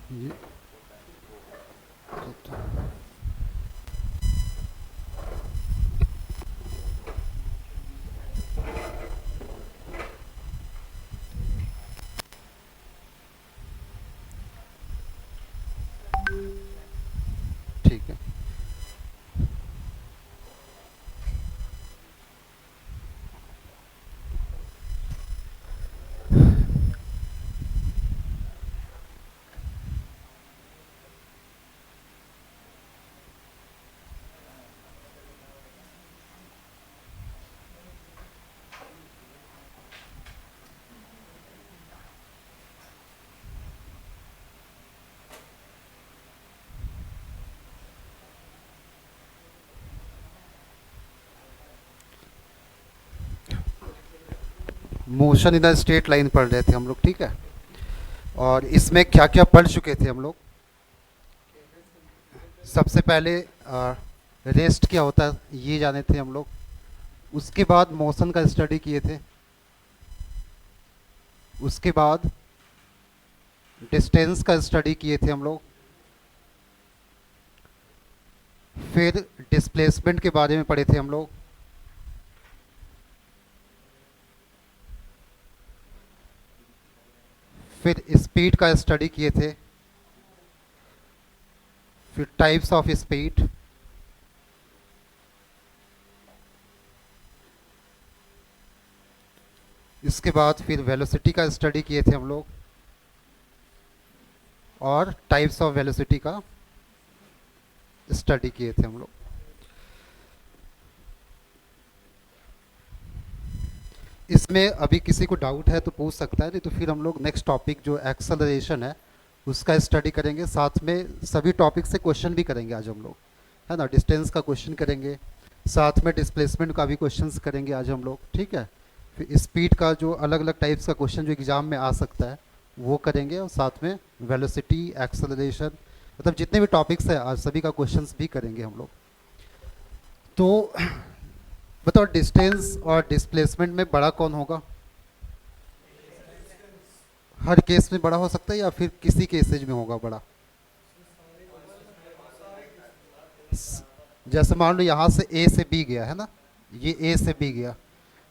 ये ठीक है। Motion in a straight line पढ़ रहे थे हम लोग, ठीक है। और इसमें क्या क्या पढ़ चुके थे हम लोग? सबसे पहले रेस्ट क्या होता है ये जाने थे हम लोग। उसके बाद मोशन का स्टडी किए थे। उसके बाद डिस्टेंस का स्टडी किए थे हम लोग। फिर डिस्प्लेसमेंट के बारे में पढ़े थे हम लोग। फिर स्पीड का स्टडी किए थे। फिर टाइप्स ऑफ स्पीड। इसके बाद फिर वेलोसिटी का स्टडी किए थे हम लोग, और टाइप्स ऑफ वेलोसिटी का स्टडी किए थे हम लोग। इसमें अभी किसी को डाउट है तो पूछ सकता है, नहीं तो फिर हम लोग नेक्स्ट टॉपिक जो एक्सेलरेशन है उसका स्टडी करेंगे। साथ में सभी टॉपिक से क्वेश्चन भी करेंगे आज हम लोग, है ना। डिस्टेंस का क्वेश्चन करेंगे, साथ में डिस्प्लेसमेंट का भी क्वेश्चंस करेंगे आज हम लोग, ठीक है। फिर स्पीड का जो अलग अलग टाइप्स का क्वेश्चन जो एग्जाम में आ सकता है वो करेंगे, और साथ में वेलोसिटी, एक्सेलरेशन, मतलब जितने भी टॉपिक्स हैं आज सभी का क्वेश्चंस भी करेंगे हम लोग। तो बताओ, डिस्टेंस और डिस्प्लेसमेंट में बड़ा कौन होगा? हर केस में बड़ा हो सकता है या फिर किसी केसेज में होगा बड़ा? जैसे मान लो यहाँ से ए से बी गया है ना, ये ए से बी गया,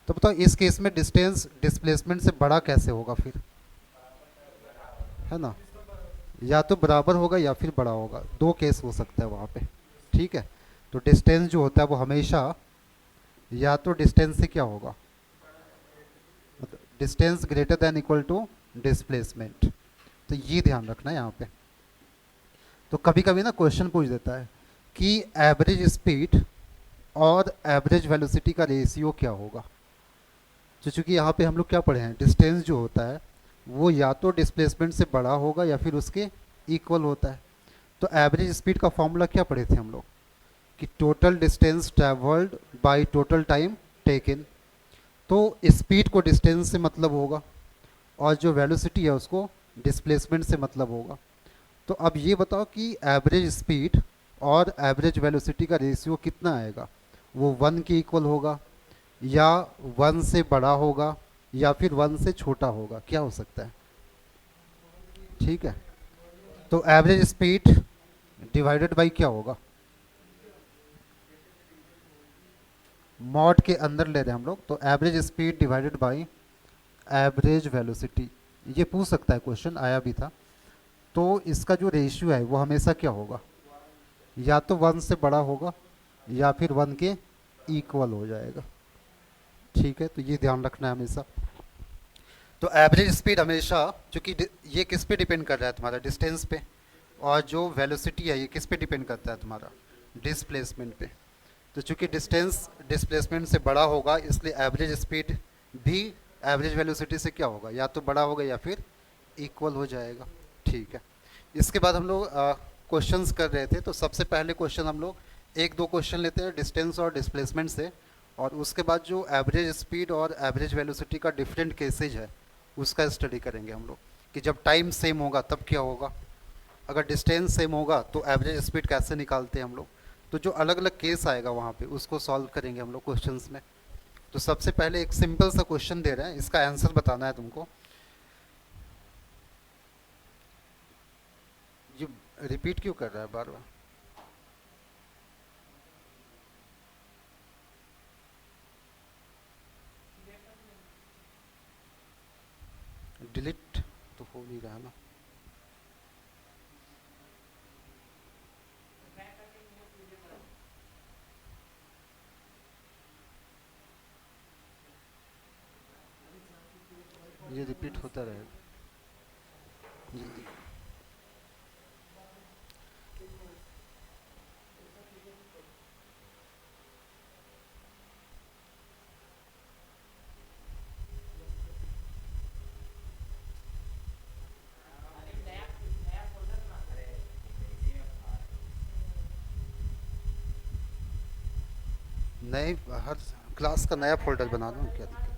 तो बताओ इस केस में डिस्टेंस डिस्प्लेसमेंट से बड़ा कैसे होगा फिर, है ना। या तो बराबर होगा या फिर बड़ा होगा, दो केस हो सकता है वहाँ पे, ठीक है। तो डिस्टेंस जो होता है वो हमेशा या तो डिस्टेंस से क्या होगा, मतलब distance greater than equal to displacement. तो ये ध्यान रखना है यहाँ पे। तो कभी कभी ना क्वेश्चन पूछ देता है कि एवरेज स्पीड और एवरेज वेलोसिटी का रेशियो क्या होगा। तो चूंकि यहाँ पे हम लोग क्या पढ़े हैं, डिस्टेंस जो होता है वो या तो डिस्प्लेसमेंट से बड़ा होगा या फिर उसके इक्वल होता है। तो एवरेज स्पीड का फॉर्मूला क्या पढ़े थे हम लोग, कि total distance travelled by total time taken. तो स्पीड को डिस्टेंस से मतलब होगा, और जो वेलोसिटी है उसको डिस्प्लेसमेंट से मतलब होगा। तो अब ये बताओ कि एवरेज स्पीड और एवरेज वेलोसिटी का रेशियो कितना आएगा, वो 1 के इक्वल होगा, या 1 से बड़ा होगा, या फिर 1 से छोटा होगा, क्या हो सकता है, ठीक है। तो एवरेज स्पीड डिवाइडेड बाई क्या होगा, मॉड के अंदर ले रहे हैं हम लोग, तो average speed divided by average velocity. ये पूछ सकता है, क्वेश्चन आया भी था। तो इसका जो रेशियो है वो हमेशा क्या होगा, या तो 1 से बड़ा होगा या फिर 1 के इक्वल हो जाएगा, ठीक है। तो ये ध्यान रखना है हमेशा। तो एवरेज स्पीड हमेशा, चूंकि ये किस पे डिपेंड कर रहा है तुम्हारा, डिस्टेंस पे, और जो वेलोसिटी है ये किस पे डिपेंड करता है तुम्हारा, डिस्प्लेसमेंट पे। तो चूंकि डिस्टेंस डिस्प्लेसमेंट से बड़ा होगा इसलिए एवरेज स्पीड भी एवरेज वेलोसिटी से क्या होगा, या तो बड़ा होगा या फिर इक्वल हो जाएगा, ठीक है। इसके बाद हम लोग क्वेश्चंस कर रहे थे। तो सबसे पहले क्वेश्चन हम लोग एक दो क्वेश्चन लेते हैं डिस्टेंस और डिस्प्लेसमेंट से, और उसके बाद जो एवरेज स्पीड और एवरेज वेलोसिटी का डिफरेंट केसेज है उसका स्टडी करेंगे हम लोग, कि जब टाइम सेम होगा तब क्या होगा, अगर डिस्टेंस सेम होगा तो एवरेज स्पीड कैसे निकालते हैं हम लोग। तो जो अलग अलग केस आएगा वहाँ पे उसको सॉल्व करेंगे हम लोग क्वेश्चंस में। तो सबसे पहले एक सिंपल सा क्वेश्चन दे रहे हैं, इसका आंसर बताना है तुमको। रिपीट क्यों कर रहा है बार बार? डिलीट तो हो नहीं रहा ना। ये रिपीट होता रहेगा जल्दी। नए हर क्लास का नया फोल्डर बना लो, क्या दिक्कत है?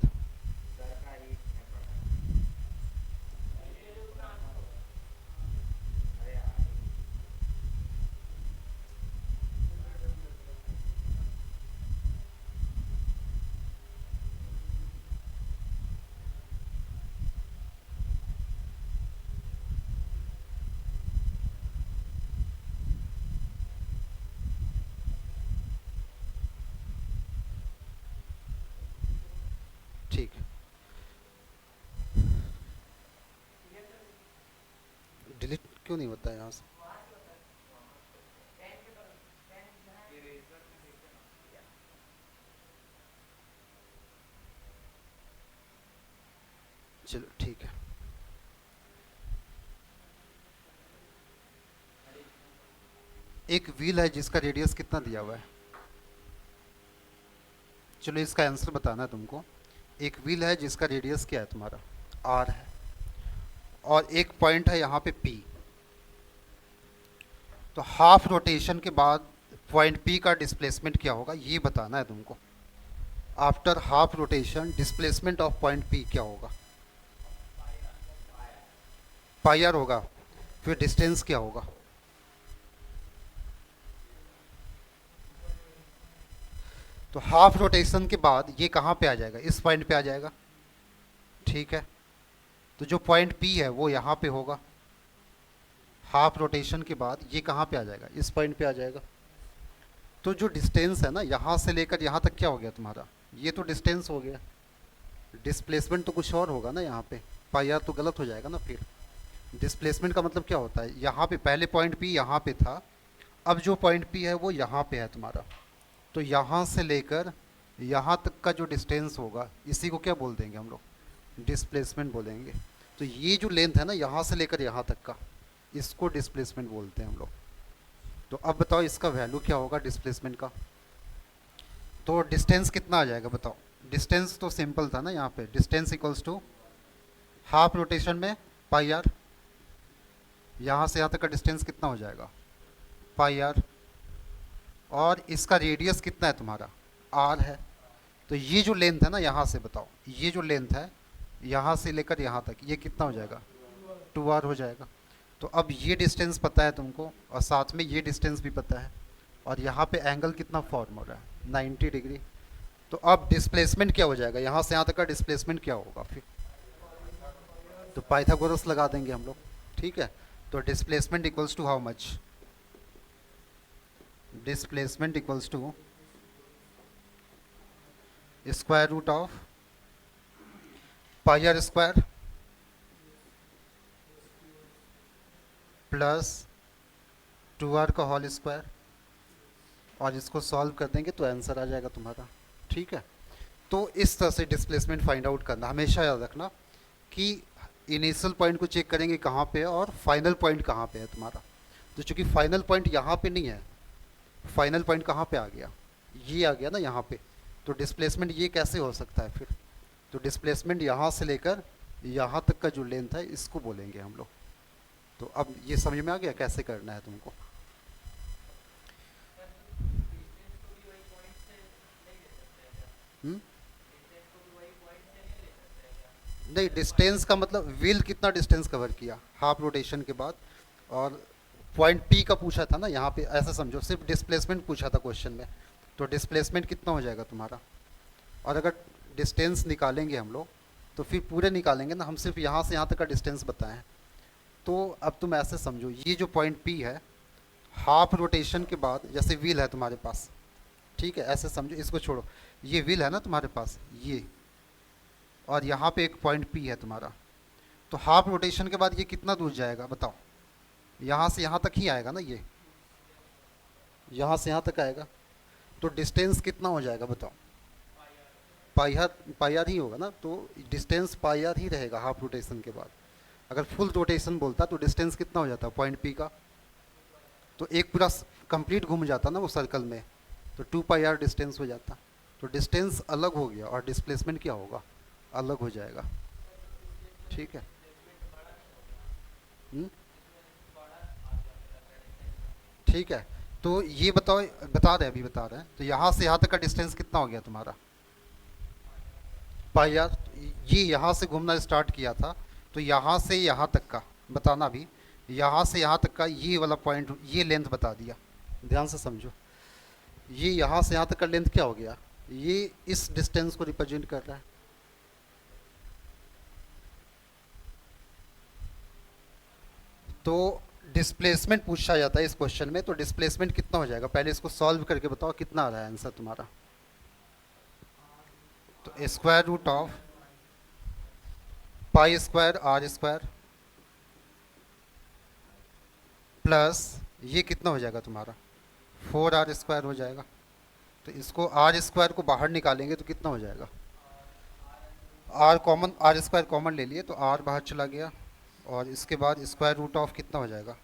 ठीक है। डिलीट क्यों नहीं होता है यहाँ से? चलो ठीक है। एक व्हील है जिसका रेडियस कितना दिया हुआ है? चलो इसका आंसर बताना है तुमको। एक व्हील है जिसका रेडियस क्या है तुम्हारा? आर है, और एक पॉइंट है यहाँ पे पी। तो हाफ रोटेशन के बाद पॉइंट पी का डिस्प्लेसमेंट क्या होगा ये बताना है तुमको। After half rotation displacement of point P क्या होगा? पाई आर होगा। फिर डिस्टेंस क्या होगा? तो हाफ रोटेशन के बाद ये कहाँ पे आ जाएगा? इस पॉइंट पे आ जाएगा, ठीक है। तो जो पॉइंट पी है वो यहाँ पे होगा। हाफ रोटेशन के बाद ये कहाँ पे आ जाएगा? इस पॉइंट पे आ जाएगा। तो जो डिस्टेंस है ना यहाँ से लेकर यहाँ तक क्या हो गया तुम्हारा? ये तो डिस्टेंस हो गया। डिस्प्लेसमेंट तो कुछ और होगा ना यहाँ पे, पाई आर तो गलत हो जाएगा ना फिर। डिस्प्लेसमेंट का मतलब क्या होता है? यहाँ पे पहले पॉइंट पी यहाँ पे था, अब जो पॉइंट पी है वो यहाँ पे है तुम्हारा। तो यहाँ से लेकर यहाँ तक का जो डिस्टेंस होगा इसी को क्या बोल देंगे हम लोग? डिस्प्लेसमेंट बोलेंगे। तो ये जो लेंथ है ना यहाँ से लेकर यहाँ तक का, इसको डिस्प्लेसमेंट बोलते हैं हम लोग। तो अब बताओ इसका वैल्यू क्या होगा डिस्प्लेसमेंट का? तो डिस्टेंस कितना आ जाएगा बताओ? डिस्टेंस तो सिंपल था ना यहाँ पे, distance equals to half rotation में पाई आर। यहाँ से यहाँ तक का डिस्टेंस कितना हो जाएगा? पाई आर। और इसका रेडियस कितना है तुम्हारा? आर है। तो ये जो लेंथ है ना यहाँ से बताओ, ये जो लेंथ है यहाँ से लेकर यहाँ तक ये कितना हो जाएगा? 2r हो जाएगा। तो अब ये डिस्टेंस पता है तुमको और साथ में ये डिस्टेंस भी पता है, और यहाँ पे एंगल कितना फॉर्म हो रहा है? 90 डिग्री। तो अब डिस्प्लेसमेंट क्या हो जाएगा? यहाँ से यहाँ तक का डिस्प्लेसमेंट क्या होगा फिर? तो पाइथागोरस लगा देंगे हम लोग, ठीक है। तो displacement equals to how much? Displacement equals to square root of pi r square plus 2r का होल स्क्वायर, और इसको सॉल्व कर देंगे तो आंसर आ जाएगा तुम्हारा, ठीक है। तो इस तरह से डिस्प्लेसमेंट फाइंड आउट करना, हमेशा याद रखना कि इनिशियल पॉइंट को चेक करेंगे कहाँ पे है और फाइनल पॉइंट कहाँ पे है तुम्हारा। तो चूंकि फाइनल पॉइंट यहाँ पे नहीं है, फाइनल पॉइंट कहाँ पे आ गया? ये आ गया ना यहाँ पे। तो डिस्प्लेसमेंट ये कैसे हो सकता है फिर? तो डिस्प्लेसमेंट यहाँ से लेकर यहाँ तक का जो लेंथ है इसको बोलेंगे हम लोग। तो अब ये समझ में आ गया कैसे करना है तुमको? हम्म? नहीं, डिस्टेंस का मतलब व्हील कितना डिस्टेंस कवर किया हाफ रोटेशन के बाद, और पॉइंट पी का पूछा था ना यहाँ पे, ऐसा समझो सिर्फ डिस्प्लेसमेंट पूछा था क्वेश्चन में। तो डिस्प्लेसमेंट कितना हो जाएगा तुम्हारा? और अगर डिस्टेंस निकालेंगे हम लोग तो फिर पूरे निकालेंगे ना, हम सिर्फ यहाँ से यहाँ तक का डिस्टेंस बताएं। तो अब तुम ऐसे समझो, ये जो पॉइंट पी है, हाफ रोटेशन के बाद जैसे व्हील है तुम्हारे पास, ठीक है, ऐसे समझो, इसको छोड़ो, ये व्हील है ना तुम्हारे पास ये, और यहाँ पे एक पॉइंट पी है तुम्हारा, तो हाफ रोटेशन के बाद ये कितना दूर जाएगा बताओ? यहाँ से यहाँ तक ही आएगा ना, ये यहाँ से यहाँ तक आएगा, तो डिस्टेंस कितना हो जाएगा बताओ? पाई आर ही होगा ना, तो डिस्टेंस पाई आर ही रहेगा हाफ रोटेशन के बाद। अगर फुल रोटेशन बोलता तो डिस्टेंस कितना हो जाता पॉइंट पी का? तो एक पूरा कंप्लीट घूम जाता ना वो सर्कल में, तो 2 पाई आर डिस्टेंस हो जाता। तो डिस्टेंस अलग हो गया और डिस्प्लेसमेंट क्या होगा? अलग हो जाएगा। ठीक है। हम्म? ठीक है, तो ये बताओ, बता रहे हैं, अभी बता रहे हैं, तो यहाँ से यहाँ तक का डिस्टेंस कितना हो गया तुम्हारा? पाई आर। ये यहाँ से घूमना स्टार्ट किया था, तो यहाँ से यहाँ तक का बताना भी, यहाँ से यहाँ तक का ये वाला पॉइंट, ये लेंथ बता दिया। ध्यान से समझो, ये यहाँ से यहाँ तक का लेंथ क्या हो गया? ये इस डिस्टेंस को रिप्रेजेंट कर रहा है। तो डिस्प्लेसमेंट पूछा जाता है इस क्वेश्चन में, तो डिस्प्लेसमेंट कितना हो जाएगा? पहले इसको सॉल्व करके बताओ कितना आ रहा है आंसर तुम्हारा। तो square root of pi square r square plus ये कितना हो जाएगा तुम्हारा? 4r² हो जाएगा। तो इसको आर स्क्वायर को बाहर निकालेंगे तो कितना हो जाएगा? आर स्क्वायर कॉमन ले लिए तो आर बाहर चला गया, और इसके बाद स्क्वायर रूट ऑफ कितना हो जाएगा?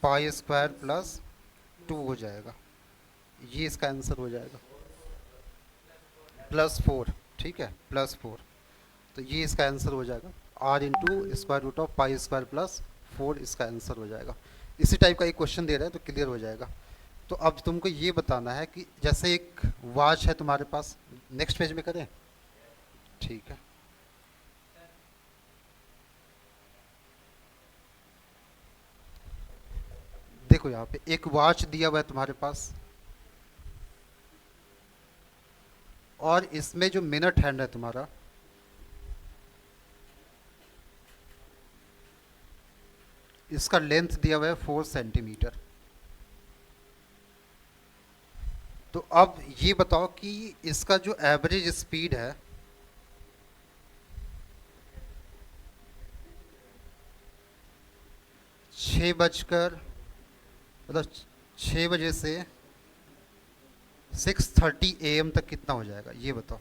पाई स्क्वायर प्लस 2 हो जाएगा। ये इसका आंसर हो जाएगा, +4। ठीक है, +4। तो ये इसका आंसर हो जाएगा, r into square root of pi square plus 4 इसका आंसर हो जाएगा। इसी टाइप का एक क्वेश्चन दे रहा है तो क्लियर हो जाएगा। तो अब तुमको ये बताना है कि जैसे एक वॉच है तुम्हारे पास, नेक्स्ट पेज में करें? ठीक है, देखो यहाँ पे एक वॉच दिया हुआ है तुम्हारे पास, और इसमें जो मिनट हैंड है तुम्हारा, इसका लेंथ दिया हुआ है 4 सेंटीमीटर। तो अब ये बताओ कि इसका जो एवरेज स्पीड है, छः बजकर मतलब 6 बजे से 6:30 AM तक कितना हो जाएगा ये बताओ।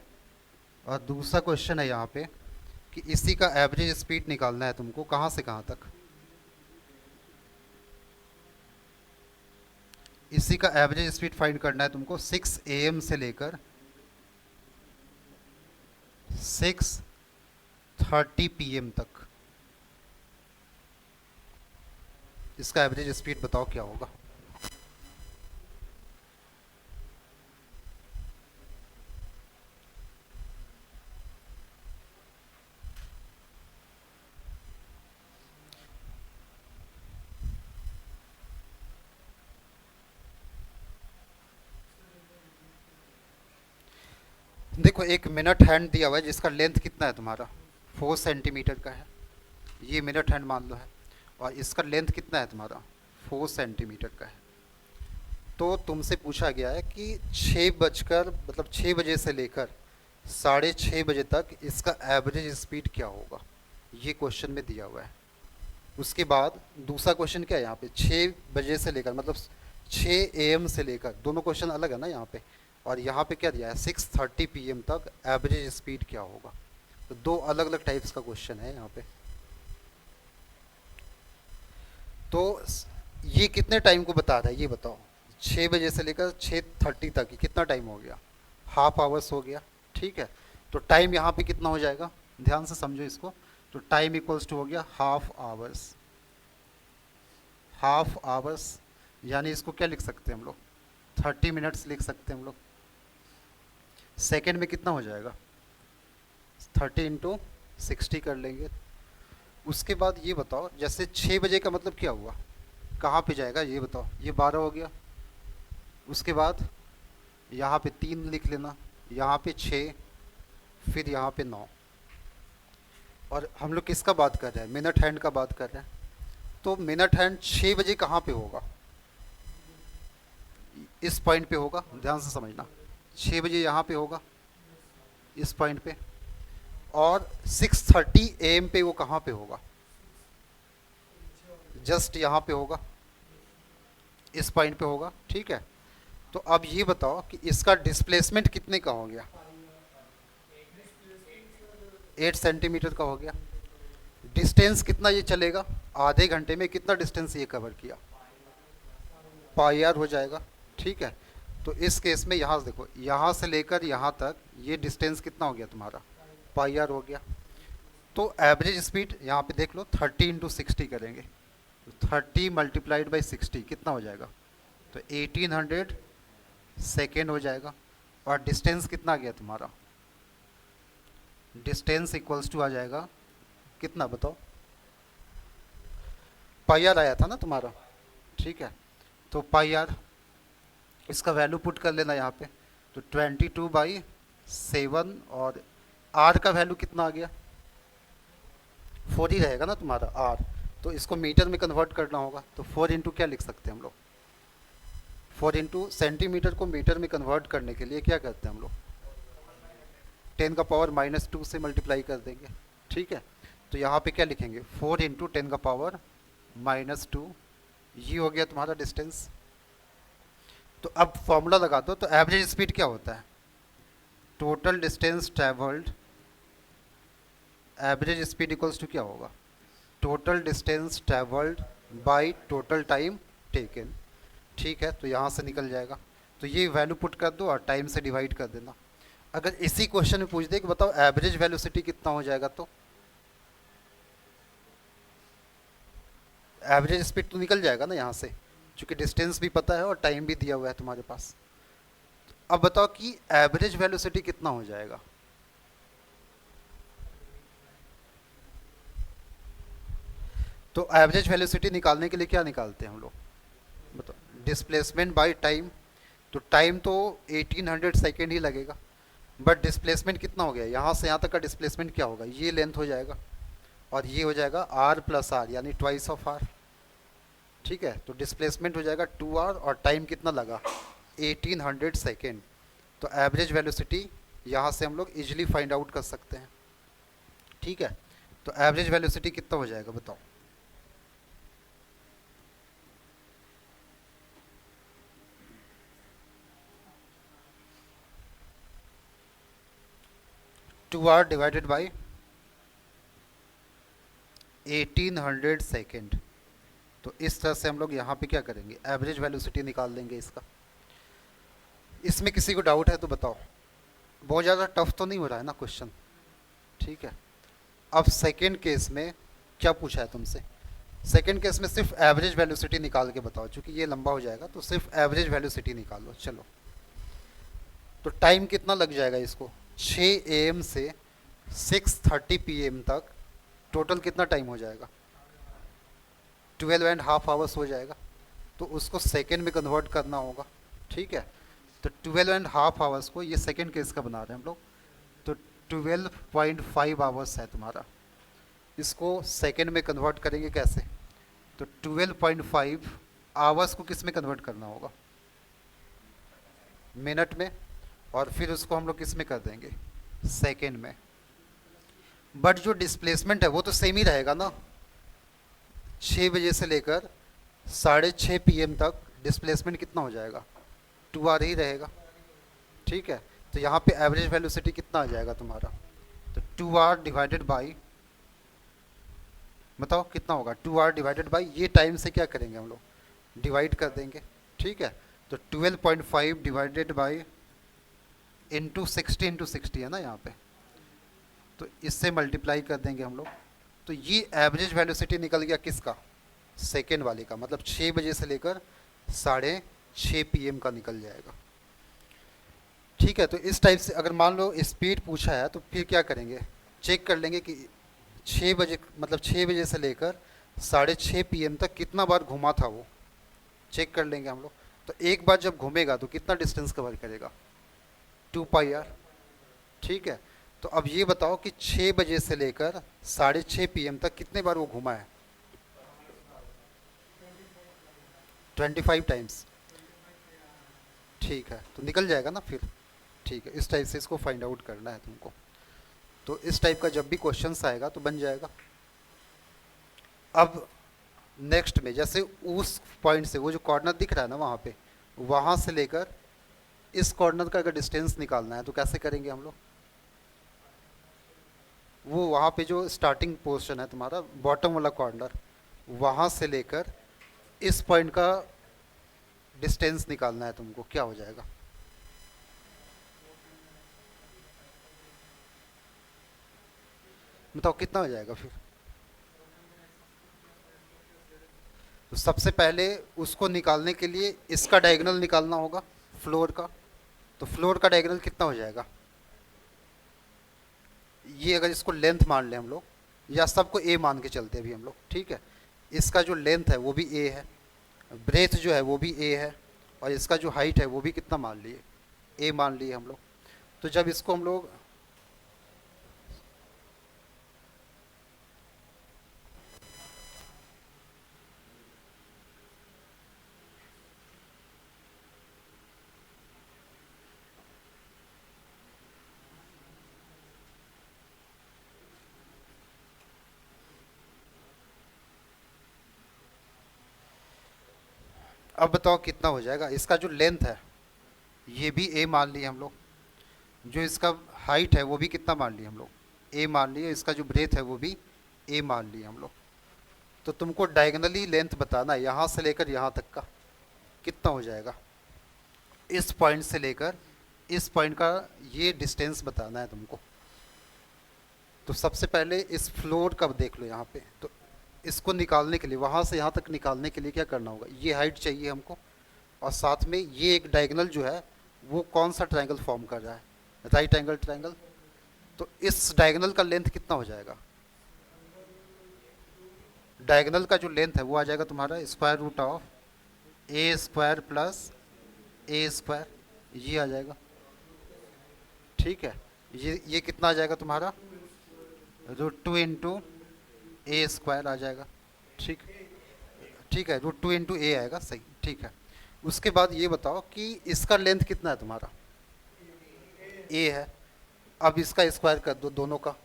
और दूसरा क्वेश्चन है यहाँ पे कि इसी का एवरेज स्पीड निकालना है तुमको, कहाँ से कहाँ तक? इसी का एवरेज स्पीड फाइंड करना है तुमको 6 AM से लेकर 6:30 PM तक। इसका एवरेज स्पीड बताओ क्या होगा? देखो एक मिनट हैंड दिया हुआ है जिसका लेंथ कितना है तुम्हारा? 4 सेंटीमीटर का है, ये मिनट हैंड मान लो है, और इसका लेंथ कितना है तुम्हारा? 4 सेंटीमीटर का है। तो तुमसे पूछा गया है कि 6 बजे से लेकर 6:30 बजे तक इसका एवरेज स्पीड क्या होगा, ये क्वेश्चन में दिया हुआ है। उसके बाद दूसरा क्वेश्चन क्या है यहाँ पे, 6 बजे से लेकर मतलब 6 AM से लेकर, दोनों क्वेश्चन अलग है ना यहाँ पे, और यहाँ पे क्या दिया है 6:30 PM तक एवरेज स्पीड क्या होगा। तो दो अलग अलग टाइप्स का क्वेश्चन है यहाँ पे। तो ये कितने टाइम को बता रहा है ये बताओ? 6 बजे से लेकर 6:30 तक कितना टाइम हो गया? हाफ आवर्स हो गया। ठीक है, तो टाइम यहाँ पे कितना हो जाएगा? ध्यान से समझो इसको। तो टाइम इक्वल्स टू हो गया हाफ आवर्स। हाफ आवर्स यानी इसको क्या लिख सकते हैं हम लोग? 30 मिनट्स लिख सकते हैं हम लोग। सेकेंड में कितना हो जाएगा? 30 इंटू 60 कर लेंगे। उसके बाद ये बताओ, जैसे 6 बजे का मतलब क्या हुआ, कहाँ पे जाएगा ये बताओ? ये 12 हो गया। उसके बाद यहाँ पे 3 लिख लेना, यहाँ पे 6, फिर यहाँ पे 9। और हम लोग किसका बात कर रहे हैं? मिनट हैंड का बात कर रहे हैं। तो मिनट हैंड 6 बजे कहाँ पे होगा? इस पॉइंट पे होगा, ध्यान से समझना। 6 बजे यहाँ पे होगा, इस पॉइंट पे। और 6:30 AM पे वो कहाँ पे होगा? जस्ट यहाँ पे होगा, इस पॉइंट पे होगा। ठीक है, तो अब ये बताओ कि इसका डिस्प्लेसमेंट कितने का हो गया? 8 सेंटीमीटर का हो गया। डिस्टेंस कितना ये चलेगा? आधे घंटे में कितना डिस्टेंस ये कवर किया? पाई आर हो जाएगा। ठीक है, तो इस केस में यहाँ से देखो, यहाँ से लेकर यहाँ तक ये डिस्टेंस कितना हो गया तुम्हारा? पाई आर हो गया। तो एवरेज स्पीड यहाँ पे देख लो, 30 × 60 करेंगे, तो 30 × 60 कितना हो जाएगा? तो 1800 सेकेंड हो जाएगा। और डिस्टेंस कितना आ गया तुम्हारा? डिस्टेंस इक्वल्स टू आ जाएगा कितना बताओ? पाई आर आया था ना तुम्हारा। ठीक है, तो पाई आर, इसका वैल्यू पुट कर लेना यहाँ पे। तो 22/7, और आर का वैल्यू कितना आ गया? 4 ही रहेगा ना तुम्हारा आर। तो इसको मीटर में कन्वर्ट करना होगा, तो 4 इंटू क्या लिख सकते हैं हम लोग? 4 इंटू सेंटीमीटर को मीटर में कन्वर्ट करने के लिए क्या करते हैं हम लोग? 10⁻⁻² से मल्टीप्लाई कर देंगे। ठीक है, तो यहाँ पे क्या लिखेंगे? 4 इंटू 10⁻⁻², ये हो गया तुम्हारा डिस्टेंस। तो अब फॉर्मूला लगा दो। तो एवरेज स्पीड क्या होता है? Total distance travelled, average speed equals to क्या होगा? Total distance travelled by total time taken. ठीक है, तो यहाँ से निकल जाएगा। तो ये वैल्यू पुट कर दो और टाइम से डिवाइड कर देना। अगर इसी क्वेश्चन में पूछ दे कि बताओ एवरेज वेलोसिटी कितना हो जाएगा, तो एवरेज स्पीड तो निकल जाएगा ना यहाँ से, क्योंकि डिस्टेंस भी पता है और टाइम भी दिया हुआ है तुम्हारे पास। अब बताओ कि एवरेज वेलोसिटी कितना हो जाएगा? तो एवरेज वेलोसिटी निकालने के लिए क्या निकालते हैं हम लोग? बताओ, डिस्प्लेसमेंट बाय टाइम। तो टाइम तो 1800 सेकेंड ही लगेगा, बट डिस्प्लेसमेंट कितना हो गया? यहाँ से यहाँ तक का डिस्प्लेसमेंट क्या होगा? ये लेंथ हो जाएगा, और ये हो जाएगा r + r, यानी ट्वाइस ऑफ r। ठीक है, तो डिस्प्लेसमेंट हो जाएगा 2r, और टाइम कितना लगा? 1800 सेकेंड। तो एवरेज वेलोसिटी यहाँ से हम लोग इजीली फाइंड आउट कर सकते हैं। ठीक है, तो एवरेज वेलोसिटी कितना हो जाएगा बताओ? Two r divided by 1800 second. तो इस तरह से हम लोग यहाँ पे क्या करेंगे? एवरेज वेलोसिटी निकाल लेंगे इसका। इसमें किसी को डाउट है तो बताओ। बहुत ज़्यादा टफ तो नहीं हो रहा है ना क्वेश्चन? ठीक है, अब सेकेंड केस में क्या पूछा है तुमसे? सेकेंड केस में सिर्फ एवरेज वेलोसिटी निकाल के बताओ, क्योंकि ये लंबा हो जाएगा, तो सिर्फ एवरेज वेलोसिटी निकालो। चलो, तो टाइम कितना लग जाएगा इसको? 6 AM से 6:30 PM तक टोटल कितना टाइम हो जाएगा? 12.5 आवर्स हो जाएगा। तो उसको सेकेंड में कन्वर्ट करना होगा। ठीक है, तो 12.5 आवर्स को, ये सेकेंड केस का बना रहे हैं हम लोग, तो 12.5 आवर्स है तुम्हारा। इसको सेकेंड में कन्वर्ट करेंगे कैसे? तो 12.5 आवर्स को किस में कन्वर्ट करना होगा? मिनट में, और फिर उसको हम लोग किस में कर देंगे? सेकेंड में। बट जो डिस्प्लेसमेंट है वो तो सेम ही रहेगा ना। 6 बजे से लेकर 6:30 PM तक डिस्प्लेसमेंट कितना हो जाएगा? 2r ही रहेगा। ठीक है, तो यहाँ पे एवरेज वेलोसिटी कितना आ जाएगा तुम्हारा? तो 2r डिवाइडेड बाई, बताओ कितना होगा? 2r डिवाइडेड बाई, ये टाइम से क्या करेंगे हम लोग? डिवाइड कर देंगे। ठीक है, तो 12.5 डिवाइडेड बाई इंटू 60 है ना यहाँ पे, तो इससे मल्टीप्लाई कर देंगे हम लोग। तो ये एवरेज वेलोसिटी निकल गया किसका? सेकेंड वाले का, मतलब 6 बजे से लेकर 6:30 PM का निकल जाएगा। ठीक है, तो इस टाइप से अगर मान लो स्पीड पूछा है, तो फिर क्या करेंगे? चेक कर लेंगे कि 6 बजे, मतलब 6 बजे से लेकर 6:30 PM तक कितना बार घुमा था वो, चेक कर लेंगे हम लोग। तो एक बार जब घूमेगा तो कितना डिस्टेंस कवर करेगा? 2πr। ठीक है, तो अब ये बताओ कि 6 बजे से लेकर 6:30 PM तक कितने बार वो घुमा है? 25 टाइम्स। ठीक है, तो निकल जाएगा ना फिर। ठीक है, इस टाइप से इसको फाइंड आउट करना है तुमको। तो इस टाइप का जब भी क्वेश्चन आएगा तो बन जाएगा। अब नेक्स्ट में जैसे उस पॉइंट से वो जो कॉर्नर दिख रहा है ना वहाँ पे, वहाँ से लेकर इस कॉर्नर का अगर डिस्टेंस निकालना है तो कैसे करेंगे हम लोग। वो वहाँ पे जो स्टार्टिंग पोर्शन है तुम्हारा बॉटम वाला कॉर्नर, वहाँ से लेकर इस पॉइंट का डिस्टेंस निकालना है तुमको, क्या हो जाएगा। बताओ कितना हो जाएगा फिर। तो सबसे पहले उसको निकालने के लिए इसका डायगोनल निकालना होगा फ्लोर का। तो फ्लोर का डायगोनल कितना हो जाएगा। ये अगर इसको लेंथ मान लें हम लोग, या सबको ए मान के चलते हैं अभी हम लोग, ठीक है। इसका जो लेंथ है वो भी ए है, ब्रेथ जो है वो भी ए है, और इसका जो हाइट है वो भी कितना मान लिए, ए मान लिए हम लोग। तो जब इसको हम लोग अब बताओ कितना हो जाएगा। इसका जो लेंथ है ये भी ए मान लिए हम लोग, जो इसका हाइट है वो भी कितना मान लिए हम लोग, ए मान लिए, इसका जो ब्रेथ है वो भी ए मान लिए हम लोग। तो तुमको डायगोनली लेंथ बताना है यहाँ से लेकर यहाँ तक का कितना हो जाएगा। इस पॉइंट से लेकर इस पॉइंट का ये डिस्टेंस बताना है तुमको। तो सबसे पहले इस फ्लोर का देख लो यहाँ पे। तो इसको निकालने के लिए, वहाँ से यहाँ तक निकालने के लिए क्या करना होगा, ये हाइट चाहिए हमको, और साथ में ये एक डायगोनल जो है वो कौन सा ट्रायंगल फॉर्म कर रहा है, राइट एंगल ट्रायंगल। तो इस डायगोनल का लेंथ कितना हो जाएगा। डायगोनल का जो लेंथ है वो आ जाएगा तुम्हारा square root of a square plus a square, ये आ जाएगा। ठीक है, ये कितना आ जाएगा तुम्हारा, √2 इंटू ए स्क्वायर आ जाएगा। ठीक, ठीक है, √2 इंटू ए आएगा, सही, ठीक है। उसके बाद ये बताओ कि इसका लेंथ कितना है तुम्हारा, ए है। अब इसका स्क्वायर कर दो दोनों का,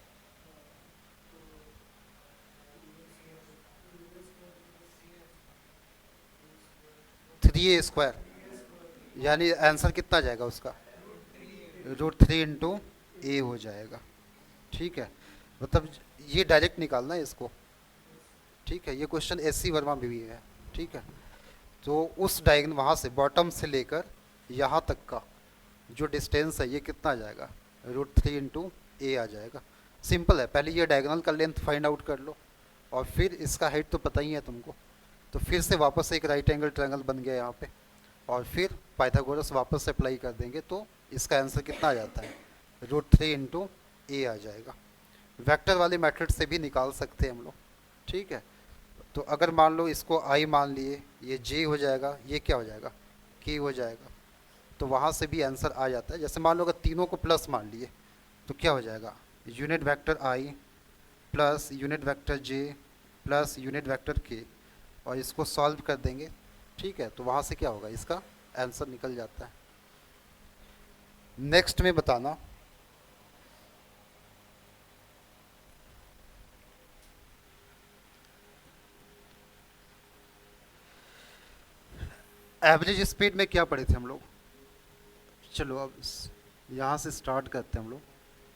थ्री ए स्क्वायर, यानी आंसर कितना आ जाएगा उसका, √3 इंटू ए हो जाएगा। ठीक है, मतलब ये डायरेक्ट निकालना है इसको। ठीक है, ये क्वेश्चन एससी वर्मा में भी है। ठीक है, तो उस डायगोनल वहाँ से बॉटम से लेकर यहाँ तक का जो डिस्टेंस है ये कितना आ जाएगा, √3 इंटू ए आ जाएगा। सिंपल है, पहले ये डायगोनल का लेंथ फाइंड आउट कर लो, और फिर इसका हाइट तो पता ही है तुमको। तो फिर से वापस एक राइट एंगल ट्रायंगल बन गया यहाँ पे, और फिर पाइथागोरस वापस से अप्लाई कर देंगे तो इसका आंसर कितना आ जाता है, √3 इंटू ए आ जाएगा। वेक्टर वाले मेथड से भी निकाल सकते हैं हम लोग। ठीक है, तो अगर मान लो इसको आई मान लिए, ये जे हो जाएगा, ये क्या हो जाएगा, के हो जाएगा। तो वहाँ से भी आंसर आ जाता है। जैसे मान लो अगर तीनों को प्लस मान लिए तो क्या हो जाएगा, यूनिट वेक्टर आई प्लस यूनिट वेक्टर जे प्लस यूनिट वेक्टर के, और इसको सॉल्व कर देंगे। ठीक है, तो वहाँ से क्या होगा, इसका आंसर निकल जाता है। नेक्स्ट में बताना, एवरेज स्पीड में क्या पढ़े थे हम लोग। चलो अब यहाँ से स्टार्ट करते हैं हम लोग।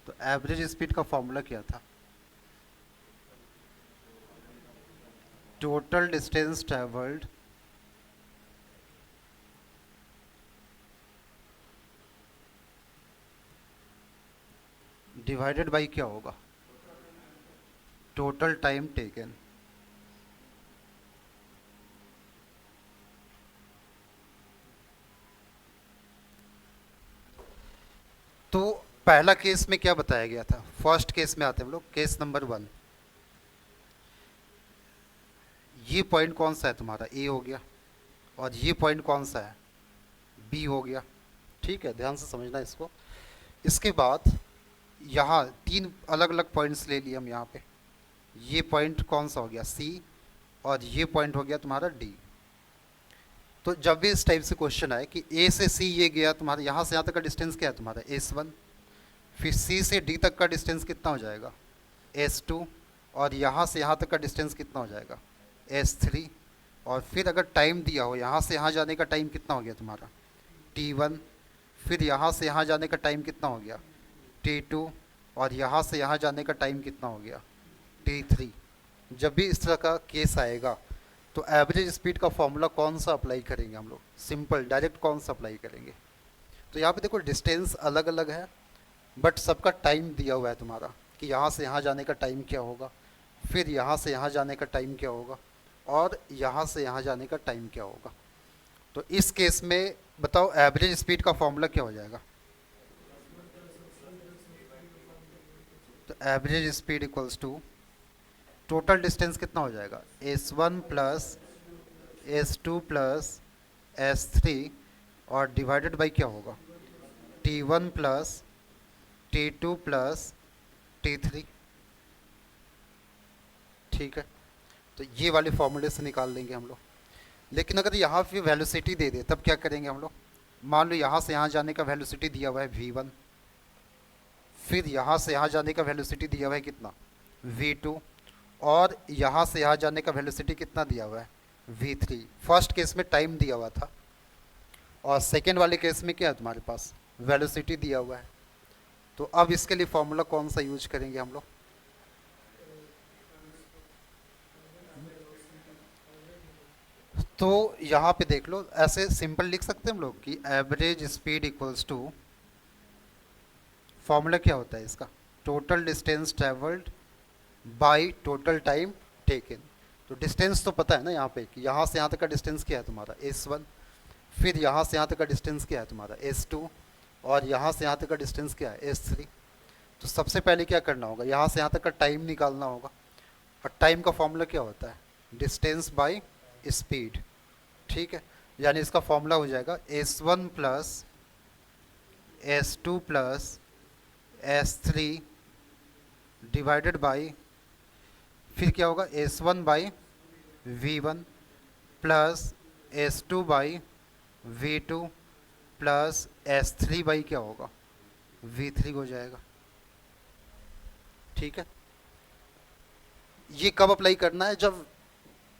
तो एवरेज स्पीड का फॉर्मूला क्या था, total distance travelled divided by क्या होगा, टोटल टाइम टेकन। तो पहला केस में क्या बताया गया था, फर्स्ट केस में आते हैं हम लोग, केस नंबर 1। ये पॉइंट कौन सा है तुम्हारा, ए हो गया, और ये पॉइंट कौन सा है, बी हो गया। ठीक है, ध्यान से समझना इसको। इसके बाद यहाँ तीन अलग अलग पॉइंट्स ले लिए हम यहाँ पे। ये पॉइंट कौन सा हो गया, सी, और ये पॉइंट हो गया तुम्हारा डी। तो जब भी इस टाइप से क्वेश्चन आए कि ए से सी ये गया तुम्हारा, यहाँ से यहाँ तक का डिस्टेंस क्या है तुम्हारा S1, फिर सी से डी तक का डिस्टेंस कितना हो जाएगा S2, और यहाँ से यहाँ तक का डिस्टेंस कितना हो जाएगा S3, और फिर अगर टाइम दिया हो यहाँ से यहाँ जाने का टाइम कितना हो गया तुम्हारा T1, फिर यहाँ से यहाँ जाने का टाइम कितना हो गया T2, और यहाँ से यहाँ जाने का टाइम कितना हो गया T3। जब भी इस तरह का केस आएगा तो एवरेज स्पीड का फॉर्मूला कौन सा अप्लाई करेंगे हम लोग, सिंपल डायरेक्ट कौन सा अप्लाई करेंगे। तो यहाँ पे देखो डिस्टेंस अलग अलग है बट सबका टाइम दिया हुआ है तुम्हारा कि यहाँ से यहाँ जाने का टाइम क्या होगा, फिर यहाँ से यहाँ जाने का टाइम क्या होगा, और यहाँ से यहाँ जाने का टाइम क्या होगा। तो इस केस में बताओ एवरेज स्पीड का फॉर्मूला क्या हो जाएगा। तो average speed equals to total distance कितना हो जाएगा S1 plus S2 plus S3, और डिवाइडेड बाई क्या होगा T1 plus T2 plus T3। ठीक है, तो ये वाले फॉर्मूले से निकाल लेंगे हम लोग। लेकिन अगर यहाँ पे वेलोसिटी दे दे तब क्या करेंगे हम लोग। मान लो यहाँ से यहाँ जाने का वेलोसिटी दिया हुआ है V1, फिर यहाँ से यहाँ जाने का वेलोसिटी दिया हुआ है कितना V2, और यहाँ से यहाँ जाने का वेलोसिटी कितना दिया हुआ है V3। फर्स्ट केस में टाइम दिया हुआ था और सेकेंड वाले केस में क्या है तुम्हारे पास वेलोसिटी दिया हुआ है। तो अब इसके लिए फॉर्मूला कौन सा यूज करेंगे हम लोग। तो यहाँ पे देख लो ऐसे सिंपल लिख सकते हैं हम लोग कि average speed equals to, formula क्या होता है इसका, total distance travelled by total time taken. तो डिस्टेंस तो पता है ना यहाँ पे कि यहाँ से यहाँ तक का डिस्टेंस क्या है तुम्हारा S1, फिर यहाँ से यहाँ तक का डिस्टेंस क्या है तुम्हारा S2, और यहाँ से यहाँ तक का डिस्टेंस क्या है S3। तो सबसे पहले क्या करना होगा, यहाँ से यहाँ तक का टाइम निकालना होगा, और टाइम का फॉर्मूला क्या होता है डिस्टेंस बाई स्पीड। ठीक है, यानी इसका फॉर्मूला हो जाएगा S1 plus S2 plus S3 divided by, फिर क्या होगा S1 by V1 plus S2 by V2 plus S3 by क्या होगा V3 हो जाएगा। ठीक है, ये कब अप्लाई करना है, जब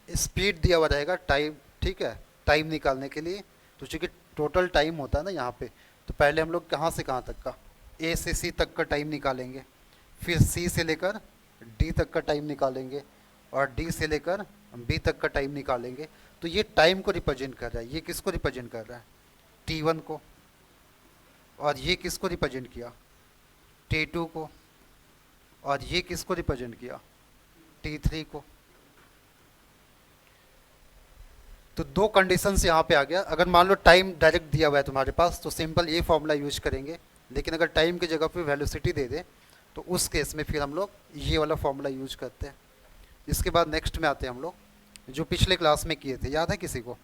स्पीड दिया हुआ रहेगा टाइम। ठीक है, टाइम निकालने के लिए तो चूँकि टोटल टाइम होता है ना यहाँ पे, तो पहले हम लोग कहाँ से कहाँ तक का A से C तक का टाइम निकालेंगे, फिर C से लेकर D तक का टाइम निकालेंगे, और D से लेकर B तक का टाइम निकालेंगे। तो ये टाइम को रिप्रेजेंट कर रहा है, ये किसको रिप्रेजेंट कर रहा है T1 को, और ये किसको रिप्रेजेंट किया T2 को, और ये किसको रिप्रेजेंट किया T3 को। तो दो कंडीशंस यहाँ पे आ गया। अगर मान लो टाइम डायरेक्ट दिया हुआ है तुम्हारे पास तो सिंपल ये फॉर्मूला यूज करेंगे, लेकिन अगर टाइम की जगह पे वेलोसिटी दे दे तो उस केस में फिर हम लोग ये वाला फॉर्मूला यूज करते हैं। इसके बाद नेक्स्ट में आते हैं हम लोग जो पिछले क्लास में किए थे, याद है किसी को,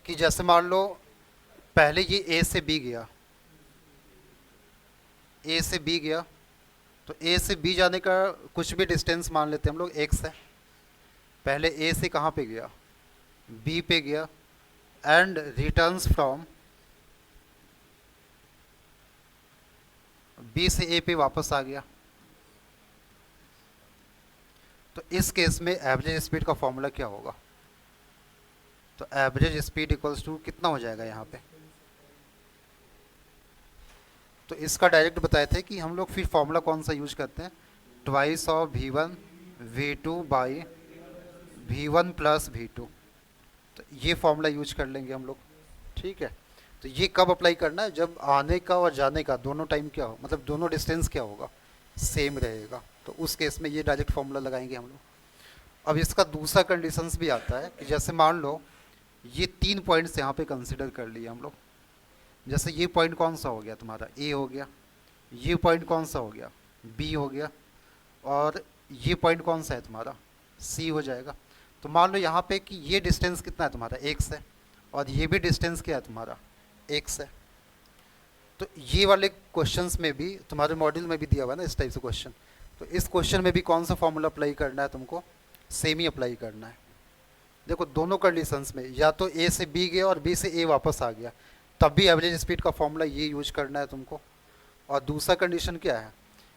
कि जैसे मान लो पहले ये A से B गया, A से B गया, तो A से B जाने का कुछ भी डिस्टेंस मान लेते हैं हम लोग x है। पहले A से कहाँ पे गया B पे गया, एंड रिटर्न्स फ्रॉम B से A पे वापस आ गया। तो इस केस में एवरेज स्पीड का फॉर्मूला क्या होगा, तो एवरेज स्पीड इक्वल्स टू कितना हो जाएगा यहाँ पे। तो इसका डायरेक्ट बताए थे कि हम लोग फिर फॉर्मूला कौन सा यूज करते हैं, twice of V1 V2 by V1 plus V2। तो ये फॉर्मूला यूज कर लेंगे हम लोग। ठीक है, तो ये कब अप्लाई करना है, जब आने का और जाने का दोनों टाइम क्या हो, मतलब दोनों डिस्टेंस क्या होगा सेम रहेगा, तो उस केस में ये डायरेक्ट फॉर्मूला लगाएंगे हम लोग। अब इसका दूसरा कंडीशंस भी आता है कि जैसे मान लो ये 3 पॉइंट्स यहाँ पे कंसिडर कर लिए हम लोग। जैसे ये पॉइंट कौन सा हो गया तुम्हारा A हो गया, ये पॉइंट कौन सा हो गया B हो गया, और ये पॉइंट कौन सा है तुम्हारा C हो जाएगा। तो मान लो यहाँ पे कि ये डिस्टेंस कितना है तुम्हारा x है, और ये भी डिस्टेंस क्या है तुम्हारा x है। तो ये वाले क्वेश्चंस में भी तुम्हारे मॉड्यूल में भी दिया हुआ है ना इस टाइप से क्वेश्चन, तो इस क्वेश्चन में भी कौन सा फॉर्मूला अप्लाई करना है तुमको, सेम ही अप्लाई करना है। देखो दोनों कंडीशंस में या तो ए से बी गया और बी से ए वापस आ गया, तब भी एवरेज स्पीड का फॉर्मूला ये यूज करना है तुमको। और दूसरा कंडीशन क्या है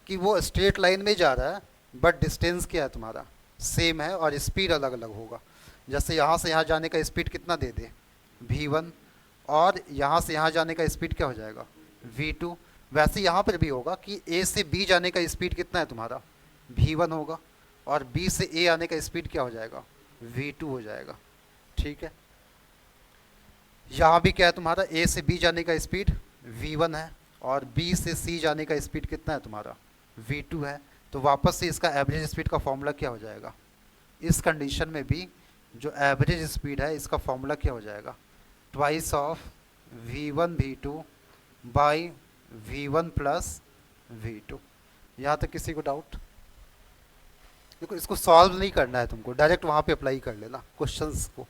कि वो स्ट्रेट लाइन में जा रहा है बट डिस्टेंस क्या है तुम्हारा सेम है और स्पीड अलग अलग होगा। जैसे यहाँ से यहाँ जाने का स्पीड कितना दे दे v1, और यहाँ से यहाँ जाने का स्पीड क्या हो जाएगा v2। वैसे यहाँ पर भी होगा कि a से b जाने का स्पीड कितना है तुम्हारा v1 होगा, और b से a आने का स्पीड क्या हो जाएगा v2 हो जाएगा। ठीक है, यहाँ भी क्या है तुम्हारा a से b जाने का स्पीड v1 है और b से c जाने का स्पीड कितना है तुम्हारा v2 है। तो वापस से इसका एवरेज स्पीड का फॉर्मूला क्या हो जाएगा, इस कंडीशन में भी जो एवरेज स्पीड है इसका फॉर्मूला क्या हो जाएगा twice of v1 v2 by v1 plus v2। यहाँ तक किसी को डाउट? देखो इसको सॉल्व नहीं करना है तुमको, डायरेक्ट वहाँ पे अप्लाई कर लेना क्वेश्चंस को।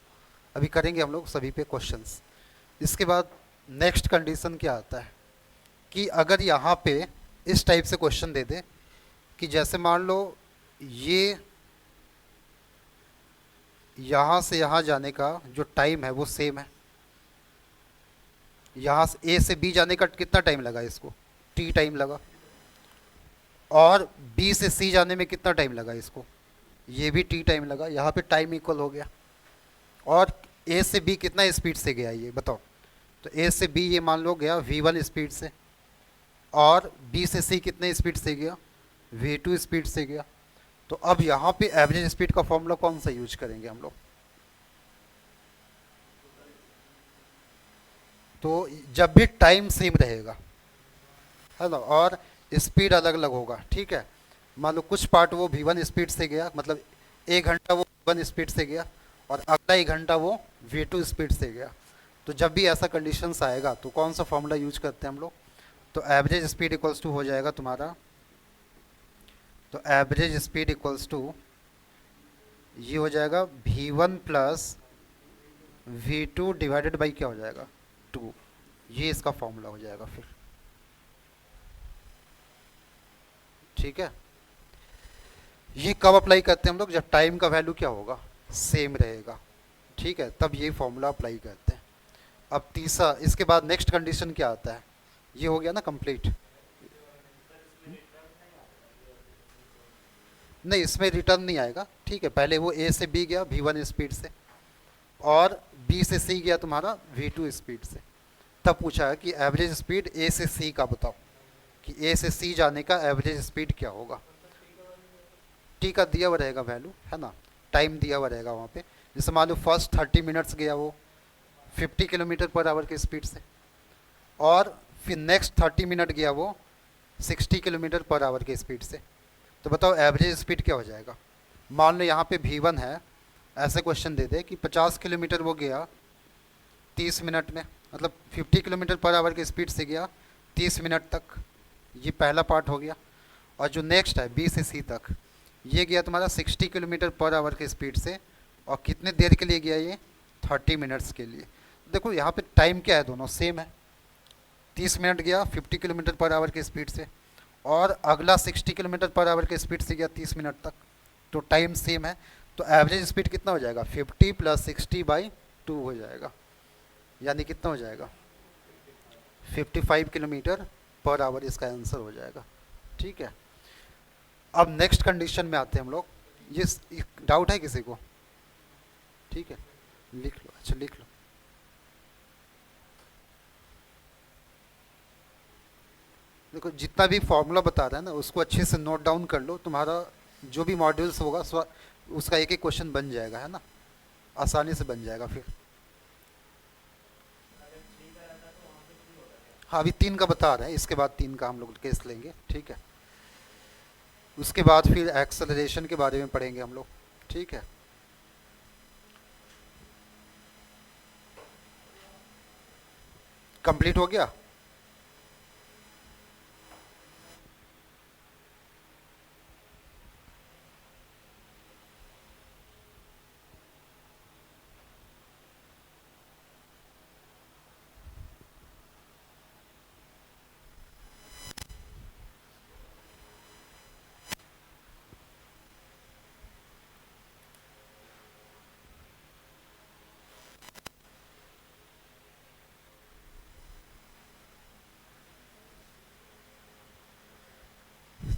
अभी करेंगे हम लोग सभी पे क्वेश्चंस। इसके बाद नेक्स्ट कंडीशन क्या आता है कि अगर यहाँ पे इस टाइप से क्वेश्चन दे दे कि जैसे मान लो ये यहाँ से यहाँ जाने का जो टाइम है वो सेम है, यहाँ से ए से बी जाने का कितना टाइम लगा इसको t टाइम लगा, और b से c जाने में कितना टाइम लगा इसको ये भी t टाइम लगा। यहाँ पे टाइम इक्वल हो गया। और a से b कितना स्पीड से गया ये बताओ, तो a से b ये मान लो गया v1 स्पीड से, और b से c कितने स्पीड से गया v2 स्पीड से गया। तो अब यहाँ पे एवरेज स्पीड का फॉर्मूला कौन सा यूज करेंगे हम लोग, तो जब भी टाइम सेम रहेगा है ना और स्पीड अलग अलग होगा। ठीक है, मान लो कुछ पार्ट वो v1 स्पीड से गया, मतलब 1 घंटा वो v1 स्पीड से गया और अगला 1 घंटा वो v2 स्पीड से गया। तो जब भी ऐसा कंडीशंस आएगा तो कौन सा फॉर्मूला यूज करते हैं हम लोग, तो एवरेज स्पीड इक्वल्स टू हो जाएगा तुम्हारा, तो एवरेज स्पीड इक्वल्स टू ये हो जाएगा v1 plus v2 divided by क्या हो जाएगा 2। ये इसका फॉर्मूला हो जाएगा फिर। ठीक है, ये कब अप्लाई करते हैं हम लोग, जब टाइम का वैल्यू क्या होगा सेम रहेगा। ठीक है, तब ये फॉर्मूला अप्लाई करते हैं। अब तीसरा, इसके बाद नेक्स्ट कंडीशन क्या आता है, ये हो गया ना कंप्लीट। नहीं इसमें रिटर्न नहीं आएगा। ठीक है, पहले वो ए से बी गया v1 स्पीड से और बी से सी गया तुम्हारा v2 स्पीड से, तब पूछा है कि एवरेज स्पीड ए से सी का बताओ कि ए से सी जाने का एवरेज स्पीड क्या होगा। टी का दिया हुआ रहेगा वैल्यू है ना, टाइम दिया हुआ रहेगा वहाँ पे। जैसे मान लो फर्स्ट 30 मिनट्स गया वो 50 किलोमीटर पर आवर की स्पीड से, और फिर नेक्स्ट 30 मिनट गया वो 60 किलोमीटर पर आवर की स्पीड से। तो बताओ एवरेज स्पीड क्या हो जाएगा। मान लो यहाँ पे v1 है, ऐसे क्वेश्चन दे दे कि 50 किलोमीटर वो गया 30 मिनट में, मतलब 50 किलोमीटर पर आवर की स्पीड से गया 30 मिनट तक, ये पहला पार्ट हो गया। और जो नेक्स्ट है बी से सी तक, ये गया तुम्हारा 60 किलोमीटर पर आवर की स्पीड से, और कितने देर के लिए गया ये 30 मिनट्स के लिए। देखो यहाँ पे टाइम क्या है, दोनों सेम है। 30 मिनट गया 50 किलोमीटर पर आवर की स्पीड से, और अगला 60 किलोमीटर पर आवर की स्पीड से गया 30 मिनट तक, तो टाइम सेम है। तो एवरेज स्पीड कितना हो जाएगा 50 प्लस 60/2 हो जाएगा, यानी कितना हो जाएगा 55 किलोमीटर पर आवर, इसका आंसर हो जाएगा। ठीक है, अब नेक्स्ट कंडीशन में आते हैं हम लोग। ये डाउट है किसी को? ठीक है, लिख लो। अच्छा लिख लो। देखो जितना भी फॉर्मूला बता रहा है ना उसको अच्छे से नोट डाउन कर लो, तुम्हारा जो भी मॉड्यूल्स होगा उसका एक एक क्वेश्चन बन जाएगा है ना, आसानी से बन जाएगा फिर। हाँ अभी 3 का बता रहे हैं, इसके बाद 3 का हम लोग केस लेंगे। ठीक है, उसके बाद फिर एक्सेलरेशन के बारे में पढ़ेंगे हम लोग। ठीक है, कंप्लीट हो गया।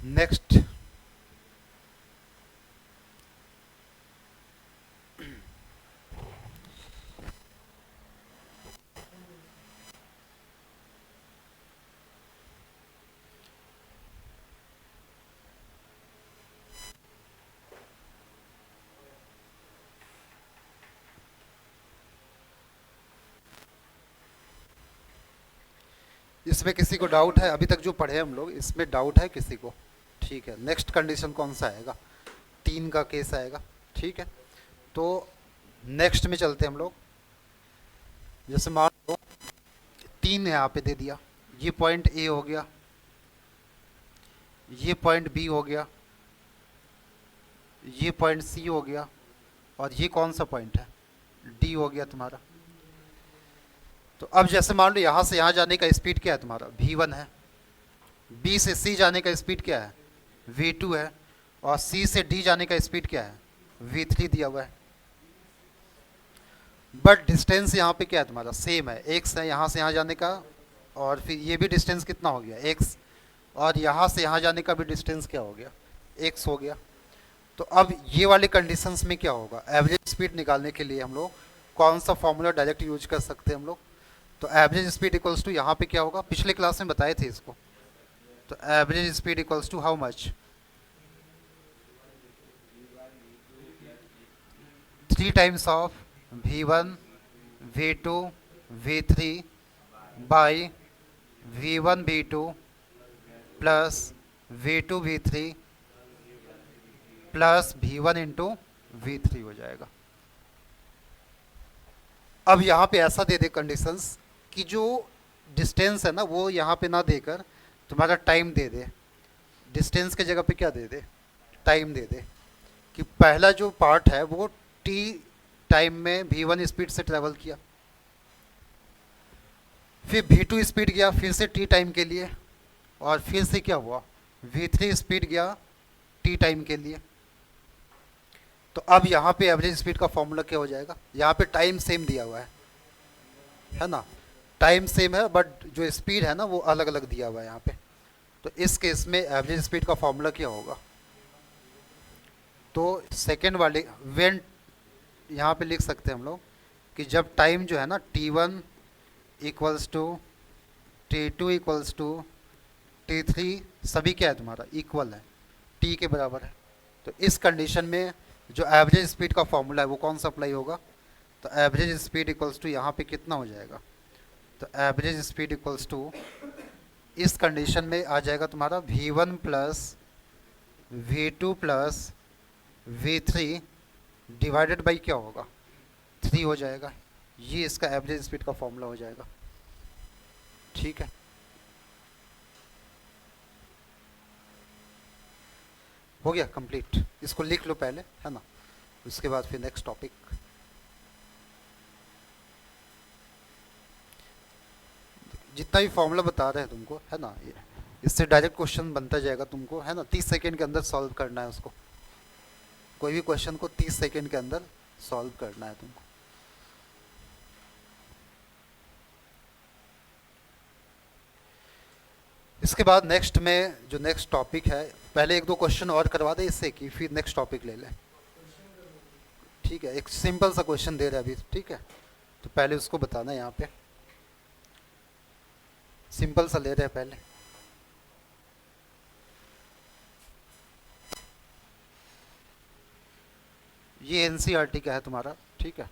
नेक्स्ट, इसमें किसी को डाउट है? अभी तक जो पढ़े हम लोग इसमें डाउट है किसी को? ठीक है, नेक्स्ट कंडीशन कौन सा आएगा? 3 का केस आएगा। ठीक है, तो नेक्स्ट में चलते हैं हम लोग। जैसे मान लो 3 यहाँ पे दे दिया, ये पॉइंट ए हो गया, ये पॉइंट बी हो गया, ये पॉइंट सी हो गया, और ये कौन सा पॉइंट है? डी हो गया तुम्हारा। तो अब जैसे मान लो यहाँ से यहाँ जाने का स्पीड क्या है तुम्हारा? v1 है। बी से सी जाने का स्पीड क्या है? v2 है। और सी से डी जाने का स्पीड क्या है? v3 दिया हुआ है। बट डिस्टेंस यहाँ पे क्या है तुम्हारा? सेम है, x है यहाँ से यहाँ जाने का, और फिर ये भी डिस्टेंस कितना हो गया? x। और यहाँ से यहाँ जाने का भी डिस्टेंस क्या हो गया? x हो गया। तो अब ये वाले कंडीशंस में क्या होगा? एवरेज स्पीड निकालने के लिए हम लोग कौन सा फॉर्मूला डायरेक्ट यूज कर सकते हैं हम लोग? तो एवरेज स्पीड इक्वल्स टू यहाँ पे क्या होगा? पिछले क्लास में बताए थे इसको। तो average speed equals to how much? 3 times of v1 v2 v3 by v1 v2 plus v2 v3 plus v1 into v3 हो जाएगा। अब यहाँ पे ऐसा दे दे कंडीशंस कि जो डिस्टेंस है ना वो यहाँ पे ना देकर तुम्हारा टाइम दे दे। डिस्टेंस के जगह पे क्या दे दे? टाइम दे दे। कि पहला जो पार्ट है वो t टाइम में v1 स्पीड से ट्रेवल किया, फिर v2 स्पीड गया फिर से t टाइम के लिए, और फिर से क्या हुआ? v3 स्पीड गया t टाइम के लिए। तो अब यहाँ पे एवरेज स्पीड का फॉर्मूला क्या हो जाएगा? यहाँ पे टाइम सेम दिया हुआ है ना? टाइम सेम है बट जो स्पीड है ना वो अलग अलग दिया हुआ है यहाँ पे। तो इस केस में एवरेज स्पीड का फॉर्मूला क्या होगा? तो सेकेंड वाले वेन यहाँ पे लिख सकते हैं हम लोग कि जब टाइम जो है ना t1 equals to t2 equals to t3 सभी क्या है तुम्हारा? इक्वल है, t के बराबर है। तो इस कंडीशन में जो एवरेज स्पीड का फॉर्मूला है वो कौन सा अप्लाई होगा? तो एवरेज स्पीड इक्वल्स टू यहाँ पे कितना हो जाएगा? तो एवरेज स्पीड इक्वल्स टू इस कंडीशन में आ जाएगा तुम्हारा v1 plus v2 plus v3 divided by क्या होगा? 3 हो जाएगा। ये इसका एवरेज स्पीड का फॉर्मूला हो जाएगा। ठीक है, हो गया कंप्लीट। इसको लिख लो पहले, है ना? उसके बाद फिर नेक्स्ट टॉपिक। जितना भी फॉर्मूला बता रहे हैं तुमको, है ना, इससे डायरेक्ट क्वेश्चन बनता जाएगा तुमको, है ना? 30 सेकंड के अंदर सॉल्व करना है उसको। कोई भी क्वेश्चन को 30 सेकंड के अंदर सॉल्व करना है तुमको। इसके बाद नेक्स्ट में जो नेक्स्ट टॉपिक है, पहले 1-2 क्वेश्चन और करवा दे इससे कि फिर नेक्स्ट टॉपिक ले लें। ठीक है, एक सिंपल सा क्वेश्चन दे रहे हैं अभी। ठीक है, तो पहले उसको बताना है यहाँ पे। सिंपल सा ले रहे हैं पहले। ये एनसीईआरटी का है तुम्हारा। ठीक है,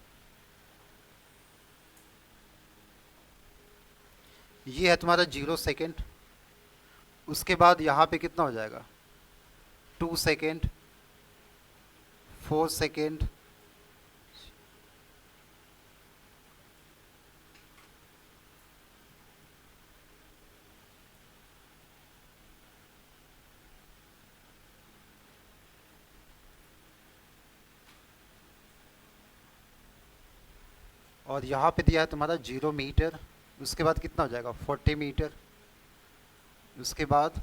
ये है तुम्हारा 0 सेकेंड। उसके बाद यहाँ पे कितना हो जाएगा? 2 सेकेंड, 4 सेकेंड, और यहाँ पे दिया है तुम्हारा 0 मीटर। उसके बाद कितना हो जाएगा? 40 मीटर। उसके बाद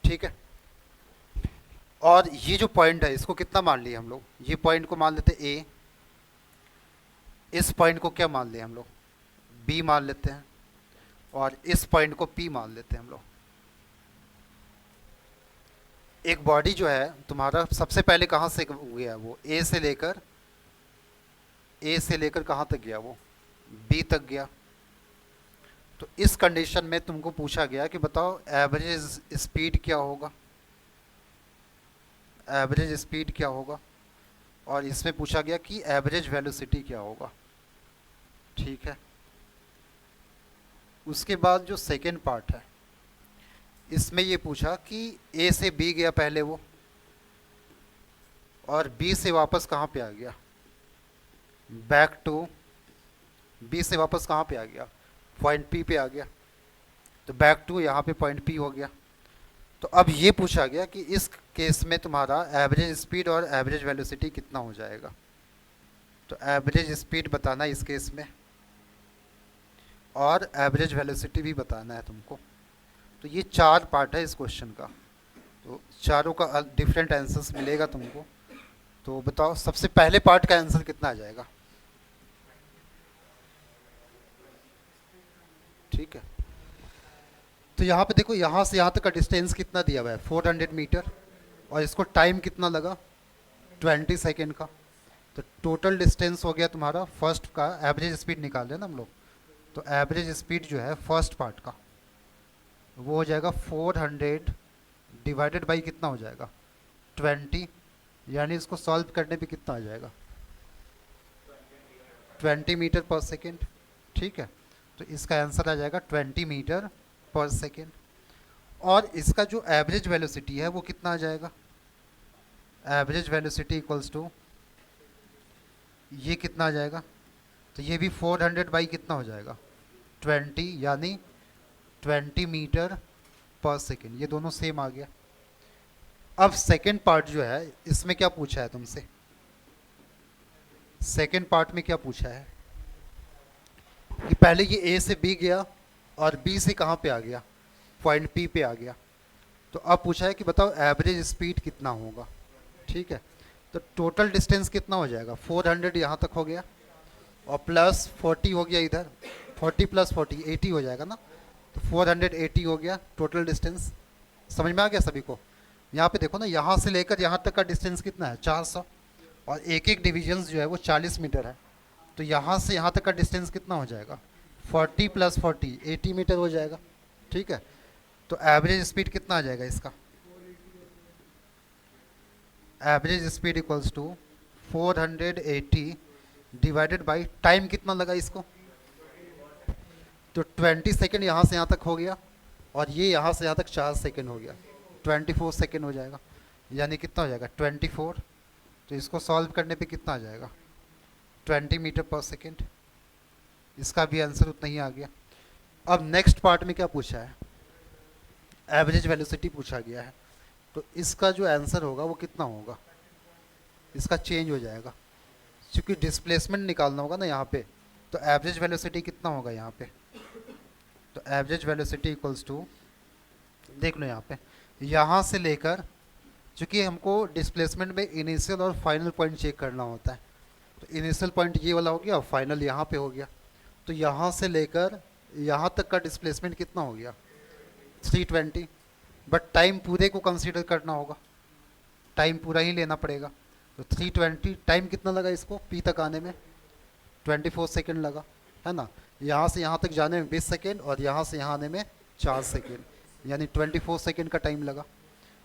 ठीक है। और ये जो पॉइंट है इसको कितना मान लिए हम लोग, ये पॉइंट को मान लेते ए, इस पॉइंट को क्या मान लिए हम लोग, बी मान लेते हैं, और इस पॉइंट को पी मान लेते हैं हम लोग। एक बॉडी जो है तुम्हारा सबसे पहले कहाँ से गया, वो ए से लेकर कहाँ तक गया, वो बी तक गया। तो इस कंडीशन में तुमको पूछा गया कि बताओ एवरेज स्पीड क्या होगा, एवरेज स्पीड क्या होगा, और इसमें पूछा गया कि एवरेज वेलोसिटी क्या होगा। ठीक है। उसके बाद जो सेकेंड पार्ट है इसमें ये पूछा कि ए से बी गया पहले वो, और बी से वापस कहाँ पे आ गया, बैक टू, बी से वापस कहाँ पे आ गया, पॉइंट पी पे आ गया। तो बैक टू यहाँ पे पॉइंट पी हो गया। तो अब ये पूछा गया कि इस केस में तुम्हारा एवरेज स्पीड और एवरेज वेलोसिटी कितना हो जाएगा। तो एवरेज स्पीड बताना इस केस में, और एवरेज वेलोसिटी भी बताना है तुमको। तो ये चार पार्ट है इस क्वेश्चन का, तो चारों का डिफरेंट आंसर्स मिलेगा तुमको। तो बताओ सबसे पहले पार्ट का आंसर कितना आ जाएगा। ठीक है। तो यहाँ पे देखो, यहाँ से यहाँ तक का डिस्टेंस कितना दिया हुआ है 400 मीटर, और इसको टाइम कितना लगा 20 सेकेंड का। तो टोटल डिस्टेंस हो गया तुम्हारा फर्स्ट का, एवरेज स्पीड निकाल रहे हैं ना हम लोग, तो एवरेज स्पीड जो है फर्स्ट पार्ट का वो हो जाएगा 400 डिवाइडेड बाई कितना हो जाएगा 20, यानी इसको सॉल्व करने पे कितना आ जाएगा 20 मीटर पर सेकेंड। ठीक है। तो इसका आंसर आ जाएगा 20 मीटर पर सेकेंड। और इसका जो एवरेज वेलोसिटी है वो कितना आ जाएगा, एवरेज वेलोसिटी इक्वल्स टू ये कितना आ जाएगा, तो ये भी 400 बाई कितना हो जाएगा 20, यानी 20 मीटर पर सेकेंड। ये दोनों सेम आ गया। अब सेकेंड पार्ट जो है इसमें क्या पूछा है तुमसे, सेकेंड पार्ट में क्या पूछा है कि पहले ये ए से बी गया और बी से कहाँ पे आ गया, पॉइंट पी पे आ गया। तो अब पूछा है कि बताओ एवरेज स्पीड कितना होगा। ठीक है। तो टोटल डिस्टेंस कितना हो जाएगा 400 यहाँ तक हो गया, और प्लस 40 हो गया इधर, 40 प्लस 40 80 हो जाएगा ना। तो 480 हो गया टोटल डिस्टेंस। समझ में आ गया सभी को। यहाँ पे देखो ना, यहाँ से लेकर यहाँ तक का डिस्टेंस कितना है 400, और एक एक डिविजन्स जो है वो 40 मीटर है। तो यहाँ से यहाँ तक का डिस्टेंस कितना हो जाएगा 40 प्लस 40 80 मीटर हो जाएगा। ठीक है। तो एवरेज स्पीड कितना आ जाएगा इसका, average speed equals to 480 divided by time कितना लगा इसको, तो 20 सेकेंड यहाँ से यहाँ तक हो गया, और ये यहाँ से यहाँ तक 4 सेकेंड हो गया, 24 सेकेंड हो जाएगा, यानी कितना हो जाएगा 24। तो इसको सॉल्व करने पे कितना आ जाएगा 20 मीटर पर सेकेंड। इसका भी आंसर उतना ही आ गया। अब नेक्स्ट पार्ट में क्या पूछा है, एवरेज वेलोसिटी पूछा गया है। तो इसका जो आंसर होगा वो कितना होगा, इसका चेंज हो जाएगा, क्योंकि डिस्प्लेसमेंट निकालना होगा ना यहाँ पे। तो एवरेज वेलोसिटी कितना होगा यहाँ पे, तो एवरेज वेलोसिटी इक्वल्स टू, देख लो यहाँ पे, यहाँ से लेकर, चूँकि हमको डिस्प्लेसमेंट में इनिशियल और फाइनल पॉइंट चेक करना होता है। तो इनिशियल पॉइंट ये वाला हो गया और फाइनल यहाँ पे हो गया। तो यहाँ से लेकर यहाँ तक का डिस्प्लेसमेंट कितना हो गया 320, बट टाइम पूरे को कंसीडर करना होगा, टाइम पूरा ही लेना पड़ेगा। तो 320 टाइम कितना लगा इसको पी तक आने में 24 सेकेंड लगा, है ना। यहाँ से यहाँ तक जाने में 20 सेकेंड, और यहाँ से यहाँ आने में 4 सेकेंड, यानी 24 सेकेंड का टाइम लगा।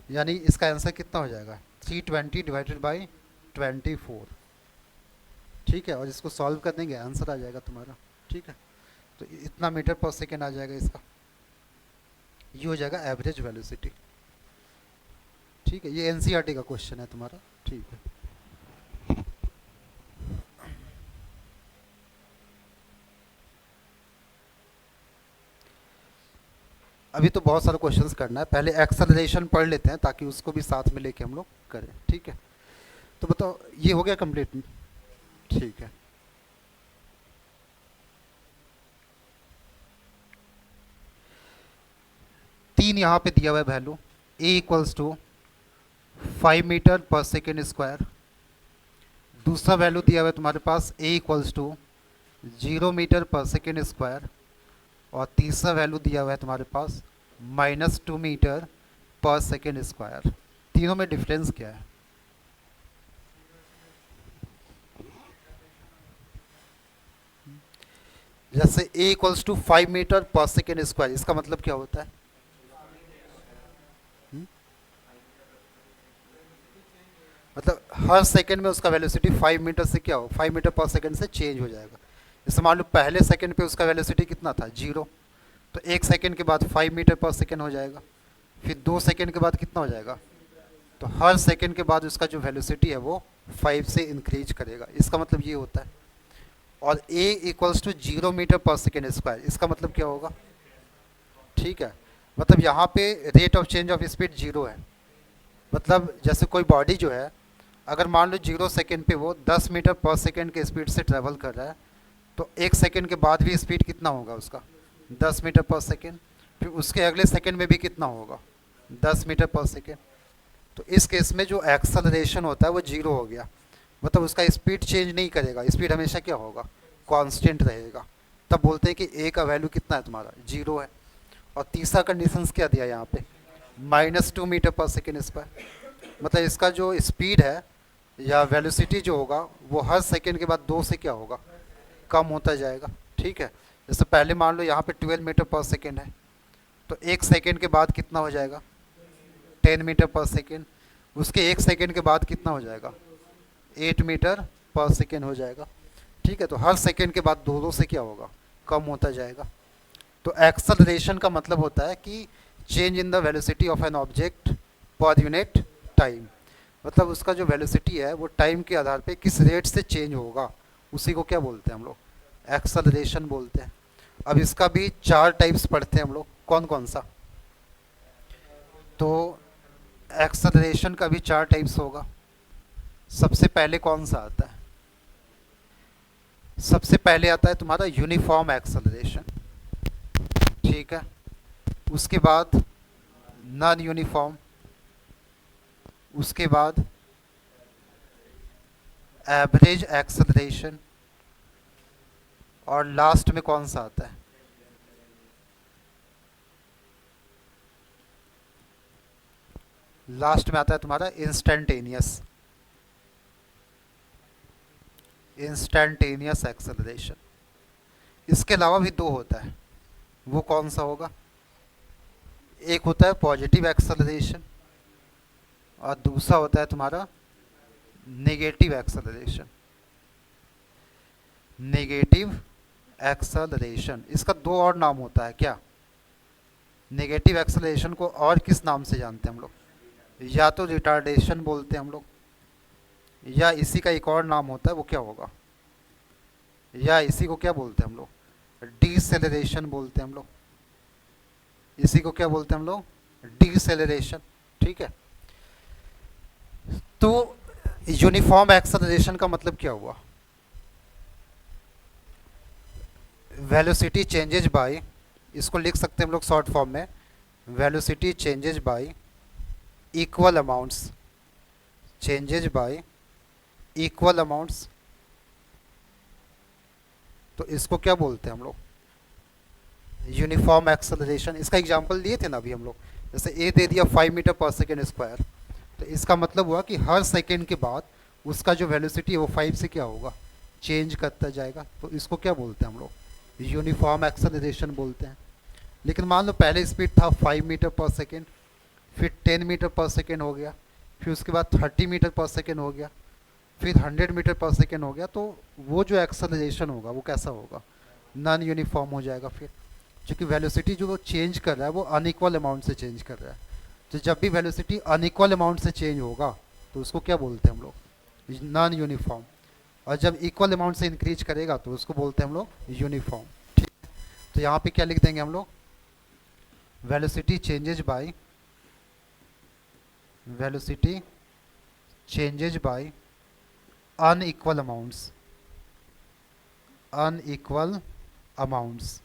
यानी इसका आंसर कितना हो जाएगा 320 डिवाइडेड बाई 24। ठीक है। और इसको सॉल्व कर देंगे आंसर आ जाएगा तुम्हारा। ठीक है। तो इतना मीटर पर सेकेंड आ जाएगा इसका, ये हो जाएगा एवरेज वेलोसिटी। ठीक है। ये एनसीईआरटी का क्वेश्चन है तुम्हारा। ठीक है। अभी तो बहुत सारे क्वेश्चंस करना है, पहले एक्सेलरेशन पढ़ लेते हैं ताकि उसको भी साथ में लेके हम लोग करें। ठीक है। तो बताओ ये हो गया कंप्लीट। ठीक है। तीन यहाँ पे दिया हुआ है value, a equals to 5 metre per second square. दूसरा वैल्यू दिया हुआ है तुम्हारे पास a equals to 0 metre per second square. और तीसरा वैल्यू दिया हुआ है तुम्हारे पास -2 मीटर पर सेकेंड स्क्वायर। तीनों में डिफरेंस क्या है? जैसे a equals to 5 metre per second square, इसका मतलब क्या होता है? हम्म? मतलब हर सेकंड में उसका वेलोसिटी 5 मीटर से क्या हो, 5 मीटर पर सेकंड से चेंज हो जाएगा। जैसे मान लो पहले सेकंड पे उसका वेलोसिटी कितना था, 0, तो 1 सेकंड के बाद 5 मीटर पर सेकंड हो जाएगा। फिर 2 सेकंड के बाद कितना हो जाएगा? तो हर सेकंड के बाद उसका जो वेलोसिटी है वो 5 से इंक्रीज करेगा। इसका मतलब ये होता है। और a equals to 0 metre per second square, इसका मतलब क्या होगा? ठीक है, मतलब यहाँ पे rate of change of speed 0 है। मतलब जैसे कोई बॉडी जो है, अगर मान लो 0 सेकेंड पे वो 10 मीटर पर सेकेंड के स्पीड से ट्रेवल कर रहा है, तो 1 सेकेंड के बाद भी स्पीड कितना होगा उसका? 10 मीटर पर सेकेंड। फिर उसके अगले सेकेंड में भी कितना होगा? 10 मीटर पर सेकेंड। तो इस केस में जो एक्सेलरेशन होता है वो 0 हो गया। मतलब उसका स्पीड चेंज नहीं करेगा, स्पीड हमेशा क्या होगा? कांस्टेंट रहेगा। तब बोलते हैं कि ए का वैल्यू कितना है तुम्हारा? 0 है। और तीसरा कंडीशंस क्या दिया यहाँ पे? -2 मीटर पर सेकेंड स्क्वायर। मतलब इसका जो स्पीड है या वेलोसिटी जो होगा वो हर सेकेंड के बाद 2 से क्या होगा? कम होता जाएगा। ठीक है, जैसे पहले मान लो यहाँ पे 12 मीटर पर सेकेंड है, तो 1 सेकेंड के बाद कितना हो जाएगा? 10 मीटर पर सेकेंड। उसके 1 सेकेंड के बाद कितना हो जाएगा? 8 मीटर पर सेकेंड हो जाएगा। ठीक है, तो हर सेकेंड के बाद 2 से क्या होगा? कम होता जाएगा। तो एक्सेलरेशन का मतलब होता है कि change in the velocity of an object per unit time. मतलब उसका जो वेलोसिटी है वो टाइम के आधार पे किस रेट से चेंज होगा, उसी को क्या बोलते हैं हम लोग? एक्सेलरेशन बोलते हैं। अब इसका भी 4 टाइप्स पढ़ते हैं हम लोग। कौन कौन सा? तो एक्सेलरेशन का भी 4 टाइप्स होगा। सबसे पहले कौन सा आता है? सबसे पहले आता है तुम्हारा यूनिफॉर्म एक्सेलरेशन। ठीक है, उसके बाद नॉन यूनिफॉर्म, उसके बाद एवरेज एक्सेलरेशन, और लास्ट में कौन सा आता है? लास्ट में आता है तुम्हारा इंस्टेंटेनियस। Instantaneous acceleration. इसके अलावा भी 2 होता है। वो कौन सा होगा? एक होता है पॉजिटिव एक्सेलरेशन और दूसरा होता है तुम्हारा नेगेटिव एक्सेलरेशन। नेगेटिव एक्सेलरेशन, इसका 2 और नाम होता है क्या? नेगेटिव एक्सेलरेशन को और किस नाम से जानते हैं हम लोग? या तो रिटार्डेशन बोलते हैं हम लोग, या इसी का एक और नाम होता है, वो क्या होगा? या इसी को क्या बोलते हैं हम लोग? डीसेलरेशन बोलते हैं हम लोग। इसी को क्या बोलते हैं हम लोग? डीसेलरेशन। ठीक है, तो यूनिफॉर्म एक्सेलरेशन का मतलब क्या हुआ? वेलोसिटी चेंजेज बाय, इसको लिख सकते हैं हम लोग शॉर्ट फॉर्म में, velocity changes by equal amounts, changes by equal amounts. तो इसको क्या बोलते हैं हम लोग? Uniform acceleration. इसका एग्जांपल दिए थे ना अभी हम लोग। जैसे ए दे दिया 5 मीटर पर सेकेंड स्क्वायर, तो इसका मतलब हुआ कि हर सेकेंड के बाद उसका जो वेलोसिटी है वो 5 से क्या होगा? चेंज करता जाएगा। तो इसको क्या बोलते हैं हम लोग? यूनिफॉर्म एक्सेलरेशन बोलते हैं। लेकिन मान लो पहले स्पीड था 5 मीटर पर सेकेंड, फिर 10 मीटर पर सेकेंड हो गया, फिर उसके बाद 30 मीटर पर सेकेंड हो गया, फिर 100 मीटर पर सेकेंड हो गया। तो वो जो एक्सेलरेशन होगा वो कैसा होगा? नॉन यूनिफॉर्म हो जाएगा। फिर क्योंकि वेलोसिटी जो वो चेंज कर रहा है वो अनइक्वल अमाउंट से चेंज कर रहा है। तो जब भी वेलोसिटी अनइक्वल अमाउंट से चेंज होगा तो उसको क्या बोलते हैं हम लोग? Non uniform. और जब इक्वल अमाउंट से इंक्रीज करेगा तो उसको बोलते हैं हम लोग यूनिफॉर्म। ठीक है, तो यहाँ पे क्या लिख देंगे हम लोग? Velocity changes by, velocity changes by unequal amounts, unequal amounts.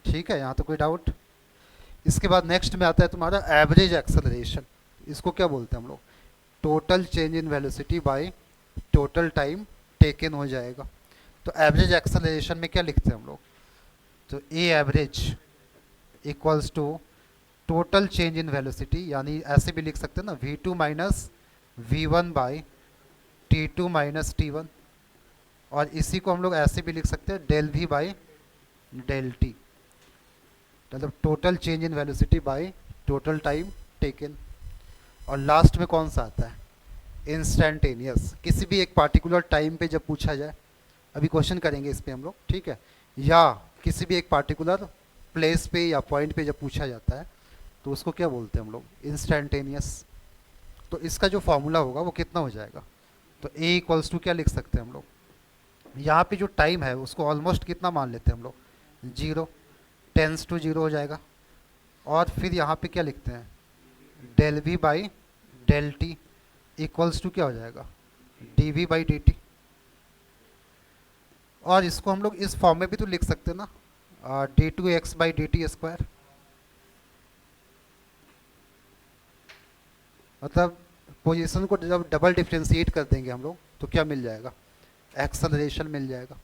ठीक है, यहाँ तो कोई डाउट? इसके बाद नेक्स्ट में आता है तुम्हारा एवरेज एक्सेलरेशन। इसको क्या बोलते हैं हम लोग? Total change in velocity by total time taken हो जाएगा। तो एवरेज एक्सेलरेशन में क्या लिखते हैं हम लोग? तो a average equals to total change in velocity, यानी ऐसे भी लिख सकते हैं ना, v two minus v one by t two minus t one. और इसी को हम लोग ऐसे भी लिख सकते हैं del v by del t, मतलब total change in velocity by total time taken. और लास्ट में कौन सा आता है? इंस्टेंटेनियस। किसी भी एक पार्टिकुलर टाइम पे जब पूछा जाए, अभी क्वेश्चन करेंगे इस पे हम लोग, ठीक है, या किसी भी एक पार्टिकुलर प्लेस पे या पॉइंट पे जब पूछा जाता है तो उसको क्या बोलते हैं हम लोग? इंस्टेंटेनियस। तो इसका जो फॉर्मूला होगा वो कितना हो जाएगा? तो ए इक्वल्स टू क्या लिख सकते हैं हम लोग? यहाँ पे जो टाइम है उसको ऑलमोस्ट कितना मान लेते हैं हम लोग? 0, टेंस टू 0 हो जाएगा। और फिर यहाँ पे क्या लिखते हैं? Del v by del t equals to क्या हो जाएगा? D v by d t. और इसको हम लोग इस फॉर्म में भी तो लिख सकते हैं ना, d two x by d t square. मतलब पोजीशन को जब डबल डिफ्रेंशिएट कर देंगे हम लोग तो क्या मिल जाएगा? एक्सेलरेशन मिल जाएगा।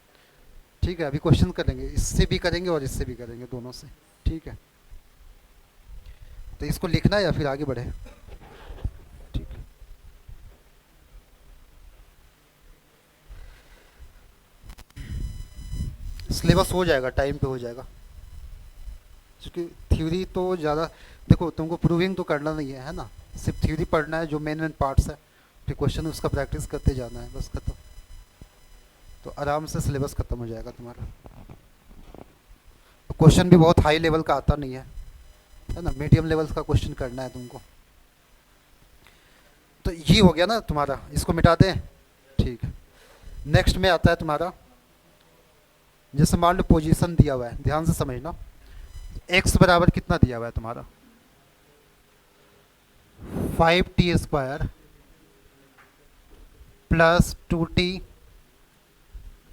ठीक है, अभी क्वेश्चन करेंगे, इससे भी करेंगे और इससे भी करेंगे, दोनों से। ठीक है, तो इसको लिखना है या फिर आगे बढ़े? ठीक है, सिलेबस हो जाएगा, टाइम पे हो जाएगा, क्योंकि थ्योरी तो ज़्यादा, देखो तुमको प्रूविंग तो करना नहीं है, है ना, सिर्फ थ्योरी पढ़ना है जो मेन मेन पार्ट्स है, फिर क्वेश्चन उसका प्रैक्टिस करते जाना है, बस खत्म। तो आराम से सिलेबस खत्म हो जाएगा तुम्हारा। क्वेश्चन भी बहुत हाई लेवल का आता नहीं है ना, मीडियम लेवल का क्वेश्चन करना है तुमको। तो ये हो गया ना तुम्हारा, इसको मिटा दें। ठीक है, नेक्स्ट में आता है तुम्हारा, जैसे मान लो पोजीशन दिया हुआ है, ध्यान से समझना। एक्स बराबर कितना दिया हुआ है तुम्हारा? 5t square plus 2t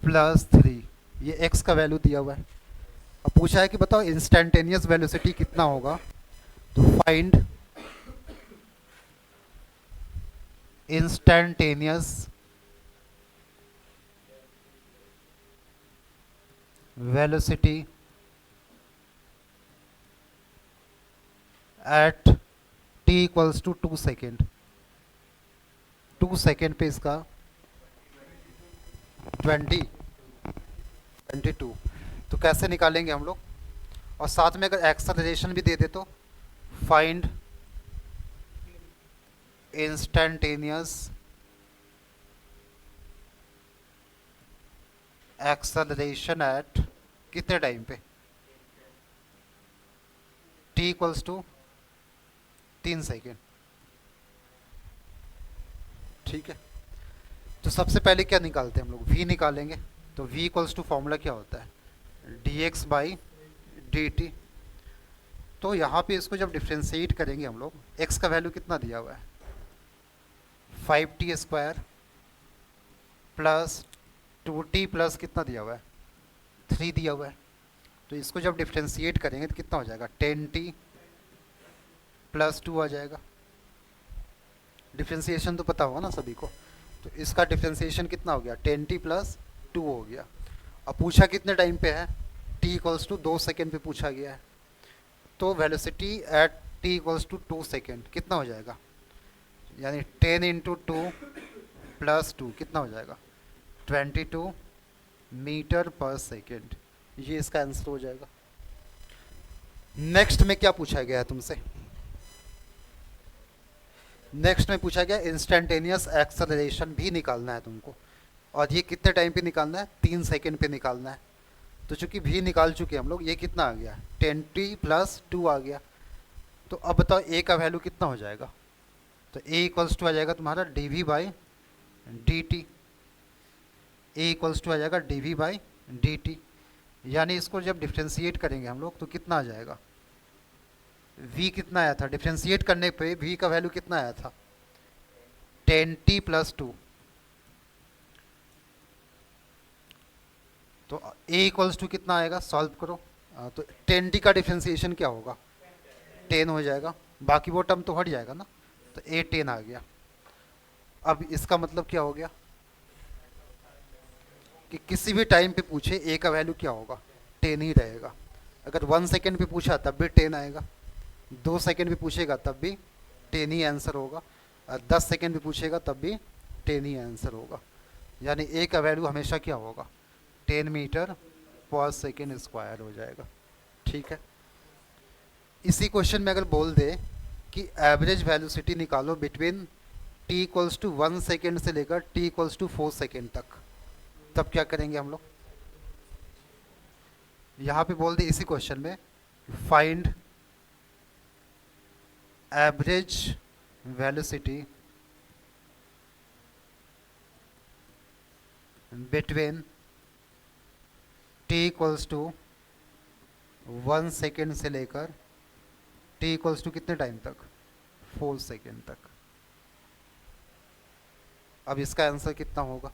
plus 3, ये x का वैल्यू दिया हुआ है। अब पूछा है कि बताओ इंस्टेंटेनियस वेलोसिटी कितना होगा, तो find instantaneous velocity at t equals to 2 सेकेंड। 2 सेकेंड पे इसका 22। तो कैसे निकालेंगे हम लोग? और साथ में अगर एक्सेलरेशन भी दे दे तो फाइंड इंस्टेंटेनियस एक्सेलरेशन एट कितने टाइम पे? t equals to 3 second. ठीक है, तो सबसे पहले क्या निकालते हैं हम लोग? v निकालेंगे। तो v इक्वल्स टू फॉर्मूला क्या होता है? dx by dt। तो यहाँ पे इसको जब डिफ्रेंशिएट करेंगे हम लोग, x का वैल्यू कितना दिया हुआ है? 5t square plus 2t plus कितना दिया हुआ है? 3 दिया हुआ है। तो इसको जब डिफ्रेंशिएट करेंगे तो कितना हो जाएगा? 10t प्लस 2 आ जाएगा। डिफ्रेंशिएशन तो पता होगा ना सभी को। तो इसका डिफ्रेंशिएशन कितना हो गया? 10t प्लस 2 हो गया। अब पूछा कितने टाइम पे है? t इक्वल्स टू 2 सेकेंड पे पूछा गया है। तो velocity at t equals to 2 second कितना हो जाएगा? यानी 10 इंटू 2 प्लस 2 कितना हो जाएगा? 22 मीटर पर सेकेंड। ये इसका आंसर हो जाएगा। नेक्स्ट में क्या पूछा गया है तुमसे? नेक्स्ट में पूछा गया इंस्टेंटेनियस एक्सेलरेशन भी निकालना है तुमको। और ये कितने टाइम पे निकालना है? 3 सेकेंड पे निकालना है। तो चूंकि भी निकाल चुके हम लोग, ये कितना आ गया? 10t प्लस 2 आ गया। तो अब बताओ a का वैल्यू कितना हो जाएगा? तो a इक्वल्स टू आ जाएगा तुम्हारा dv by dt। a equals to आ जाएगा dv बाई dt। यानी इसको जब डिफ्रेंशिएट करेंगे हम लोग तो कितना आ जाएगा? v कितना आया था डिफ्रेंशिएट करने पे? v का वैल्यू कितना आया था? 10t plus 2। तो a इक्वल्स टू कितना आएगा? सॉल्व करो। तो 10t का डिफ्रेंशिएशन क्या होगा? 10 हो जाएगा, बाकी वो टर्म तो हट जाएगा ना, तो A10 आ गया। अब इसका मतलब क्या हो गया कि किसी भी टाइम पे पूछे A का वैल्यू क्या होगा, 10 ही रहेगा। अगर 1 सेकेंड पे पूछा तब भी 10 आएगा, 2 सेकेंड भी पूछेगा तब भी 10 ही आंसर होगा, और 10 सेकेंड भी पूछेगा तब भी 10 ही आंसर होगा। यानी A का वैल्यू हमेशा क्या होगा, 10 मीटर पर सेकेंड स्क्वायर हो जाएगा। ठीक है, इसी क्वेश्चन में अगर बोल दे कि एवरेज वेलोसिटी निकालो between t equals to 1 second से लेकर t इक्वल्स टू 4 सेकेंड तक, तब क्या करेंगे हम लोग। यहाँ पे बोल दे इसी क्वेश्चन में find average velocity between t equals to 1 second से लेकर t इक्वल्स टू कितने टाइम तक, 4 सेकेंड तक। अब इसका आंसर कितना होगा,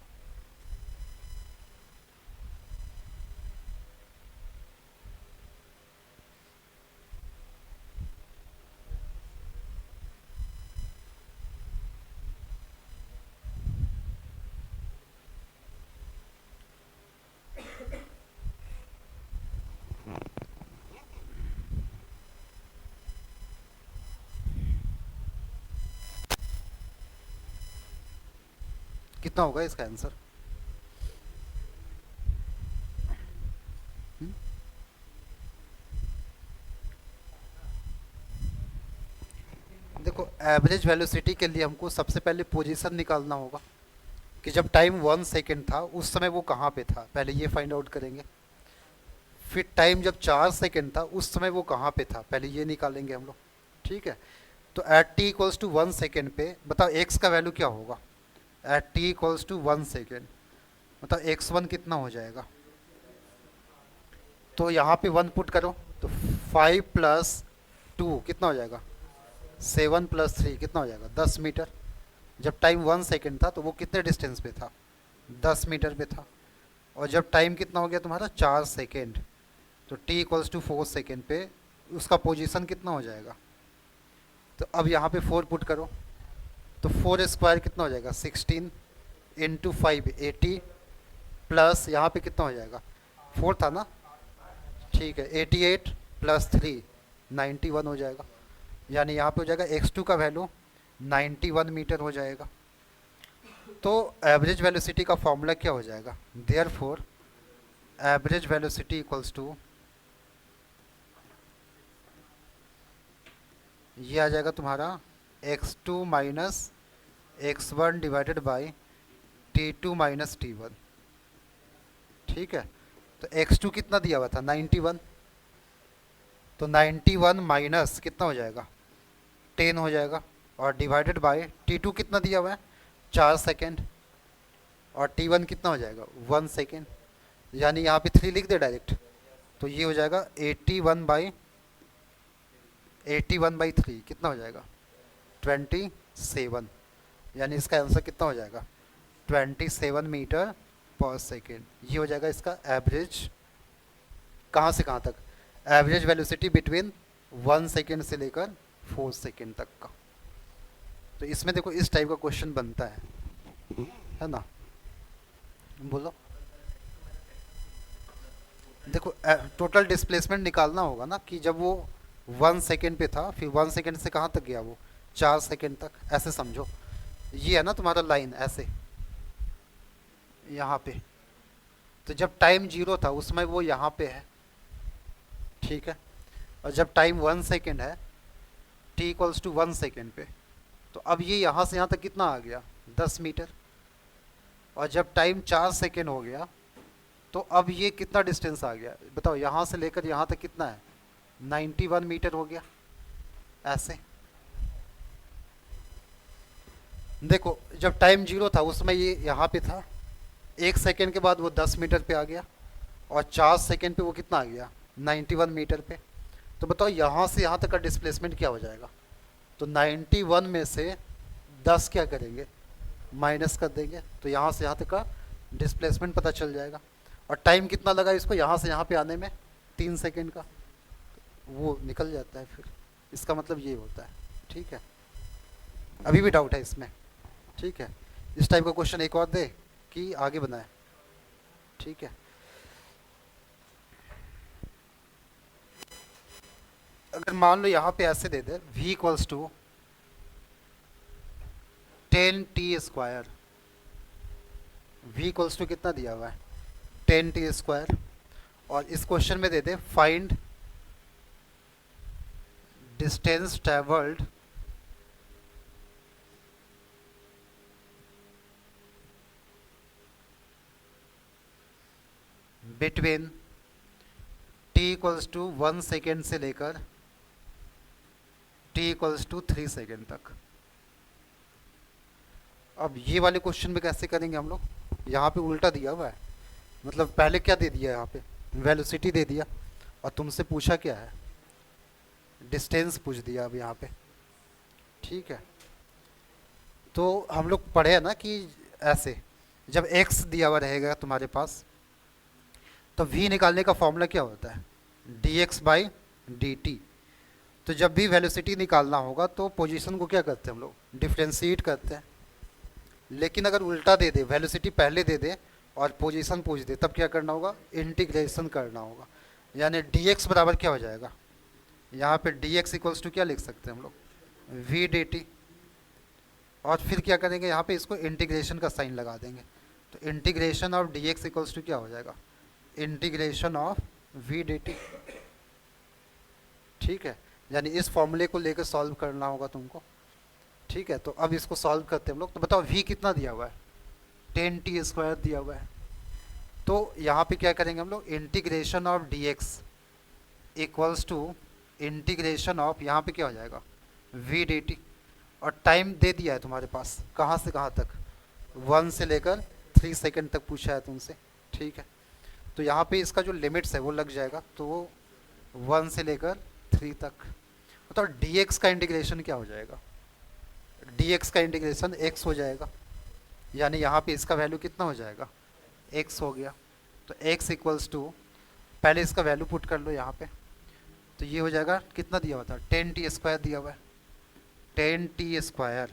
कितना होगा इसका आंसर। हम्म? देखो एवरेज वेलोसिटी के लिए हमको सबसे पहले पोजीशन निकालना होगा कि जब टाइम 1 सेकेंड था उस समय वो कहाँ पे था, पहले ये फाइंड आउट करेंगे। फिर टाइम जब 4 सेकेंड था उस समय वो कहाँ पे था, पहले ये निकालेंगे हम लोग। ठीक है, तो at t equals to 1 second पे बताओ x का वैल्यू क्या होगा, at t equals to 1 second मतलब x1 कितना हो जाएगा। तो यहाँ पे 1 पुट करो तो 5 प्लस 2 कितना हो जाएगा, 7 प्लस 3 कितना हो जाएगा, 10 मीटर। जब टाइम 1 सेकेंड था तो वो कितने डिस्टेंस पे था, 10 मीटर पे था। और जब टाइम कितना हो गया तुम्हारा 4 सेकेंड, तो t इक्वल्स टू 4 सेकेंड पे उसका पोजीशन कितना हो जाएगा। तो अब यहाँ पे 4 पुट करो तो 4 स्क्वायर कितना हो जाएगा, 16 इंटू 5 80 प्लस यहाँ पे कितना हो जाएगा, 4 था ना, ठीक है 88 प्लस 3 91 हो जाएगा। यानी यहाँ पे हो जाएगा x2 का वैल्यू 91 मीटर हो जाएगा। तो एवरेज वेलोसिटी का फॉर्मूला क्या हो जाएगा, therefore average velocity equals to, ये आ जाएगा तुम्हारा x2 minus x1 divided by t2 minus t1। ठीक है, तो x2 कितना दिया हुआ था 91, तो 91 माइनस कितना हो जाएगा 10 हो जाएगा, और डिवाइडेड बाय t2 कितना दिया हुआ है 4 सेकेंड, और t1 कितना हो जाएगा 1 सेकेंड। यानी यहाँ पे 3 लिख दे डायरेक्ट, तो ये हो जाएगा 81/3 कितना हो जाएगा 27। यानी इसका आंसर कितना हो जाएगा 27 मीटर पर सेकेंड। ये हो जाएगा इसका एवरेज, कहाँ से कहाँ तक, एवरेज वेलोसिटी बिटवीन 1 सेकेंड से लेकर 4 सेकेंड तक का। तो इसमें देखो इस टाइप का क्वेश्चन बनता है ना, बोलो। देखो टोटल डिस्प्लेसमेंट निकालना होगा ना कि जब वो 1 सेकेंड पे था, फिर 1 सेकेंड से कहाँ तक गया वो 4 सेकेंड तक, ऐसे समझो। ये है ना तुम्हारा लाइन ऐसे यहाँ पे, तो जब टाइम 0 था उसमें वो यहाँ पे है, ठीक है। और जब टाइम 1 सेकेंड है t इक्वल्स टू 1 सेकेंड पे, तो अब ये यहाँ से यहाँ तक कितना आ गया 10 मीटर। और जब टाइम 4 सेकेंड हो गया तो अब ये कितना डिस्टेंस आ गया बताओ, यहाँ से लेकर यहाँ तक कितना है 91 मीटर हो गया। ऐसे देखो जब टाइम 0 था उसमें ये यहाँ पे था, 1 सेकेंड के बाद वो 10 मीटर पे आ गया, और 4 सेकेंड पे वो कितना आ गया 91 मीटर पे। तो बताओ यहाँ से यहाँ तक का डिस्प्लेसमेंट क्या हो जाएगा। तो 91 में से 10 क्या करेंगे माइनस कर देंगे, तो यहाँ से यहाँ तक का डिस्प्लेसमेंट पता चल जाएगा। और टाइम कितना लगा इसको यहाँ से यहाँ पे आने में 3 सेकेंड का, वो निकल जाता है फिर। इसका मतलब ये होता है। ठीक है, अभी भी डाउट है इसमें? ठीक है, इस टाइप का क्वेश्चन एक और दे कि आगे बनाए। ठीक है, अगर मान लो यहाँ पे ऐसे दे दे v equals to 10t², v equals to कितना दिया हुआ है 10t², और इस क्वेश्चन में दे दे find distance travelled between t equals to 1 second से लेकर t इक्वल्स टू 3 सेकेंड तक। अब ये वाले क्वेश्चन में कैसे करेंगे हम लोग? यहाँ पे उल्टा दिया हुआ है, मतलब पहले क्या दे दिया है, यहाँ पे वेलोसिटी दे दिया और तुमसे पूछा क्या है, डिस्टेंस पूछ दिया अब यहाँ पे। ठीक है, तो हम लोग पढ़े हैं ना कि ऐसे जब x दिया हुआ रहेगा तुम्हारे पास तो v निकालने का फॉर्मूला क्या होता है, dx/dt। तो जब भी वेलोसिटी निकालना होगा तो पोजीशन को क्या करते हैं हम लोग, डिफ्रेंशिएट करते हैं। लेकिन अगर उल्टा दे दे, वेलोसिटी पहले दे दे और पोजीशन पूछ दे, तब क्या करना होगा, इंटीग्रेशन करना होगा। यानी dx बराबर क्या हो जाएगा, यहाँ पे dx इक्वल्स टू क्या लिख सकते हैं हम लोग, v dt। और फिर क्या करेंगे, यहाँ पे इसको इंटीग्रेशन का साइन लगा देंगे, तो integration of dx equals to क्या हो जाएगा, इंटीग्रेशन ऑफ v dt। ठीक है, यानी इस फॉर्मूले को लेकर सॉल्व करना होगा तुमको। ठीक है, तो अब इसको सॉल्व करते हैं हम लोग। तो बताओ v कितना दिया हुआ है, 10t² दिया हुआ है। तो यहाँ पे क्या करेंगे हम लोग, integration of dx equals to integration of, यहाँ पे क्या हो जाएगा, v dt। और टाइम दे दिया है तुम्हारे पास, कहाँ से कहाँ तक, 1 से लेकर 3 सेकेंड तक पूछा है तुमसे। ठीक है, तो यहाँ पे इसका जो लिमिट्स है वो लग जाएगा, तो वो 1 से लेकर 3 तक। तो dx का इंटीग्रेशन क्या हो जाएगा, dx का इंटीग्रेशन x हो जाएगा। यानी यहाँ पे इसका वैल्यू कितना हो जाएगा, x हो गया। तो x इक्वल्स टू, पहले इसका वैल्यू पुट कर लो यहाँ पे, तो ये हो जाएगा, कितना दिया हुआ था, 10t² दिया हुआ है, 10t²,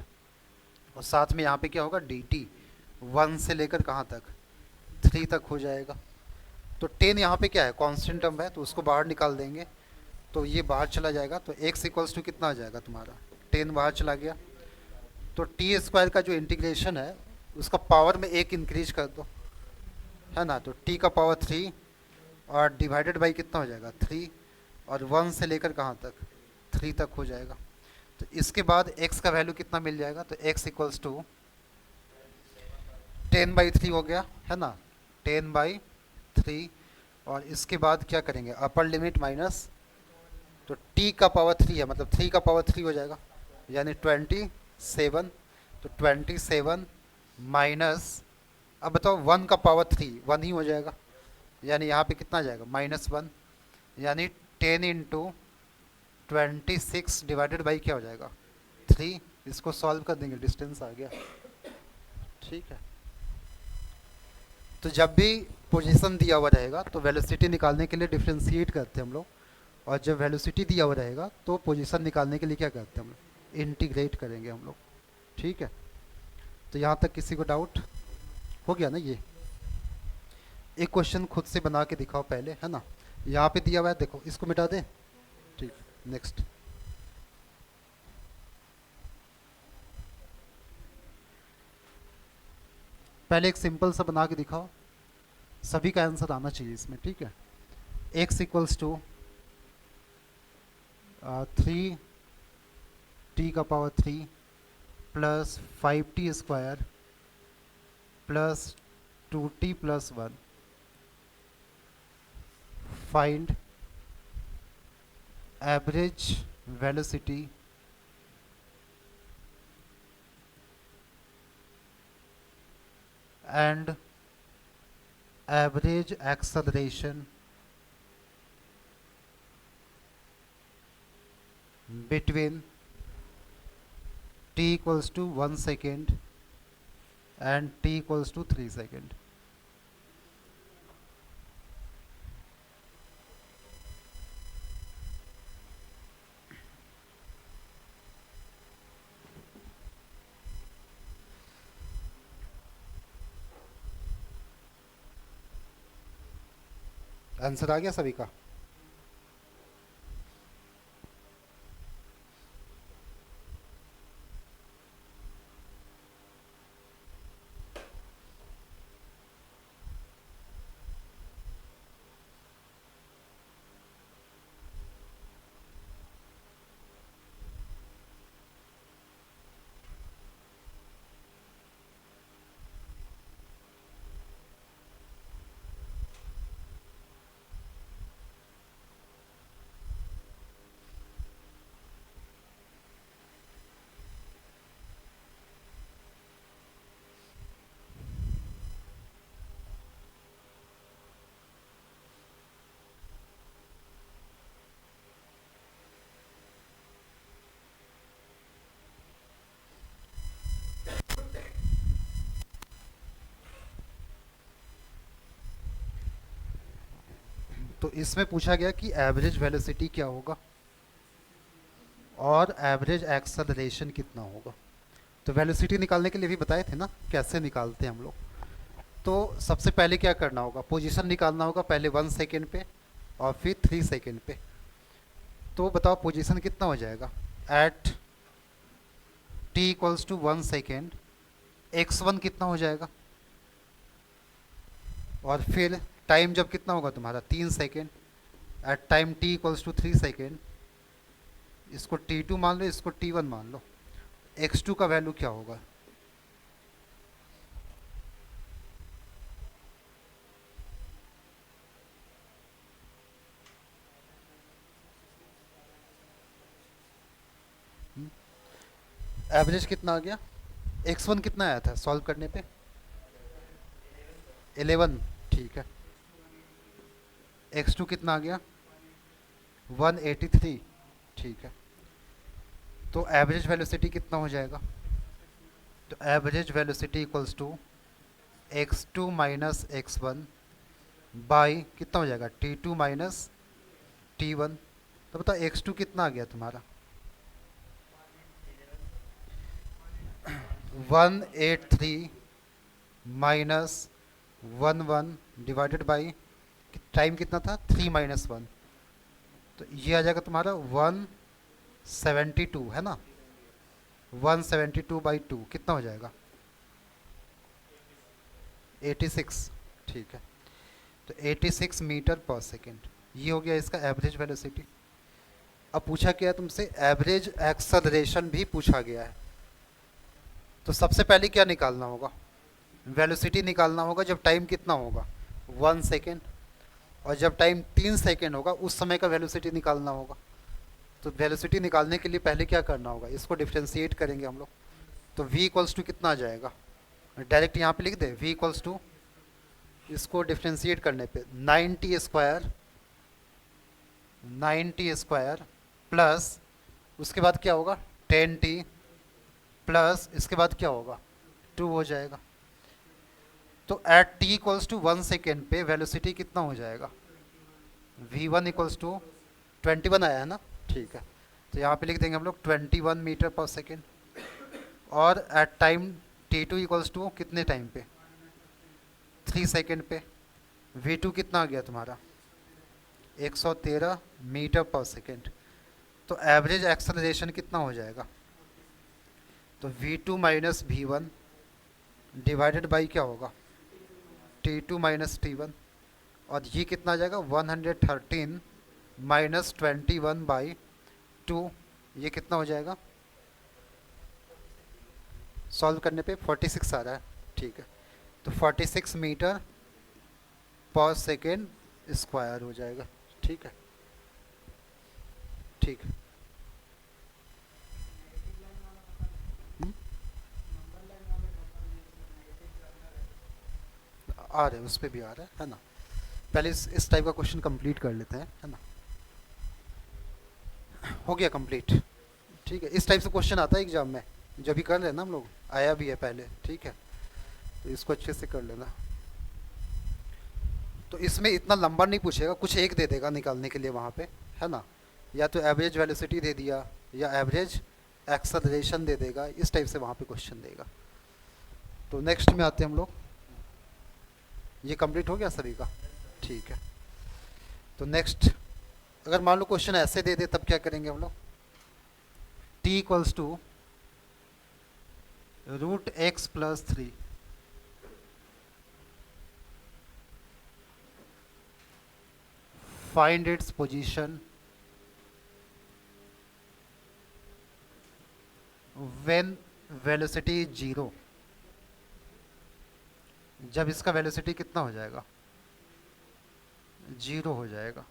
और साथ में यहाँ पे क्या होगा, dt, 1 से लेकर कहाँ तक, 3 तक हो जाएगा। तो 10 यहाँ पे क्या है, कांस्टेंट टर्म है, तो उसको बाहर निकाल देंगे, तो ये बाहर चला जाएगा। तो x इक्वल्स टू कितना आ जाएगा तुम्हारा, 10 बाहर चला गया। तो t² का जो इंटीग्रेशन है उसका पावर में 1 इंक्रीज कर दो, है ना, तो t का पावर 3 और डिवाइडेड बाई कितना हो जाएगा, 3, और 1 से लेकर कहाँ तक, 3 तक हो जाएगा। तो इसके बाद x का वैल्यू कितना मिल जाएगा, तो x इक्वल्स टू 10/3 हो गया, है ना, 10/3। और इसके बाद क्या करेंगे, अपर लिमिट माइनस, तो t का पावर 3 है, मतलब 3 का पावर 3 हो जाएगा, यानी 27। तो 27 माइनस, अब बताओ 1 का पावर 3, 1 ही हो जाएगा, यानी यहाँ पे कितना आ जाएगा, -1, यानी 10 इंटू 26 डिवाइडेड बाई क्या हो जाएगा, 3। इसको सॉल्व कर देंगे, डिस्टेंस आ गया। ठीक है, तो जब भी पोजीशन दिया हुआ रहेगा तो वेलोसिटी निकालने के लिए डिफ्रेंशिएट करते हैं हम लोग, और जब वेलोसिटी दिया हुआ रहेगा तो पोजीशन निकालने के लिए क्या करते हैं हम लोग, इंटीग्रेट करेंगे हम लोग। ठीक है, तो यहाँ तक किसी को डाउट हो गया ना? ये एक क्वेश्चन खुद से बना के दिखाओ पहले, है ना, यहाँ पे दिया हुआ है, देखो इसको मिटा दें। ठीक, नेक्स्ट। पहले एक सिंपल सा बना के दिखाओ, सभी का आंसर आना चाहिए इसमें। ठीक है, x इक्वल्स टू 3t का power 3 plus 5t² plus 2t plus 1। Find average velocity and average acceleration between t equals to 1 second and t equals to 3 second. Answer आ गया सभी का? तो इसमें पूछा गया कि एवरेज वेलोसिटी क्या होगा और एवरेज एक्सेलरेशन कितना होगा। तो वेलोसिटी निकालने के लिए भी बताए थे ना कैसे निकालते हैं हम लोग। तो सबसे पहले क्या करना होगा, पोजीशन निकालना होगा, पहले 1 सेकेंड पे और फिर 3 सेकेंड पे। तो बताओ पोजीशन कितना हो जाएगा at t equals to 1 second, x1 कितना हो जाएगा, और फिर टाइम जब कितना होगा तुम्हारा 3 second, at time t equals to 3 second, इसको t2 मान लो, इसको t1 मान लो, x2 का वैल्यू क्या होगा। एवरेज कितना आ गया, x1 कितना आया था सॉल्व करने पे, 11, ठीक है। x2 कितना आ गया, 183, ठीक है। तो एवरेज वेलोसिटी कितना हो जाएगा, तो average velocity equals to x2 minus x1 by कितना हो जाएगा t2 माइनस t1। तो बताओ x2 कितना आ गया तुम्हारा, 183 माइनस 11 डिवाइडेड बाई टाइम कितना था 3 - 1, तो ये आ जाएगा तुम्हारा 172 है ना, 172/2 कितना हो जाएगा 86, ठीक है। तो 86 मीटर पर सेकेंड, ये हो गया इसका एवरेज वेलोसिटी। अब पूछा गया तुमसे एवरेज एक्सेलरेशन भी पूछा गया है। तो सबसे पहले क्या निकालना होगा, वेलोसिटी निकालना होगा जब टाइम कितना होगा 1 सेकेंड, और जब टाइम 3 सेकेंड होगा उस समय का वेलोसिटी निकालना होगा। तो वेलोसिटी निकालने के लिए पहले क्या करना होगा, इसको डिफ्रेंशिएट करेंगे हम लोग। तो v इक्वल्स टू कितना आ जाएगा, डायरेक्ट यहाँ पे लिख दे, v इक्वल्स टू, इसको डिफ्रेंशिएट करने पे 90 स्क्वायर प्लस उसके बाद क्या होगा 10t प्लस इसके बाद क्या होगा 2 हो जाएगा। तो at t equals to 1 second पे वेलोसिटी कितना हो जाएगा, v1 इक्वल्स टू 21 आया है ना, ठीक है। तो यहाँ पे लिख देंगे हम लोग 21 मीटर पर सेकेंड, और at time t2 equals to कितने टाइम पे 3 सेकेंड पे, v2 कितना आ गया तुम्हारा 113 मीटर पर सेकेंड। तो एवरेज एक्सेलरेशन कितना हो जाएगा, तो v2 minus v1 divided by क्या होगा t2 माइनस t1, और ये कितना आ जाएगा 113 माइनस 21/2, ये कितना हो जाएगा, सॉल्व करने पे 46 आ रहा है, ठीक है। तो 46 मीटर पर सेकेंड स्क्वायर हो जाएगा, ठीक है, ठीक है। आ रहे हैं, उस पर भी आ रहा है ना। पहले इस टाइप का क्वेश्चन कंप्लीट कर लेते हैं, है ना। हो गया कंप्लीट, ठीक है। इस टाइप से क्वेश्चन आता है एग्जाम में, जो भी कर रहे हैं ना हम लोग, आया भी है पहले, ठीक है। तो इसको अच्छे से कर लेना। तो इसमें इतना लंबा नहीं पूछेगा, कुछ एक दे देगा निकालने के लिए वहाँ पे, है ना। या तो एवरेज वेलोसिटी दे दिया या एवरेज एक्सेलरेशन दे देगा, इस टाइप से वहाँ पे क्वेश्चन देगा। तो नेक्स्ट में आते हैं हम लोग। ये कंप्लीट हो गया सभी का, ठीक है। तो नेक्स्ट, अगर मान लो क्वेश्चन ऐसे दे दे तब क्या करेंगे हम लोग? T equals to root x plus three, find its position when velocity is zero. जब इसका वेलोसिटी कितना हो जाएगा? जीरो हो जाएगा।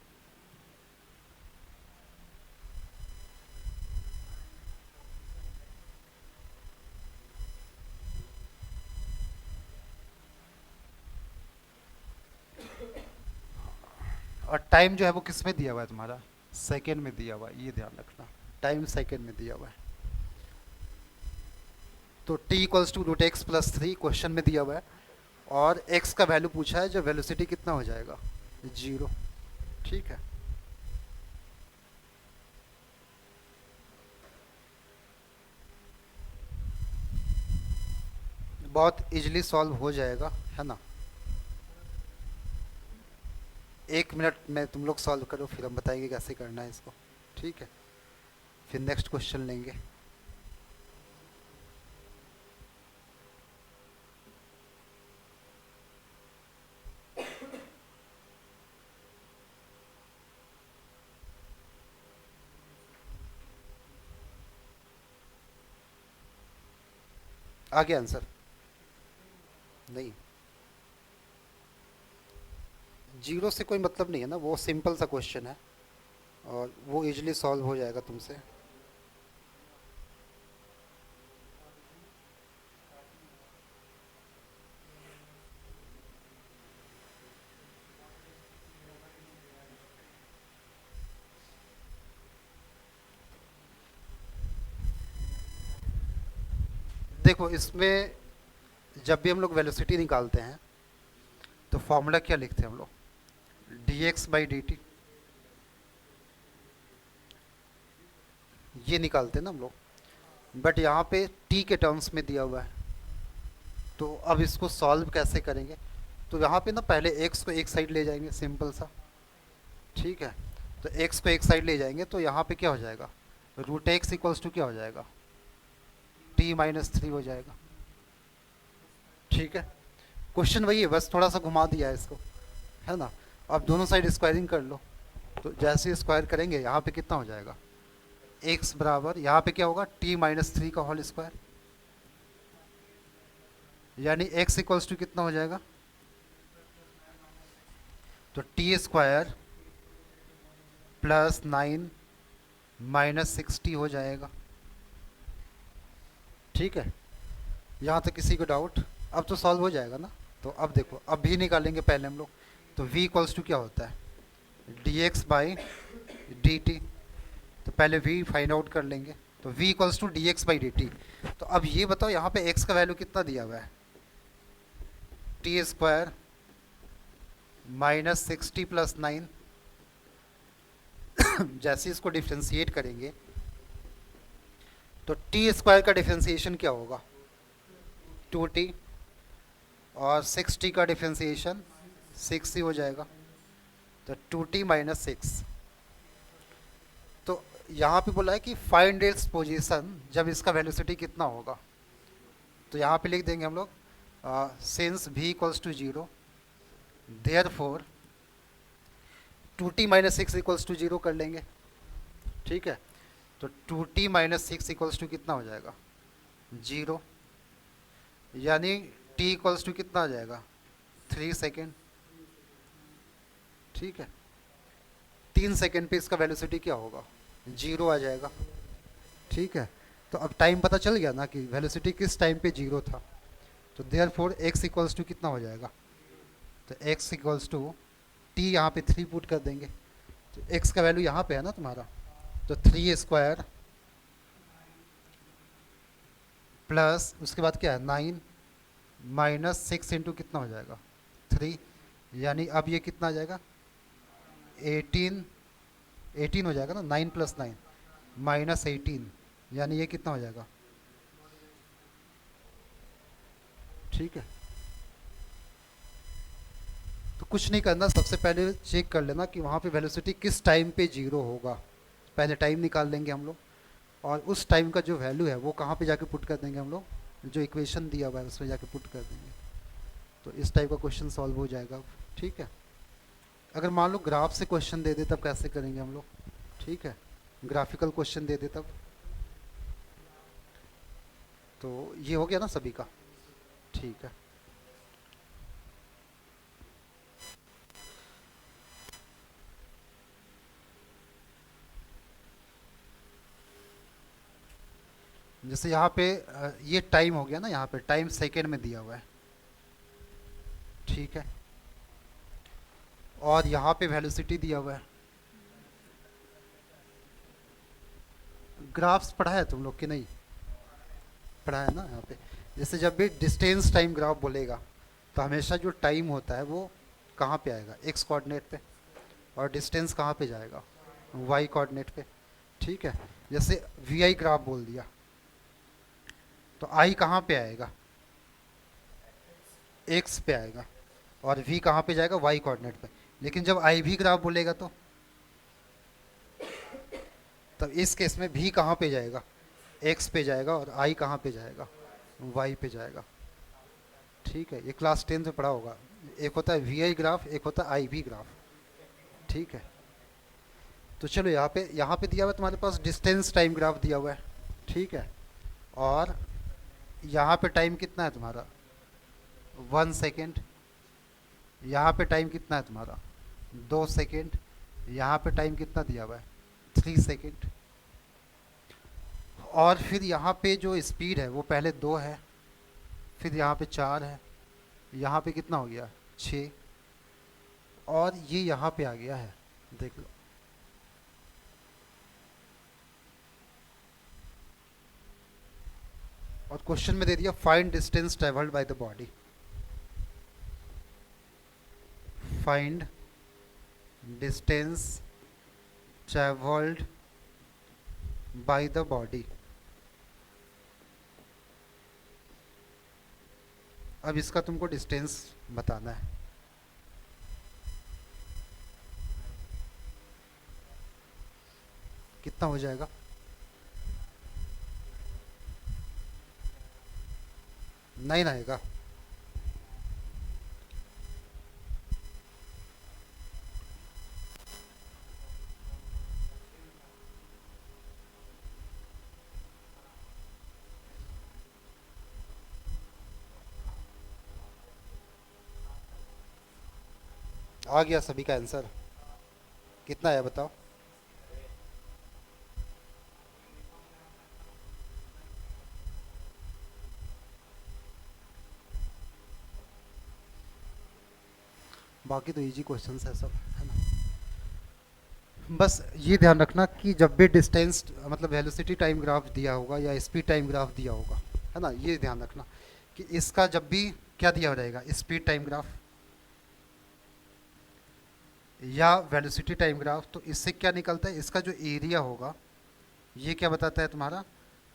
और टाइम जो है वो किस में दिया हुआ है तुम्हारा? सेकेंड में दिया हुआ है, ये ध्यान रखना, टाइम सेकेंड में दिया हुआ है। तो t equals to root x plus three question में दिया हुआ है, और x का वैल्यू पूछा है, जो वेलोसिटी कितना हो जाएगा? जीरो। ठीक है, बहुत इजीली सॉल्व हो जाएगा, है ना? 1 मिनट में तुम लोग सॉल्व करो, फिर हम बताएंगे कैसे करना है इसको। ठीक है, फिर नेक्स्ट क्वेश्चन लेंगे। आगे आंसर नहीं, जीरो से कोई मतलब नहीं है ना, वो सिंपल सा क्वेश्चन है और वो इजीली सॉल्व हो जाएगा तुमसे। देखो, इसमें जब भी हम लोग वेलोसिटी निकालते हैं तो फॉर्मूला क्या लिखते हैं हम लोग? D x by d T, ये निकालते हैं ना हम लोग। बट यहाँ पे टी के टर्म्स में दिया हुआ है, तो अब इसको सॉल्व कैसे करेंगे? तो यहाँ पे ना पहले एक्स को एक साइड ले जाएंगे, सिंपल सा। ठीक है, तो एक्स को एक साइड ले जाएंगे तो यहाँ पे क्या हो जाएगा? रूट एक्स इक्वल्स टू क्या हो जाएगा? टी माइनस थ्री हो जाएगा। ठीक है, क्वेश्चन वही है, बस थोड़ा सा घुमा दिया है इसको, है ना? अब दोनों साइड स्क्वायरिंग कर लो, तो जैसे स्क्वायर करेंगे यहाँ पे कितना हो जाएगा? एक्स बराबर यहाँ पे क्या होगा? टी माइनस थ्री का होल स्क्वायर, यानी एक्स इक्वल्स टू कितना हो जाएगा? तो टी स्क्वायर प्लस 9 माइनस 60 हो जाएगा। ठीक है, यहाँ तक किसी को डाउट? अब तो सॉल्व हो जाएगा ना? तो अब देखो, अब भी निकालेंगे पहले हम लोग। तो v इक्वल्स टू क्या होता है? D x by d t. तो पहले v फाइंड आउट कर लेंगे, तो v equals to d x by d t. तो अब ये बताओ, यहाँ पे x का वैल्यू कितना दिया हुआ है? T square minus 60 plus 9। जैसे इसको डिफ्रेंशिएट करेंगे तो टी स्क्वायर का डिफ्रेंशिएशन क्या होगा? 2t, और 6t का डिफ्रेंशिएशन 6 ही हो जाएगा, तो 2t माइनस 6। तो यहाँ पे बोला है कि फाइंड इट्स पोजीशन जब इसका वेलोसिटी कितना होगा, तो यहाँ पे लिख देंगे हम लोग since v equals to zero, therefore 2t minus 6 equals to zero कर लेंगे। ठीक है, तो 2t माइनस 6 इक्वल्स टू कितना हो जाएगा? जीरो, यानी t इक्वल्स टू कितना आ जाएगा? 3 सेकेंड। ठीक है, 3 सेकेंड पे इसका वेलोसिटी क्या होगा? जीरो आ जाएगा। ठीक है, तो अब टाइम पता चल गया ना कि वेलोसिटी किस टाइम पे जीरो था। तो therefore x equals to कितना हो जाएगा? तो एक्स इक्वल्स टू टी, यहाँ पे 3 पुट कर देंगे, तो एक्स का वैल्यू यहाँ पे है ना तुम्हारा, तो 3 स्क्वायर प्लस उसके बाद क्या है? 9 माइनस 6 इंटू कितना हो जाएगा? 3, यानी अब ये कितना आ जाएगा? 18 हो जाएगा ना, 9 प्लस 9 माइनस 18, यानी ये कितना हो जाएगा? ठीक है, तो कुछ नहीं करना, सबसे पहले चेक कर लेना कि वहाँ पे वेलोसिटी किस टाइम पे जीरो होगा। पहले टाइम निकाल लेंगे हम लोग, और उस टाइम का जो वैल्यू है वो कहाँ पे जाके पुट कर देंगे हम लोग, जो इक्वेशन दिया हुआ है उसमें जाके पुट कर देंगे। तो इस टाइप का क्वेश्चन सॉल्व हो जाएगा। ठीक है, अगर मान लो ग्राफ से क्वेश्चन दे दे तब कैसे करेंगे हम लोग। ठीक है, ग्राफिकल क्वेश्चन दे दे तब। तो ये हो गया ना सभी का। ठीक है, जैसे यहाँ पे ये टाइम हो गया ना, यहाँ पे टाइम सेकेंड में दिया हुआ है। ठीक है, और यहाँ पे वेलोसिटी दिया हुआ है। ग्राफ्स पढ़ा है तुम लोग कि नहीं, पढ़ा है ना। यहाँ पे जैसे जब भी डिस्टेंस टाइम ग्राफ बोलेगा तो हमेशा जो टाइम होता है वो कहाँ पे आएगा, एक्स कोऑर्डिनेट पे, और डिस्टेंस कहाँ पे जाएगा, वाई कोऑर्डिनेट पे। ठीक है, जैसे वी आई ग्राफ बोल दिया तो आई कहाँ पे आएगा, एक्स पे आएगा, और वी कहाँ पे जाएगा, वाई कोऑर्डिनेट पे। लेकिन जब आई भी ग्राफ बोलेगा तो तब इस केस में भी कहाँ पे जाएगा, एक्स पे जाएगा, और आई कहाँ पे जाएगा, वाई पे जाएगा। ठीक है, ये क्लास 10 में पढ़ा होगा। एक होता है वी आई ग्राफ, एक होता है आई भी ग्राफ। ठीक है, तो चलो यहाँ पे दिया हुआ है तुम्हारे पास डिस्टेंस टाइम ग्राफ दिया हुआ है। ठीक है, और यहाँ पे टाइम कितना है तुम्हारा, 1 सेकेंड। यहाँ पे टाइम कितना है तुम्हारा, 2 सेकेंड। यहाँ पे टाइम कितना दिया हुआ है, 3 सेकेंड। और फिर यहाँ पे जो स्पीड है वो पहले 2 है, फिर यहाँ पे 4 है, यहाँ पे कितना हो गया, 6, और ये यहाँ पे आ गया है, देख लो। और क्वेश्चन में दे दिया find distance travelled by the body. Find distance travelled by the body. अब इसका तुमको डिस्टेंस बताना है। कितना हो जाएगा, नहीं आएगा। आ गया सभी का आंसर, कितना है बताओ। बाकी तो इजी क्वेश्चंस है सब, है ना। बस ये ध्यान रखना कि जब भी डिस्टेंस मतलब वेलोसिटी टाइम ग्राफ दिया होगा या स्पीड टाइम ग्राफ दिया होगा, है ना, ये ध्यान रखना कि इसका जब भी क्या दिया रहेगा, स्पीड टाइम ग्राफ या वेलोसिटी टाइम ग्राफ, तो इससे क्या निकलता है, इसका जो एरिया होगा ये क्या बताता है तुम्हारा,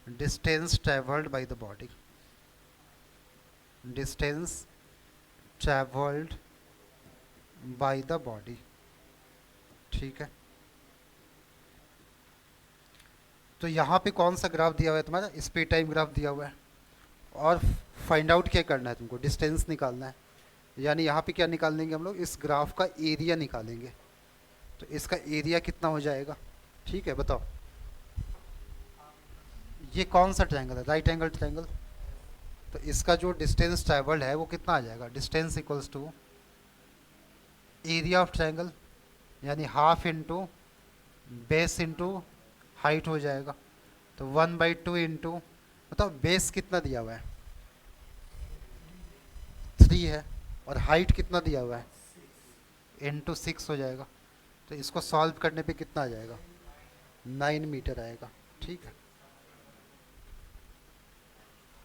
distance travelled by the body. Distance travelled by the body. ठीक है, तो यहाँ पे कौन सा ग्राफ दिया हुआ है तुम्हारा, स्पीड टाइम ग्राफ दिया हुआ है। और फाइंड आउट क्या करना है तुमको, डिस्टेंस निकालना है। यानी यहाँ पे क्या निकाल लेंगे हम लोग, इस ग्राफ का एरिया निकालेंगे। तो इसका एरिया कितना हो जाएगा, ठीक है बताओ। ये कौन सा ट्रायंगल है, राइट एंगल ट्रायंगल। तो इसका जो डिस्टेंस ट्रैवल्ड है वो कितना आ जाएगा, distance equals to area of triangle, यानी half into base into height हो जाएगा। तो 1/2 इंटू, मतलब बेस कितना दिया हुआ है, 3 है, और हाइट कितना दिया हुआ है, इंटू 6 हो जाएगा। तो इसको सॉल्व करने पे कितना आ जाएगा, 9 मीटर आएगा। ठीक है,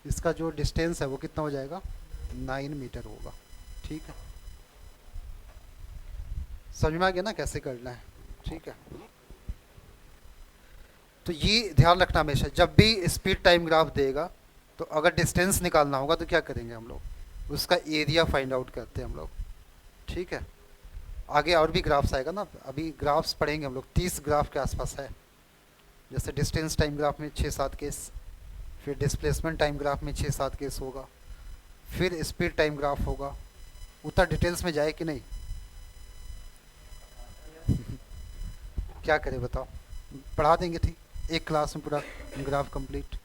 इसका जो डिस्टेंस है वो कितना हो जाएगा, 9 मीटर होगा। ठीक है, समझ में आ गया ना कैसे करना है। ठीक है, तो ये ध्यान रखना हमेशा जब भी स्पीड टाइम ग्राफ देगा तो अगर डिस्टेंस निकालना होगा तो क्या करेंगे हम लोग, उसका एरिया फाइंड आउट करते हैं हम लोग। ठीक है, आगे और भी ग्राफ्स आएगा ना, अभी ग्राफ्स पढ़ेंगे हम लोग, 30 ग्राफ के आसपास है। जैसे डिस्टेंस टाइम ग्राफ में 6-7 केस, फिर डिस्प्लेसमेंट टाइम ग्राफ में 6-7 केस होगा, फिर स्पीड टाइम ग्राफ होगा। उतना डिटेल्स में जाए कि नहीं? क्या करें बताओ, पढ़ा देंगे ठीक, एक क्लास में पूरा ग्राफ कंप्लीट।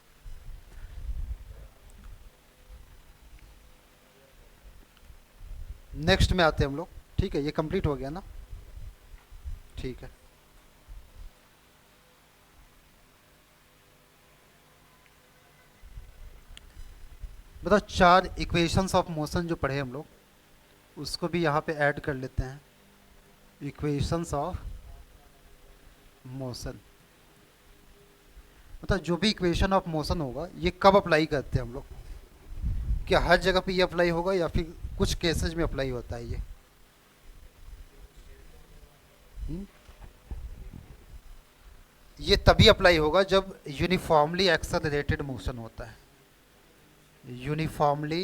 नेक्स्ट में आते हैं हम लोग, ठीक है, ये कंप्लीट हो गया ना, ठीक है। बताओ, 4 इक्वेशंस ऑफ मोशन जो पढ़े हम लोग, उसको भी यहाँ पे ऐड कर लेते हैं, इक्वेशंस ऑफ मोशन। मतलब जो भी इक्वेशन ऑफ मोशन होगा ये कब अप्लाई करते हैं हम लोग? क्या हर जगह पे ये अप्लाई होगा या फिर कुछ केसेस में अप्लाई होता है ये? हम्म? ये तभी अप्लाई होगा जब यूनिफॉर्मली एक्सेलरेटेड मोशन होता है, यूनिफॉर्मली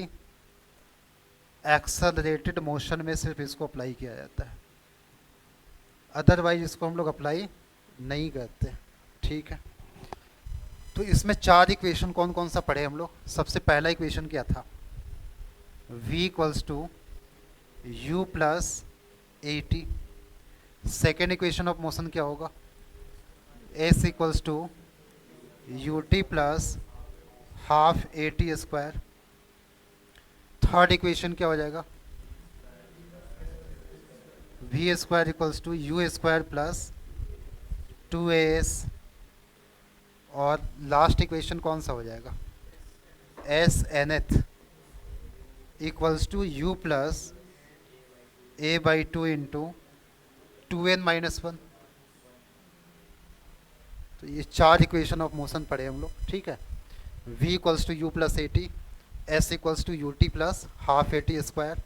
एक्सेलरेटेड मोशन में सिर्फ इसको अप्लाई किया जाता है, अदरवाइज इसको हम लोग अप्लाई नहीं करते। ठीक है, तो इसमें 4 इक्वेशन कौन कौन सा पढ़े हम लोग? सबसे पहला इक्वेशन क्या था? v equals to u plus a t. Second equation of motion क्या होगा? s equals to u t plus half a t square. Third equation क्या हो जाएगा? v square equals to u square plus 2as। और last equation कौन सा हो जाएगा? S n th equals to u plus a by two into 2n minus 1। तो ये 4 इक्वेशन ऑफ मोशन पढ़े हम लोग। ठीक है, v equals to u plus a t, s equals to u t plus half a t square,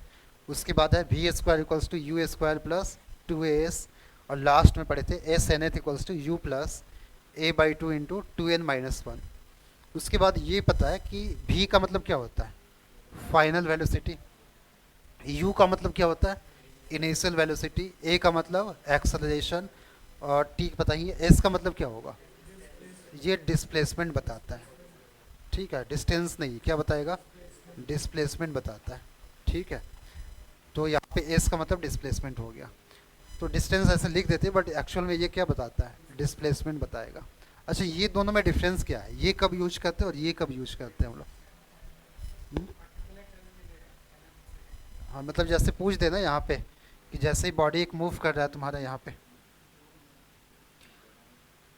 उसके बाद है v square equals to u square plus 2as, और लास्ट में पढ़े थे s n th equals to u plus a by two into 2n minus 1। उसके बाद ये पता है कि v का मतलब क्या होता है? Final velocity. u का मतलब क्या होता है? Initial velocity. a का मतलब एक्सेलरेशन, और t बताइए s का मतलब क्या होगा? ये डिस्प्लेसमेंट बताता है। ठीक है, डिस्टेंस नहीं, क्या बताएगा? डिस्प्लेसमेंट बताता है। ठीक है, तो यहाँ पे s का मतलब डिस्प्लेसमेंट हो गया। तो डिस्टेंस ऐसे लिख देते हैं, बट एक्चुअल में ये क्या बताता है? डिस्प्लेसमेंट बताएगा। अच्छा, ये दोनों में डिफरेंस क्या है? ये कब यूज करते हैं और ये कब यूज करते हैं हम लोग? हाँ, मतलब जैसे पूछ देना यहाँ पे कि जैसे ही बॉडी एक मूव कर रहा है तुम्हारा यहाँ पे,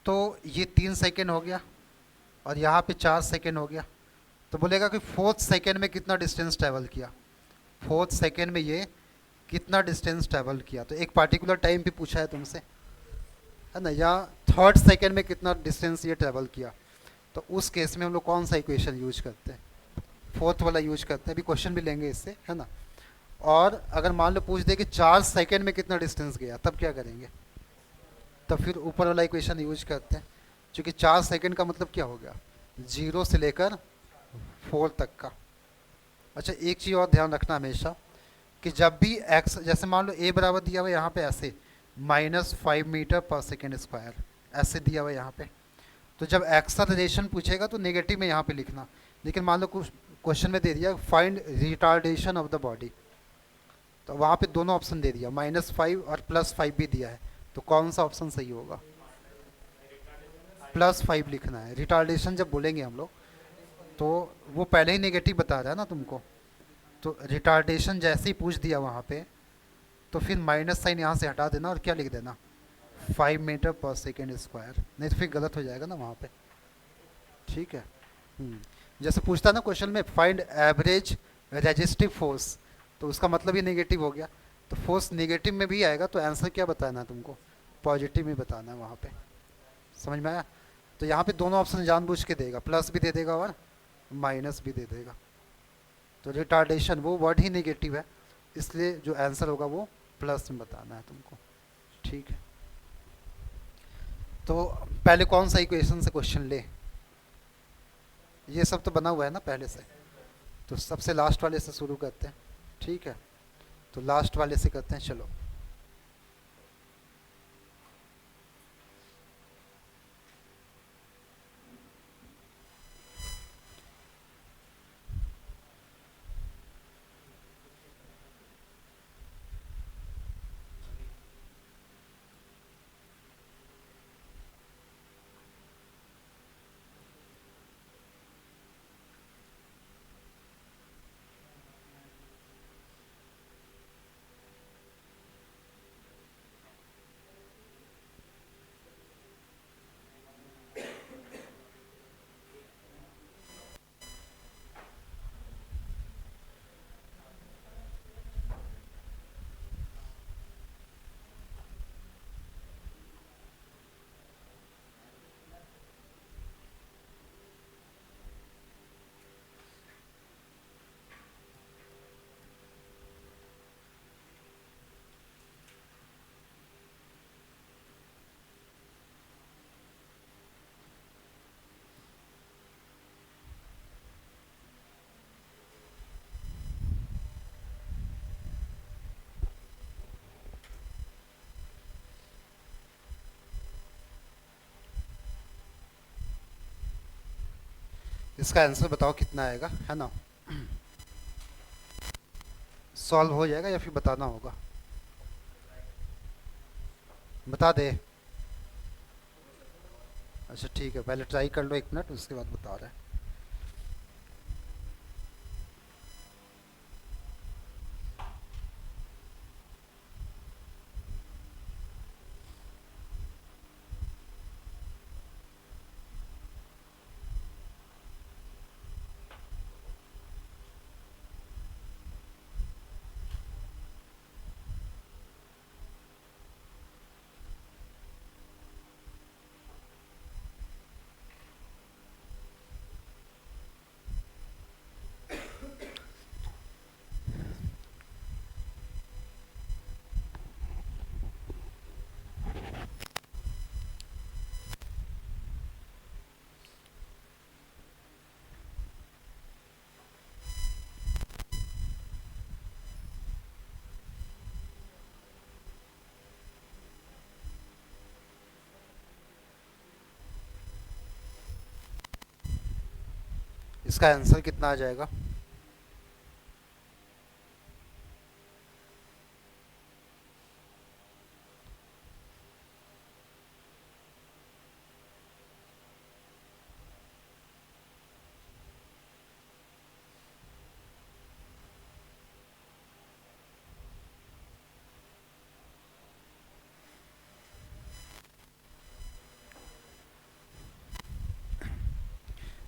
तो ये 3 सेकेंड हो गया और यहाँ पे 4 सेकेंड हो गया, तो बोलेगा कि 4th सेकेंड में कितना डिस्टेंस ट्रैवल किया, 4th सेकेंड में ये कितना डिस्टेंस ट्रैवल किया। तो एक पार्टिकुलर टाइम पे पूछा है तुमसे, है ना, या 3rd सेकेंड में कितना डिस्टेंस ये ट्रैवल किया, तो उस केस में हम लोग कौन सा इक्वेशन यूज करते हैं? 4th वाला यूज करते हैं। अभी क्वेश्चन भी लेंगे इससे, है ना। और अगर मान लो पूछ दे कि 4 सेकेंड में कितना डिस्टेंस गया, तब क्या करेंगे? तब फिर ऊपर वाला इक्वेशन यूज करते हैं, क्योंकि 4 सेकेंड का मतलब क्या हो गया? 0 से लेकर 4 तक का। अच्छा, एक चीज़ और ध्यान रखना हमेशा कि जब भी x, जैसे मान लो a बराबर दिया हुआ यहाँ पे ऐसे -5 मीटर पर सेकेंड स्क्वायर ऐसे दिया हुआ यहाँ पे, तो जब एक्सेलरेशन पूछेगा तो नेगेटिव में यहाँ पे लिखना। लेकिन मान लो कुछ क्वेश्चन में दे दिया find retardation of the body, तो वहाँ पे दोनों ऑप्शन दे दिया, -5 और +5 भी दिया है, तो कौन सा ऑप्शन सही होगा? +5 लिखना है। रिटार्डेशन जब बोलेंगे हम लोग तो वो पहले ही नेगेटिव बता रहा है ना तुमको, तो रिटार्डेशन जैसे ही पूछ दिया वहाँ पे, तो फिर माइनस साइन यहाँ से हटा देना और क्या लिख देना? 5 मीटर पर सेकेंड स्क्वायर, नहीं तो फिर गलत हो जाएगा ना वहाँ पे। ठीक है, जैसे पूछता ना क्वेश्चन में फाइंड एवरेज रेजिस्टिव फोर्स, तो उसका मतलब ही नेगेटिव हो गया, तो फोर्स नेगेटिव में भी आएगा, तो आंसर क्या बताना है तुमको? पॉजिटिव में बताना है वहाँ पे। समझ में आया? तो यहाँ पे दोनों ऑप्शन जानबूझ के देगा, प्लस भी दे देगा और माइनस भी दे देगा। तो रिटार्डेशन वो वर्ड ही नेगेटिव है, इसलिए जो आंसर होगा वो प्लस में बताना है तुमको। ठीक है, तो पहले कौन सा इक्वेशन से क्वेश्चन ले? ये सब तो बना हुआ है ना पहले से, तो सबसे लास्ट वाले से शुरू करते हैं। ठीक है, तो लास्ट वाले से करते हैं, चलो। इसका आंसर बताओ कितना आएगा, है ना। सॉल्व हो जाएगा या फिर बताना होगा? बता दे। अच्छा ठीक है, पहले ट्राई कर लो 1 मिनट, उसके बाद बता रहे हैं। इसका आंसर कितना आ जाएगा?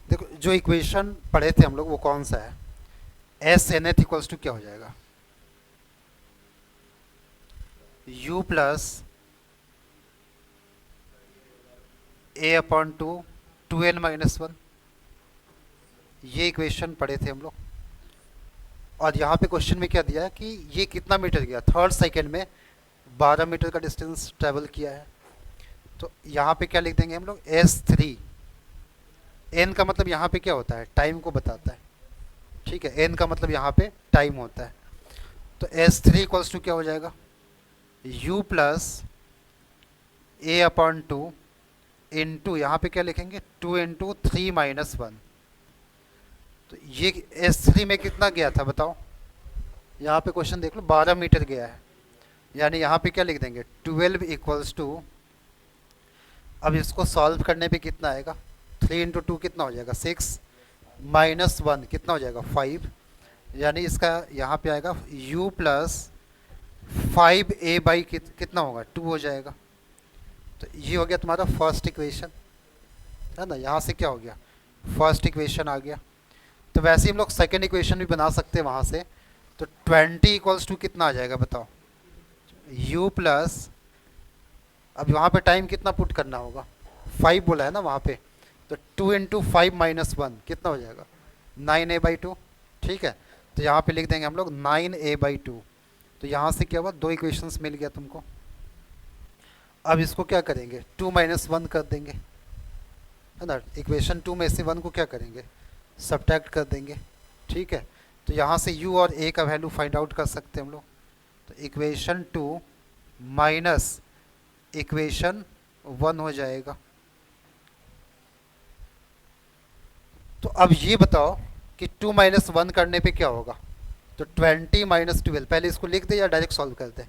देखो, जो इक्वेशन पढ़े थे हम लोग वो कौन सा है? S n th equals to क्या हो जाएगा? u प्लस ए upon two n minus one. ये इक्वेशन पढ़े थे हम लोग। और यहाँ पे क्वेश्चन में क्या दिया है कि ये कितना मीटर गया, थर्ड सेकेंड में 12 मीटर का डिस्टेंस ट्रेवल किया है। तो यहाँ पे क्या लिख देंगे हम लोग? S3। एन का मतलब यहाँ पे क्या होता है? टाइम को बताता है। ठीक है, एन का मतलब यहाँ पे टाइम होता है। तो S3 इक्वल्स टू क्या हो जाएगा? u प्लस ए अपॉन टू इंटू यहाँ पे क्या लिखेंगे? 2 इंटू 3 माइनस 1। तो ये S3 में कितना गया था बताओ? यहाँ पे क्वेश्चन देख लो, 12 मीटर गया है। यानी यहाँ पे क्या लिख देंगे? 12 इक्वल्स टू, अब इसको सॉल्व करने पे कितना आएगा? 3 इंटू टू कितना हो जाएगा? 6 माइनस 1 कितना हो जाएगा? 5। यानी इसका यहाँ पे आएगा u प्लस 5a बाई कितना होगा? 2 हो जाएगा। तो ये हो गया तुम्हारा फर्स्ट इक्वेशन, है ना। यहाँ से क्या हो गया? फर्स्ट इक्वेशन आ गया। तो वैसे ही हम लोग सेकेंड इक्वेशन भी बना सकते हैं वहाँ से। तो 20 इक्वल्स टू कितना आ जाएगा बताओ? u प्लस, अब वहाँ पे टाइम कितना पुट करना होगा? 5 बोला है ना वहाँ पे। तो 2 इंटू 5 माइनस 1 कितना हो जाएगा? 9a/2। ठीक है, तो यहाँ पे लिख देंगे हम लोग 9a/2। तो यहाँ से क्या हुआ? 2 इक्वेशंस मिल गया तुमको। अब इसको क्या करेंगे? 2 माइनस 1 कर देंगे, है ना। इक्वेशन 2 में से 1 को क्या करेंगे? सब्ट्रैक्ट कर देंगे। ठीक है, तो यहाँ से u और a का वैल्यू फाइंड आउट कर सकते हैं हम लोग। तो इक्वेशन 2 माइनस इक्वेशन 1 हो जाएगा। तो अब ये बताओ कि 2 माइनस 1 करने पे क्या होगा। तो 20 माइनस 12, पहले इसको लिख दे या डायरेक्ट सॉल्व कर दे?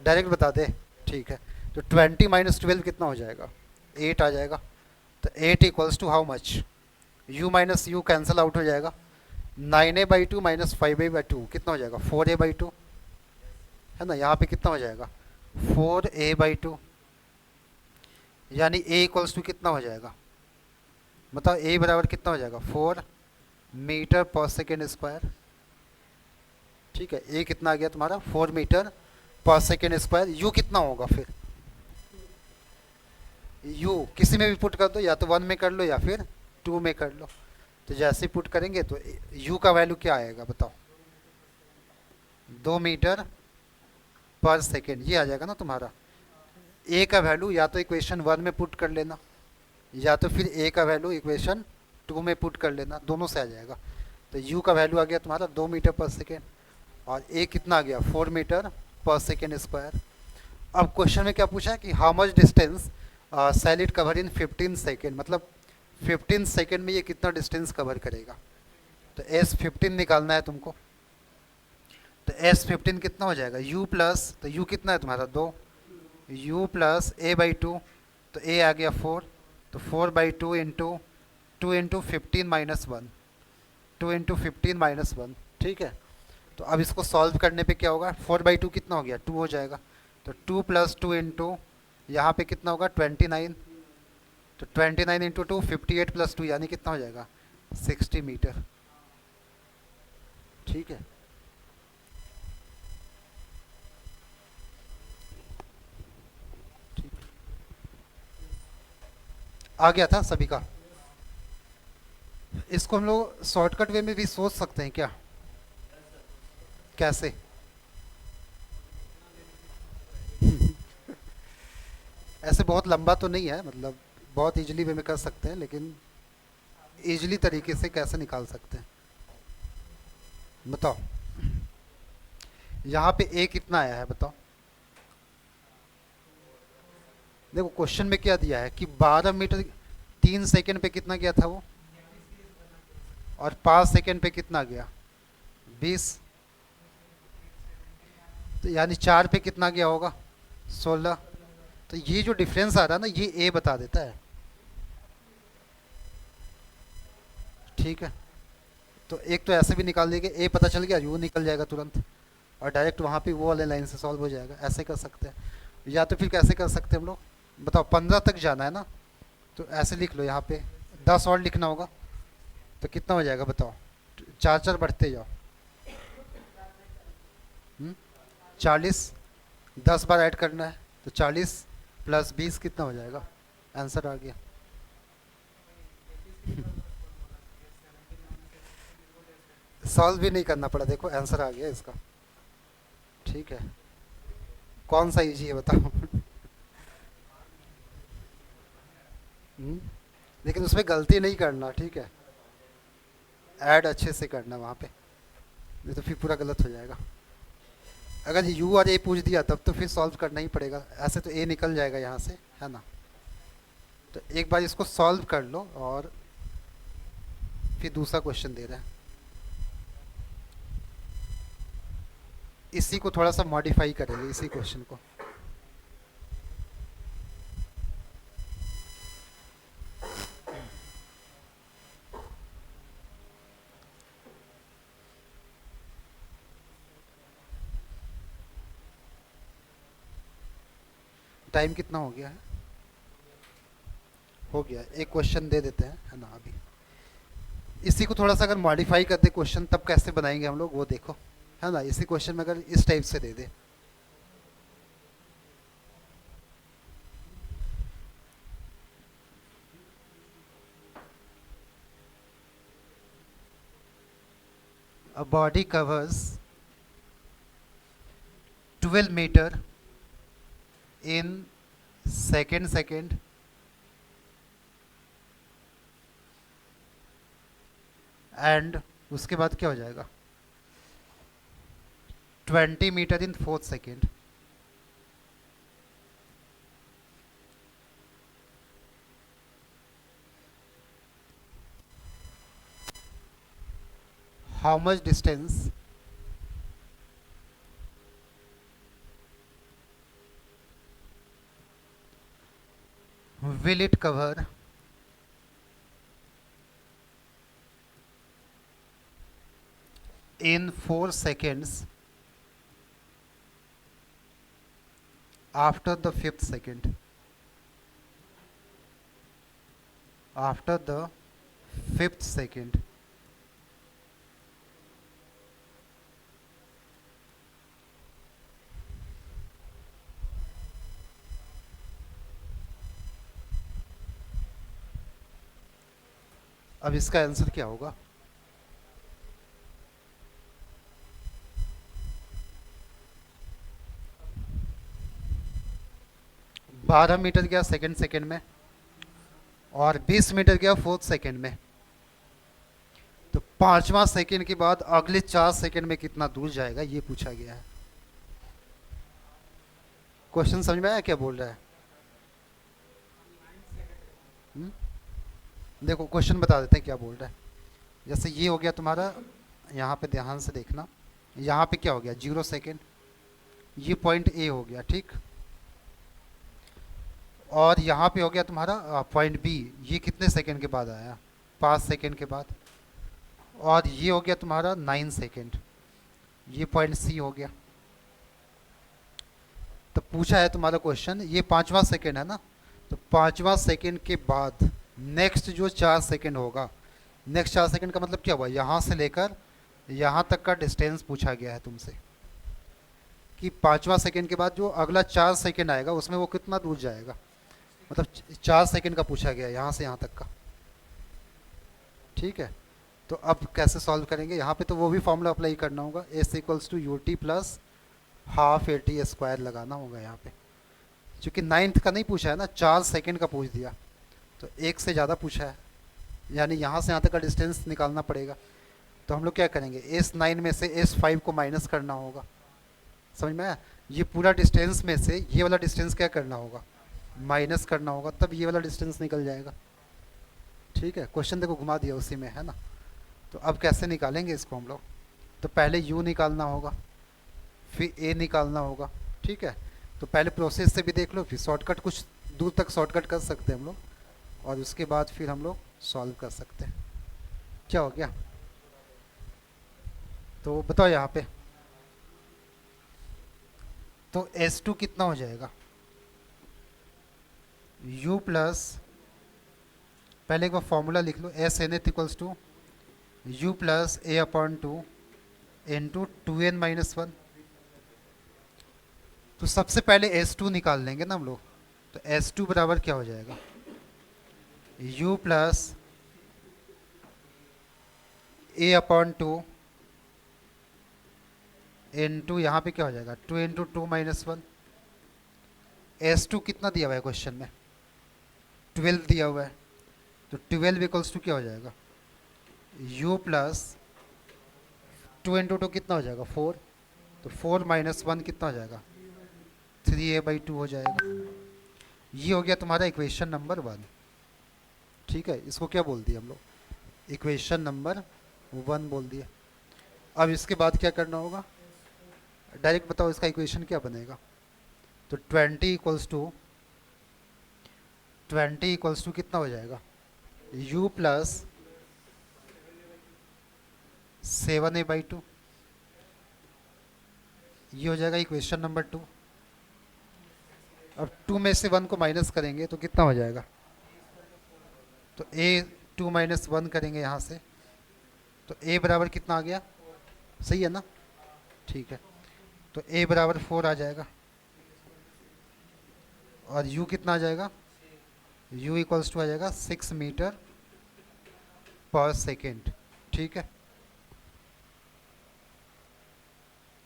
डायरेक्ट बता दे, ठीक है। तो 20 माइनस 12 कितना हो जाएगा? 8 आ जाएगा। तो 8 equals to how much? u minus u cancel out हो जाएगा। 9a/2 माइनस 5a/2 कितना हो जाएगा? 4a/2 है ना। यहाँ पे कितना हो जाएगा? 4a/2, यानी a इक्वल्स टू कितना हो जाएगा बताओ? a बराबर कितना हो जाएगा? 4 मीटर पर सेकेंड स्क्वायर। ठीक है, a कितना आ गया तुम्हारा? 4 metre per second square. u कितना होगा फिर? u किसी में भी पुट कर दो, या तो 1 में कर लो या फिर 2 में कर लो। तो जैसे पुट करेंगे तो u का वैल्यू क्या आएगा बताओ? 2 मीटर पर सेकेंड, ये आ जाएगा ना तुम्हारा। a का वैल्यू या तो इक्वेशन 1 में पुट कर लेना, या तो फिर a का वैल्यू इक्वेशन 2 में पुट कर लेना, दोनों से आ जाएगा। तो u का वैल्यू आ गया तुम्हारा 2 मीटर पर सेकेंड, और a कितना आ गया? 4 मीटर पर सेकेंड स्क्वायर। अब क्वेश्चन में क्या पूछा है कि how much distance shall it cover in 15 second, मतलब 15 सेकेंड में ये कितना डिस्टेंस कवर करेगा। तो S15 निकालना है तुमको। तो S15 कितना हो जाएगा? u प्लस, तो u कितना है तुम्हारा? 2, u प्लस a/2, तो a आ गया 4, तो 4/2 into 2 into 15 minus 1, 2 into 15 minus 1। ठीक है, तो अब इसको सॉल्व करने पे क्या होगा? 4/2 कितना हो गया? 2 हो जाएगा। तो 2 प्लस 2 इंटू यहाँ पे कितना होगा? 29, तो 29 इंटू 2 58 प्लस 2 यानी कितना हो जाएगा? 60 मीटर। ठीक है, आ गया था सभी का? इसको हम लोग शॉर्टकट वे में भी सोच सकते हैं क्या? कैसे? ऐसे बहुत लंबा तो नहीं है, मतलब बहुत इजीली वे में कर सकते हैं, लेकिन इजीली तरीके से कैसे निकाल सकते हैं बताओ? यहाँ पे a कितना आया है बताओ? देखो क्वेश्चन में क्या दिया है कि 12 मीटर 3 सेकंड पे कितना गया था वो, और 5 सेकंड पे कितना गया? 20। तो यानी 4 पे कितना गया होगा? 16। तो ये जो डिफरेंस आ रहा है ना, ये a बता देता है। ठीक है, तो एक तो ऐसे भी निकाल देंगे, a पता चल गया, u निकल जाएगा तुरंत, और डायरेक्ट वहाँ पे वो वाले लाइन से सॉल्व हो जाएगा। ऐसे कर सकते हैं, या तो फिर कैसे कर सकते हैं हम लोग बताओ? 15 तक जाना है ना, तो ऐसे लिख लो। यहाँ पे 10 और लिखना होगा, तो कितना हो जाएगा बताओ? 4 4 बढ़ते जाओ। 40, 10 बार ऐड करना है, तो 40 प्लस 20 कितना हो जाएगा? आंसर आ गया। सॉल्व भी नहीं करना पड़ा, देखो आंसर आ गया इसका। ठीक है, कौन सा इजी है बताओ? लेकिन उसमें गलती नहीं करना, ठीक है? ऐड अच्छे से करना वहाँ पे, नहीं तो फिर पूरा गलत हो जाएगा। अगर यू और ए पूछ दिया तब तो फिर सॉल्व करना ही पड़ेगा, ऐसे तो ए निकल जाएगा यहाँ से, है ना। तो एक बार इसको सॉल्व कर लो और फिर दूसरा क्वेश्चन दे रहे हैं। इसी को थोड़ा सा मॉडिफाई करेंगे, इसी क्वेश्चन को। टाइम कितना हो गया है? हो गया, एक क्वेश्चन दे देते हैं, है ना। अभी इसी को थोड़ा सा अगर मॉडिफाई कर दे क्वेश्चन, तब कैसे बनाएंगे हम लोग वो देखो, है ना। इसी क्वेश्चन में अगर इस टाइप से दे दे, a body covers 12 meter in second and उसके बाद क्या हो जाएगा? 20 metre in 4 second. How much distance will it cover in 4 seconds after the 5th second? After the 5th second. अब इसका आंसर क्या होगा? 12 मीटर गया सेकंड सेकंड में और 20 मीटर गया 4th सेकंड में. तो 5वां सेकंड के बाद अगले 4 सेकंड में कितना दूर जाएगा ये पूछा गया है. क्वेश्चन समझ में आया क्या बोल रहा है? देखो क्वेश्चन बता देते हैं क्या बोल रहा है. जैसे ये हो गया तुम्हारा, यहाँ पे ध्यान से देखना, यहाँ पे क्या हो गया 0 सेकंड, ये पॉइंट ए हो गया ठीक. और यहाँ पे हो गया तुम्हारा पॉइंट बी, ये कितने सेकंड के बाद आया? 5 सेकंड के बाद. और ये हो गया तुम्हारा 9 सेकंड, ये पॉइंट सी हो गया. तो पूछा है तुम्हारा क्वेश्चन, ये 5वां सेकंड है ना, तो 5वां सेकंड के बाद नेक्स्ट जो 4 सेकंड होगा, नेक्स्ट 4 सेकंड का मतलब क्या हुआ, यहाँ से लेकर यहाँ तक का डिस्टेंस पूछा गया है तुमसे कि 5वां सेकंड के बाद जो अगला 4 सेकंड आएगा उसमें वो कितना दूर जाएगा. मतलब 4 सेकंड का पूछा गया है यहाँ से यहाँ तक का. ठीक है, तो अब कैसे सॉल्व करेंगे? यहाँ पे तो वो भी फॉर्मूला अप्लाई करना होगा, s equals to u t plus half a t square लगाना होगा यहाँ पे. क्योंकि 9th का नहीं पूछा है ना, 4 सेकंड का पूछ दिया, तो एक से ज़्यादा पूछा है, यानी यहाँ से यहाँ तक का डिस्टेंस निकालना पड़ेगा. तो हम लोग क्या करेंगे, S9 में से S5 को माइनस करना होगा. समझ में आया? ये पूरा डिस्टेंस में से ये वाला डिस्टेंस क्या करना होगा, माइनस करना होगा, तब ये वाला डिस्टेंस निकल जाएगा. ठीक है, क्वेश्चन देखो घुमा दिया उसी में है ना. तो अब कैसे निकालेंगे इसको हम लोग? तो पहले u निकालना होगा, फिर a निकालना होगा. ठीक है, तो पहले प्रोसेस से भी देख लो, फिर शॉर्टकट कुछ दूर तक शॉर्टकट कर सकते हैं हम लोग, और उसके बाद फिर हम लोग सॉल्व कर सकते हैं. क्या हो गया तो बताओ यहाँ पे. तो S2 कितना हो जाएगा, u प्लस, पहले एक बार फॉर्मूला लिख लो, s n th equals to u plus A upon two into 2n-1. तो सबसे पहले S2 निकाल लेंगे ना हम लोग. तो S2 बराबर क्या हो जाएगा, u प्लस ए अपॉन टू इंटू यहाँ पे क्या हो जाएगा 2 इंटू 2-1. S2 कितना दिया हुआ है क्वेश्चन में, 12 दिया हुआ है. तो 12 इक्वल्स टू क्या हो जाएगा, u प्लस 2 इंटू 2 कितना हो जाएगा 4. तो 4-1 कितना हो जाएगा 3a/2 हो जाएगा. ये हो गया तुम्हारा इक्वेशन नंबर 1. ठीक है, इसको क्या बोल दिया हम लोग, इक्वेशन नंबर 1 बोल दिया. अब इसके बाद क्या करना होगा, डायरेक्ट बताओ इसका इक्वेशन क्या बनेगा. तो 20 इक्वल्स टू कितना हो जाएगा, u प्लस 7a/2. ये हो जाएगा इक्वेशन नंबर 2. अब 2 में से 1 को माइनस करेंगे तो कितना हो जाएगा, तो a 2-1 करेंगे यहाँ से, तो a बराबर कितना आ गया, सही है ना. ठीक है, तो a बराबर 4 आ जाएगा. और u कितना आ जाएगा, u इक्वल्स टू आ जाएगा 6 मीटर पर सेकेंड. ठीक है,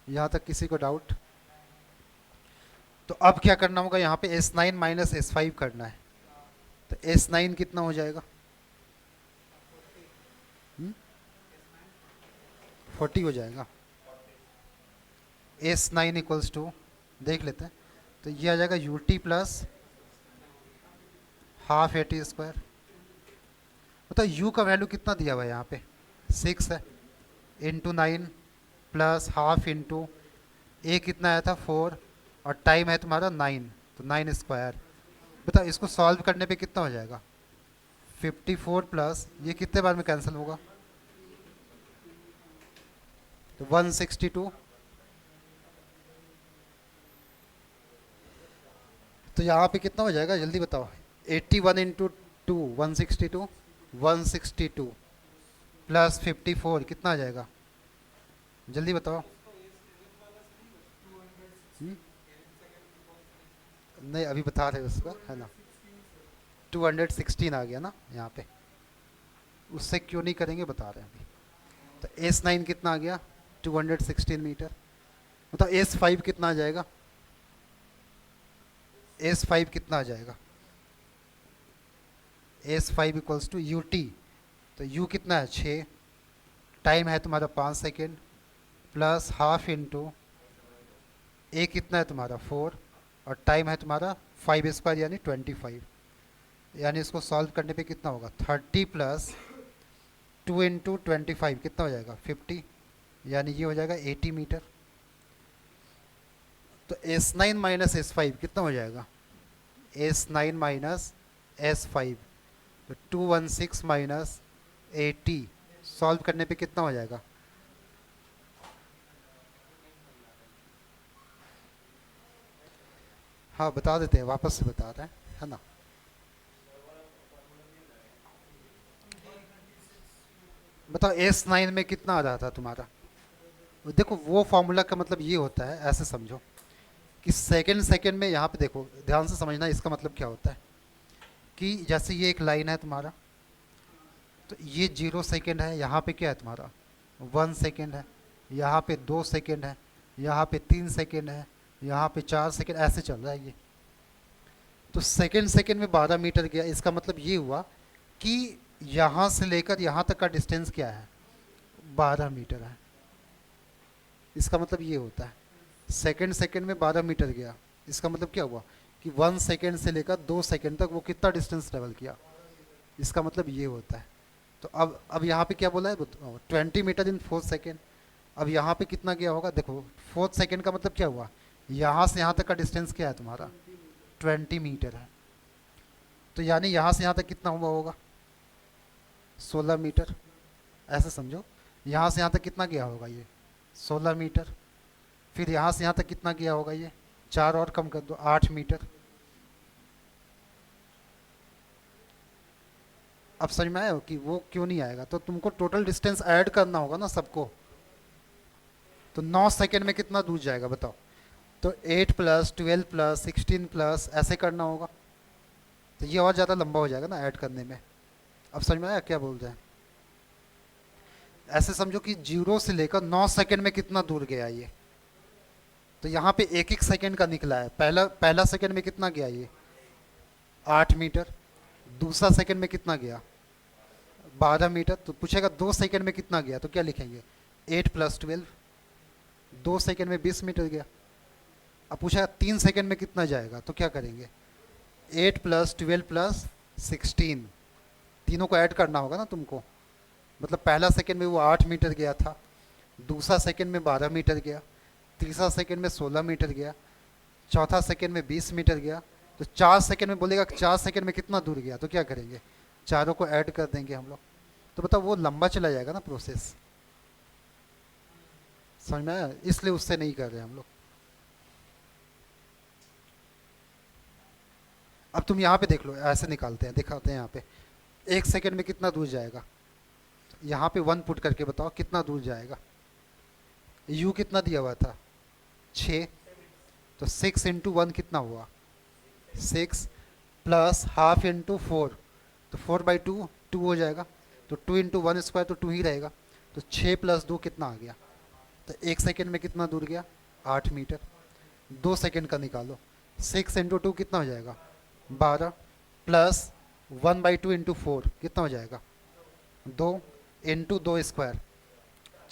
यहाँ तक किसी को डाउट? तो अब क्या करना होगा, यहाँ पे S9 माइनस S5 करना है. तो S9 कितना हो जाएगा, 40 हो जाएगा. S9 इक्वल्स टू, देख लेते हैं, तो ये आ जाएगा you t plus half a t square. मतलब u का वैल्यू कितना दिया हुआ है यहाँ पे, 6 है, into 9 plus half into a कितना आया था 4, और टाइम है तुम्हारा 9, तो 9 स्क्वायर। बताओ इसको सॉल्व करने पे कितना हो जाएगा, 54 प्लस ये कितने बार में कैंसिल होगा, तो 162। तो यहाँ पे कितना हो जाएगा जल्दी बताओ, 81 इंटू 2 162, 162 प्लस 54 कितना आ जाएगा, जल्दी बताओ। हम्म? नहीं अभी बता रहे उसका है ना, 216 आ गया ना यहाँ पे, उससे क्यों नहीं करेंगे बता रहे हैं अभी। तो S9 कितना आ गया, 216 मीटर। मतलब S5 कितना आ जाएगा, S5 कितना आ जाएगा, S5 equals to u t, तो U कितना है 6, टाइम है तुम्हारा 5 second, plus half into a कितना है तुम्हारा 4, और टाइम है तुम्हारा 5 स्क्वायर यानी 25, यानी इसको सॉल्व करने पे कितना होगा 30 प्लस 2 इंटू 25 कितना हो जाएगा 50, यानी ये हो जाएगा 80 मीटर। तो S9 माइनस S5 कितना हो जाएगा, S9 माइनस S5, तो 216 माइनस 80 सॉल्व करने पे कितना हो जाएगा, हाँ बता देते हैं, वापस से बता रहे हैं है ना। बताओ S9 में कितना आ रहा था तुम्हारा, देखो वो फॉर्मूला का मतलब ये होता है, ऐसे समझो कि सेकंड सेकंड में, यहाँ पे देखो ध्यान से समझना इसका मतलब क्या होता है, कि जैसे ये एक लाइन है तुम्हारा, तो ये 0 सेकेंड है, यहाँ पे क्या है तुम्हारा 1 सेकेंड है, यहाँ पे 2 सेकेंड है, यहाँ पे 3 सेकेंड है, यहाँ पे 4 सेकेंड, ऐसे चल रहा है ये। तो सेकेंड सेकेंड में 12 मीटर गया, इसका मतलब ये हुआ कि यहाँ से लेकर यहाँ तक का डिस्टेंस क्या है 12 मीटर है, इसका मतलब ये होता है। सेकेंड सेकेंड में 12 मीटर गया, इसका मतलब क्या हुआ कि 1 सेकेंड से लेकर 2 सेकेंड तक वो कितना डिस्टेंस ट्रेवल किया, इसका मतलब ये होता है। तो अब यहाँ पे क्या बोला है 20 मीटर इन 4 सेकेंड। अब यहाँ पे कितना गया होगा, देखो 4 सेकेंड का मतलब क्या हुआ, यहाँ से यहाँ तक का डिस्टेंस क्या है तुम्हारा 20 मीटर है, तो यानी यहाँ से यहाँ तक कितना हुआ होगा 16 मीटर, ऐसे समझो। यहाँ से यहाँ तक कितना गया होगा ये 16 मीटर, फिर यहाँ से यहाँ तक कितना गया होगा ये, 4 और कम कर दो 8 मीटर। अब समझ में आया हो कि वो क्यों नहीं आएगा, तो तुमको टोटल डिस्टेंस ऐड करना होगा ना सबको। तो 9 सेकेंड में कितना दूर जाएगा बताओ, तो 8 प्लस 12 प्लस 16 प्लस ऐसे करना होगा, तो ये और ज़्यादा लंबा हो जाएगा ना ऐड करने में। अब समझ में आया क्या बोल रहे हैं, ऐसे समझो कि 0 से लेकर 9 सेकेंड में कितना दूर गया ये, तो यहाँ पे 1 1 सेकेंड का निकला है। पहला सेकेंड में कितना गया ये 8 मीटर, दूसरा सेकेंड में कितना गया 12 मीटर, तो पूछेगा 2 सेकेंड में कितना गया, तो क्या लिखेंगे 8 प्लस 12, 2 सेकेंड में 20 मीटर गया। अब पूछेगा 3 सेकेंड में कितना जाएगा, तो क्या करेंगे 8 प्लस 12 प्लस 16, तीनों को ऐड करना होगा ना तुमको। मतलब पहला सेकेंड में वो 8 मीटर गया था, दूसरा सेकेंड में 12 मीटर गया, तीसरा सेकेंड में 16 मीटर गया, चौथा सेकेंड में 20 मीटर गया। तो 4 सेकेंड में बोलेगा 4 सेकेंड में कितना दूर गया, तो क्या करेंगे चारों को ऐड कर देंगे हम लोग। तो बताओ वो लंबा चला जाएगा ना प्रोसेस, समझ में आया, इसलिए उससे नहीं कर रहे हम लोग। अब तुम यहाँ पे देख लो, ऐसे निकालते हैं, दिखाते हैं यहाँ पे 1 सेकेंड में कितना दूर जाएगा, यहाँ पे 1 पुट करके बताओ कितना दूर जाएगा। u कितना दिया हुआ था 6, तो 6 इंटू 1 कितना हुआ 6, प्लस हाफ इंटू 4, तो 4/2 2 हो जाएगा, तो 2 इंटू 1 स्क्वायर तो 2 ही रहेगा, तो 6 प्लस 2 कितना आ गया, तो 1 सेकेंड में कितना दूर गया 8 मीटर। 2 सेकेंड का निकालो, 6 इंटू 2 कितना हो जाएगा 12, प्लस 1/2 इंटू 4 कितना हो जाएगा 2, इंटू 2 स्क्वायर,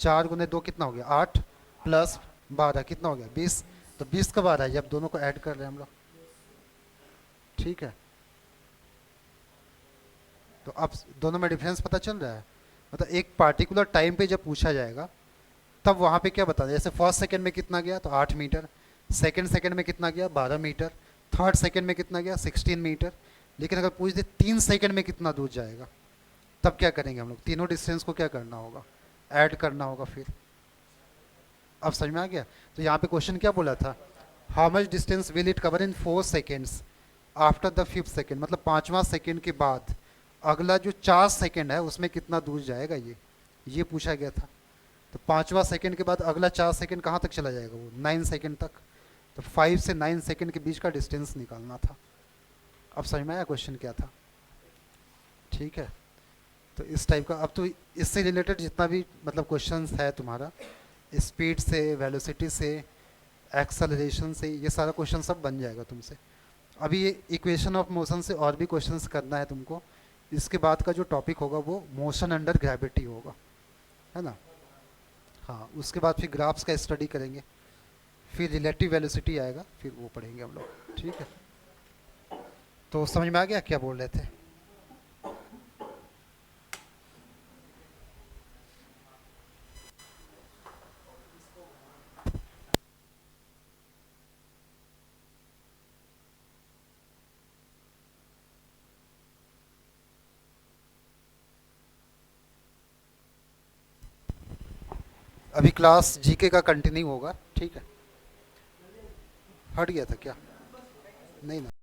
4 गुने 2 कितना हो गया 8, प्लस 12 कितना हो गया 20। तो 20 कब आ रहा है जब दोनों को ऐड कर रहे हैं हम लोग। ठीक है, तो अब दोनों में डिफरेंस पता चल रहा है। मतलब एक पार्टिकुलर टाइम पे जब पूछा जाएगा तब वहाँ पे क्या बताना, जैसे फर्स्ट सेकंड में कितना गया तो 8 मीटर, सेकंड सेकंड में कितना गया 12 मीटर, थर्ड सेकंड में कितना गया 16 मीटर। लेकिन अगर पूछ दे 3 सेकंड में कितना दूर जाएगा, तब क्या करेंगे हम लोग, तीनों डिस्टेंस को क्या करना होगा, ऐड करना होगा फिर। अब समझ में आ गया। तो यहाँ पे क्वेश्चन क्या बोला था, how much distance will it cover in 4 seconds after the 5th second, मतलब 5वां सेकेंड के बाद अगला जो 4 सेकेंड है उसमें कितना दूर जाएगा, ये पूछा गया था। तो 5वां सेकेंड के बाद अगला 4 सेकेंड कहाँ तक चला जाएगा, वो 9 सेकेंड तक। तो 5 से 9 सेकेंड के बीच का डिस्टेंस निकालना था। अब समझ में आया क्वेश्चन क्या था। ठीक है, तो इस टाइप का अब तो इससे रिलेटेड जितना भी मतलब क्वेश्चंस है तुम्हारा, स्पीड से, वेलोसिटी से, एक्सेलरेशन से, ये सारा क्वेश्चन सब बन जाएगा तुमसे। अभी ये इक्वेशन ऑफ मोशन से और भी क्वेश्चंस करना है तुमको। इसके बाद का जो टॉपिक होगा वो मोशन अंडर ग्रेविटी होगा, है ना। हाँ, उसके बाद फिर ग्राफ्स का स्टडी करेंगे, फिर रिलेटिव वेलोसिटी आएगा, फिर वो पढ़ेंगे हम लोग। ठीक है, तो समझ में आ गया क्या बोल रहे थे। अभी क्लास जीके का कंटिन्यू होगा। ठीक है, हट गया था क्या, नहीं ना।